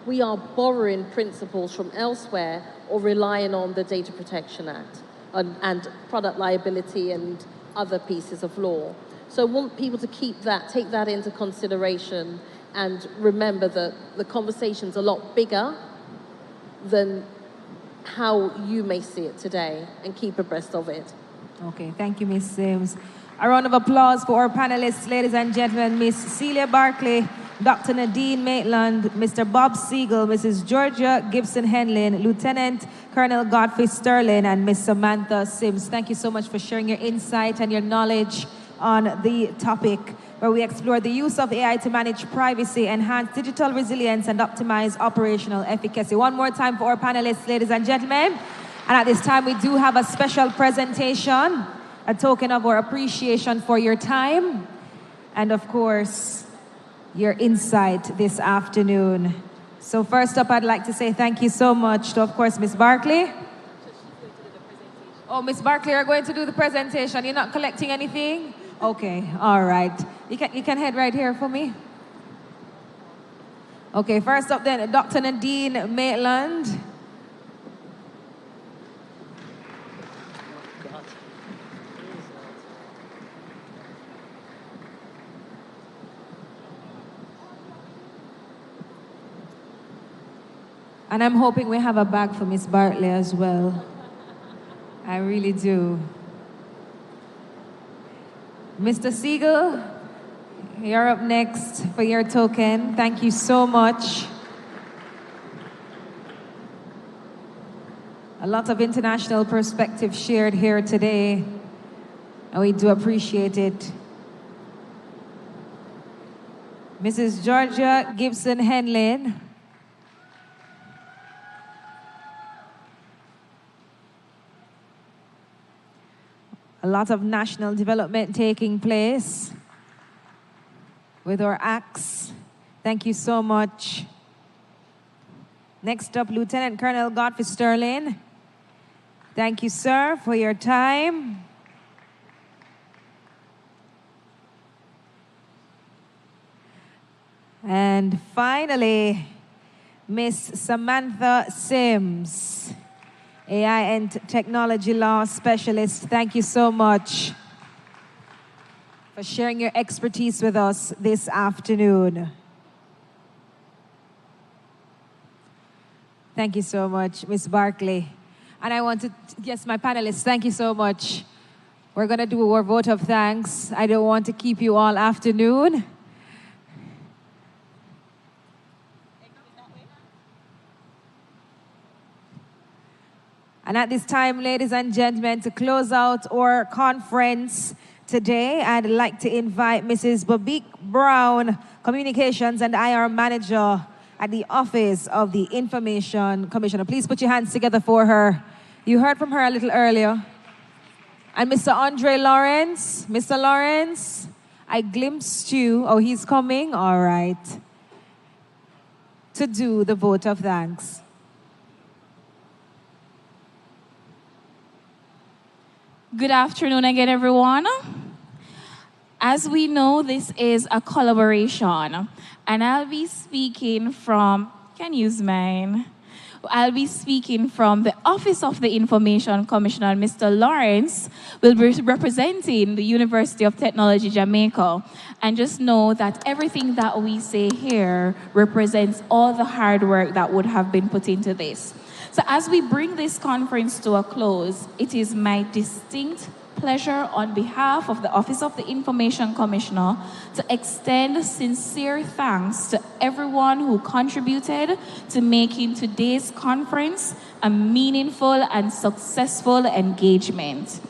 Speaker 21: we are borrowing principles from elsewhere or relying on the Data Protection Act and product liability and other pieces of law. So I want people to take that into consideration and remember that the conversation's a lot bigger than how you may see it today, and keep abreast of it.
Speaker 1: Okay, thank you, Ms. Sims. A round of applause for our panelists, ladies and gentlemen, Ms. Celia Barkley, Dr. Nadine Maitland, Mr. Bob Siegel, Mrs. Georgia Gibson-Henlin, Lieutenant Colonel Godfrey Sterling, and Ms. Samantha Sims. Thank you so much for sharing your insight and your knowledge on the topic where we explore the use of AI to manage privacy, enhance digital resilience, and optimize operational efficacy. One more time for our panelists, ladies and gentlemen. And at this time, we do have a special presentation, a token of our appreciation for your time, and of course, your insight this afternoon. So first up, I'd like to say thank you so much to, of course, Ms. Barkley. Oh, Ms. Barkley, you're going to do the presentation. You're not collecting anything? Okay, all right. You can head right here for me. Okay, first up then, Dr. Nadine Maitland. And I'm hoping we have a bag for Miss Bartley as well. I really do. Mr. Siegel, you're up next for your token. Thank you so much. A lot of international perspective shared here today, and we do appreciate it. Mrs. Georgia Gibson-Henlin. A lot of national development taking place with our acts. Thank you so much. Next up, Lieutenant Colonel Godfrey Sterling. Thank you, sir, for your time. And finally, Miss Samantha Sims, AI and Technology Law Specialist. Thank you so much for sharing your expertise with us this afternoon. Thank you so much, Ms. Barkley. And I want to, yes, my panelists, thank you so much. We're going to do our vote of thanks. I don't want to keep you all afternoon. And at this time, ladies and gentlemen, to close out our conference today, I'd like to invite Mrs. Bobik Brown, Communications and IR Manager at the Office of the Information Commissioner. Please put your hands together for her. You heard from her a little earlier. And Mr. Andre Lawrence. Mr. Lawrence, I glimpsed you. Oh, he's coming? All right. To do the vote of thanks.
Speaker 12: Good afternoon again, everyone. As we know, this is a collaboration, and I'll be speaking from, can use mine. I'll be speaking from the Office of the Information Commissioner. Mr. Lawrence will be representing the University of Technology, Jamaica. And just know that everything that we say here represents all the hard work that would have been put into this. So as we bring this conference to a close, it is my distinct pleasure on behalf of the Office of the Information Commissioner to extend sincere thanks to everyone who contributed to making today's conference a meaningful and successful engagement.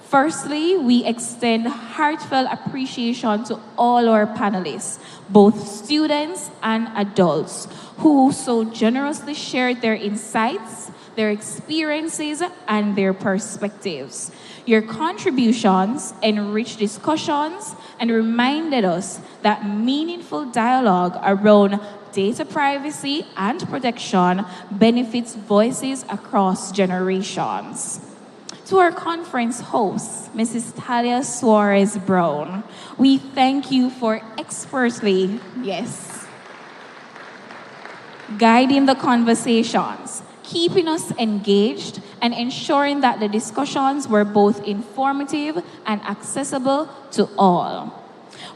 Speaker 12: Firstly, we extend heartfelt appreciation to all our panelists, both students and adults, who so generously shared their insights, their experiences, and their perspectives. Your contributions enriched discussions and reminded us that meaningful dialogue around data privacy and protection benefits voices across generations. To our conference host, Mrs. Talia Suarez Brown, we thank you for expertly, guiding the conversations, keeping us engaged, and ensuring that the discussions were both informative and accessible to all.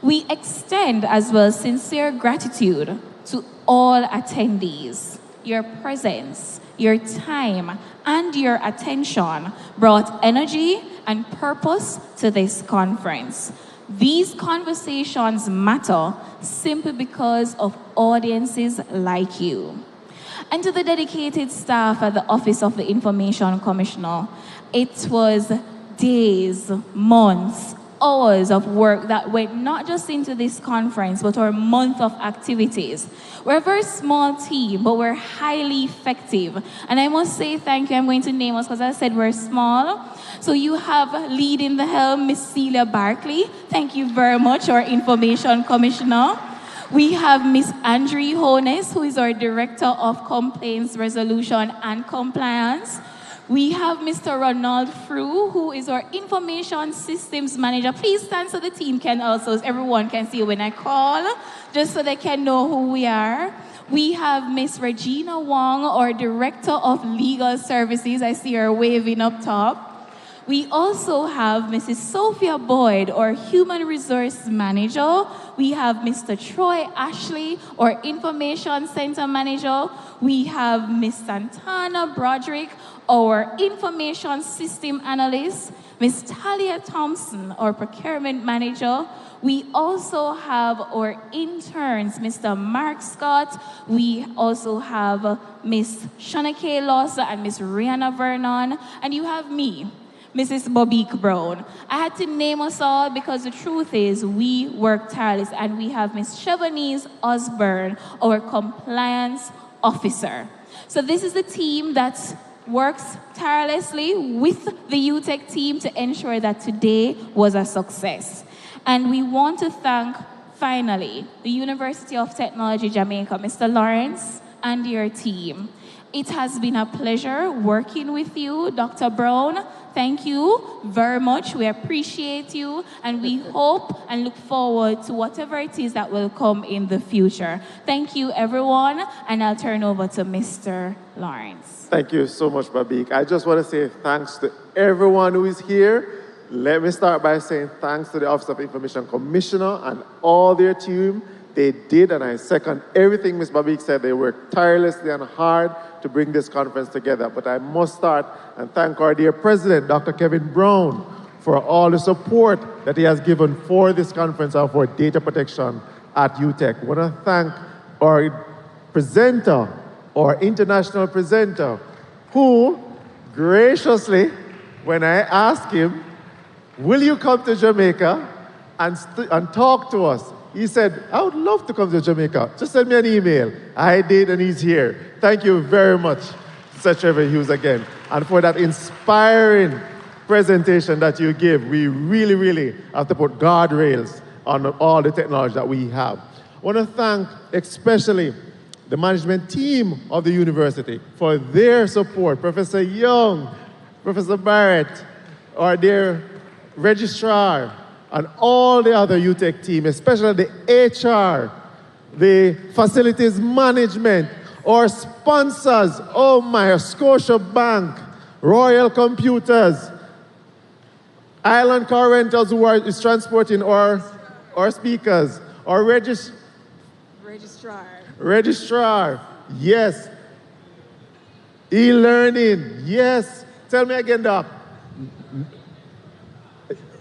Speaker 12: We extend as well sincere gratitude to all attendees. Your presence, your time, and your attention brought energy and purpose to this conference. These conversations matter simply because of audiences like you. And to the dedicated staff at the Office of the Information Commissioner, it was days, months, hours of work that went not just into this conference, but our month of activities. We're a very small team, but we're highly effective. And I must say thank you. I'm going to name us because I said we're small. So you have leading the helm, Miss Celia Barkley. Thank you very much, our Information Commissioner. We have Miss Andrea Holness, who is our Director of Complaints Resolution and Compliance. We have Mr. Ronald Frew, who is our Information Systems Manager. Please stand so the team can also, everyone can see when I call, just so they can know who we are. We have Miss Regina Wong, our Director of Legal Services. I see her waving up top. We also have Mrs. Sophia Boyd, our Human Resource Manager. We have Mr. Troy Ashley, our Information Center Manager. We have Miss Santana Broderick, our Information System Analyst. Miss Talia Thompson, our Procurement Manager. We also have our interns, Mr. Mark Scott. We also have Miss Shanake Lawson and Miss Rihanna Vernon. And you have me, Mrs. Bobique Brown. I had to name us all because the truth is we work tireless, and we have Miss Chevanese Osborne, our compliance officer. So this is the team that works tirelessly with the UTech team to ensure that today was a success. And we want to thank, finally, the University of Technology Jamaica, Mr. Lawrence, and your team. It has been a pleasure working with you, Dr. Brown. Thank you very much. We appreciate you, and we hope and look forward to whatever it is that will come in the future. Thank you, everyone, and I'll turn over to Mr. Lawrence.
Speaker 8: Thank you so much, Babik. I just want to say thanks to everyone who is here. Let me start by saying thanks to the Office of Information Commissioner and all their team. They did, and I second everything Ms. Babik said. They worked tirelessly and hard to bring this conference together. But I must start and thank our dear President, Dr. Kevin Brown, for all the support that he has given for this conference and for data protection at UTech. I want to thank our presenter, our international presenter, who graciously, when I asked him, will you come to Jamaica and talk to us? He said, I would love to come to Jamaica. Just send me an email. I did, and he's here. Thank you very much, Sir Trevor Hughes, again. And for that inspiring presentation that you give, we really, really have to put guardrails on all the technology that we have. I want to thank especially the management team of the university for their support. Professor Young, Professor Barrett, our dear registrar, and all the other UTech team, especially the HR, the facilities management, our sponsors, oh my, Scotia Bank, Royal Computers, Island Car Rentals, who is transporting our speakers, our registrar, yes, e-learning, yes. Tell me again, Doc.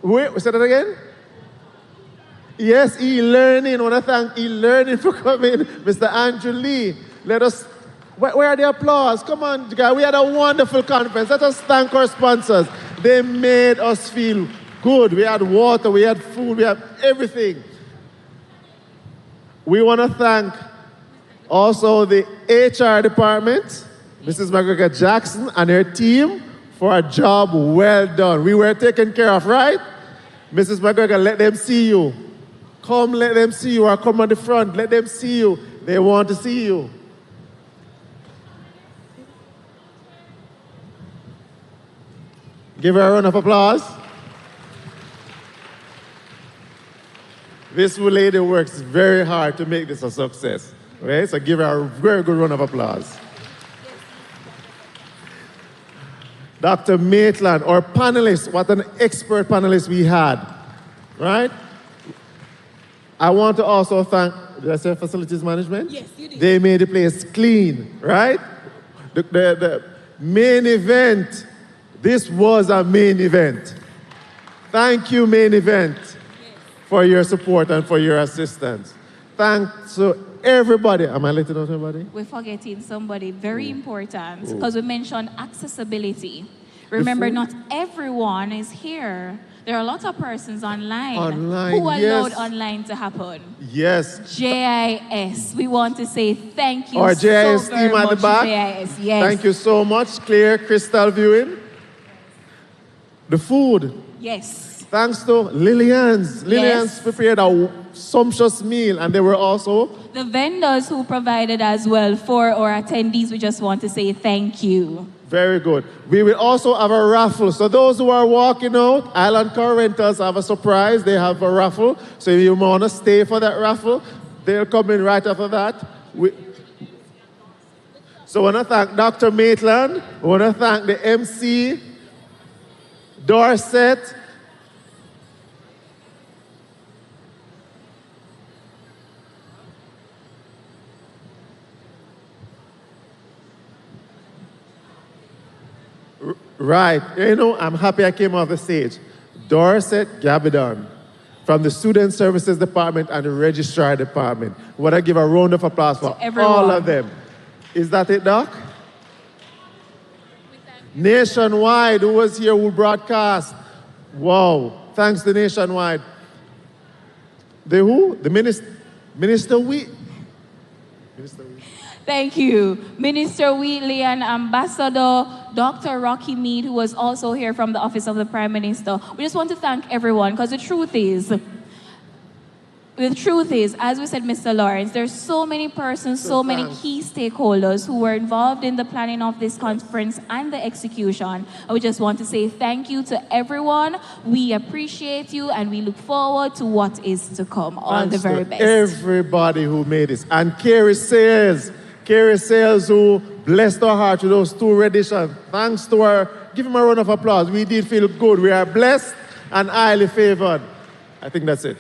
Speaker 8: Wait, say that again? Yes, e-learning. I want to thank e-learning for coming. Mr. Andrew Lee, let us, where are the applause? Come on, guys, we had a wonderful conference. Let us thank our sponsors. They made us feel good. We had water, we had food, we had everything. We want to thank also the HR department, Mrs. McGregor Jackson and her team, for a job well done. We were taken care of, right? Mrs. McGregor, let them see you. Come, let them see you, or come on the front, let them see you. They want to see you. Give her a round of applause. This lady works very hard to make this a success. Okay? So give her a very good round of applause. Dr. Maitland, our panelists, what an expert panelist we had, right? I want to also thank, did I say facilities management?
Speaker 21: Yes, you did.
Speaker 8: They made the place clean, right? The main event, this was a main event. Thank you, main event, for your support and for your assistance. Thanks to everybody. Am I letting out everybody?
Speaker 12: We're forgetting somebody very important because we mentioned accessibility. Remember, not everyone is here. There are a lot of persons online, who allowed online to happen.
Speaker 8: Yes.
Speaker 12: JIS, we want to say thank you
Speaker 8: Our JIS
Speaker 12: so very
Speaker 8: team at the
Speaker 12: much,
Speaker 8: back.
Speaker 12: JIS. Yes.
Speaker 8: Thank you so much. Clear crystal viewing. The food.
Speaker 12: Yes.
Speaker 8: Thanks to Lillian's. Lillian's prepared a sumptuous meal, and they were also
Speaker 12: The vendors who provided as well for our attendees, we just want to say thank you.
Speaker 8: very good. We will also have a raffle. So those who are walking out, Island Car Rentals have a surprise. They have a raffle. So if you want to stay for that raffle, they'll come in right after that. So I want to thank Dr. Maitland. I want to thank the MC, Dorset. Right. You know, I'm happy I came off the stage. Dorset Gabidon from the Student Services Department and the Registrar Department. Would I give a round of applause for all of them? Is that it, Doc? Nationwide, who was here, who broadcast? Wow. Thanks to Nationwide. The who? The Minister Wheat.
Speaker 12: Thank you. Minister Wheatley and Ambassador Dr. Rocky Mead, who was also here from the Office of the Prime Minister. We just want to thank everyone because the truth is, as we said, Mr. Lawrence, there's so many persons, so many key stakeholders who were involved in the planning of this conference and the execution. I would just want to say thank you to everyone. We appreciate you and we look forward to what is to come. All the very best.
Speaker 8: Everybody who made this. And Carrie Sayers, who blessed our heart with those two renditions. Thanks to her. Give him a round of applause. We did feel good. We are blessed and highly favored. I think that's it.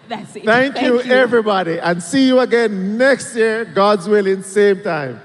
Speaker 12: That's it.
Speaker 8: Thank you, everybody. And see you again next year, God's willing, same time.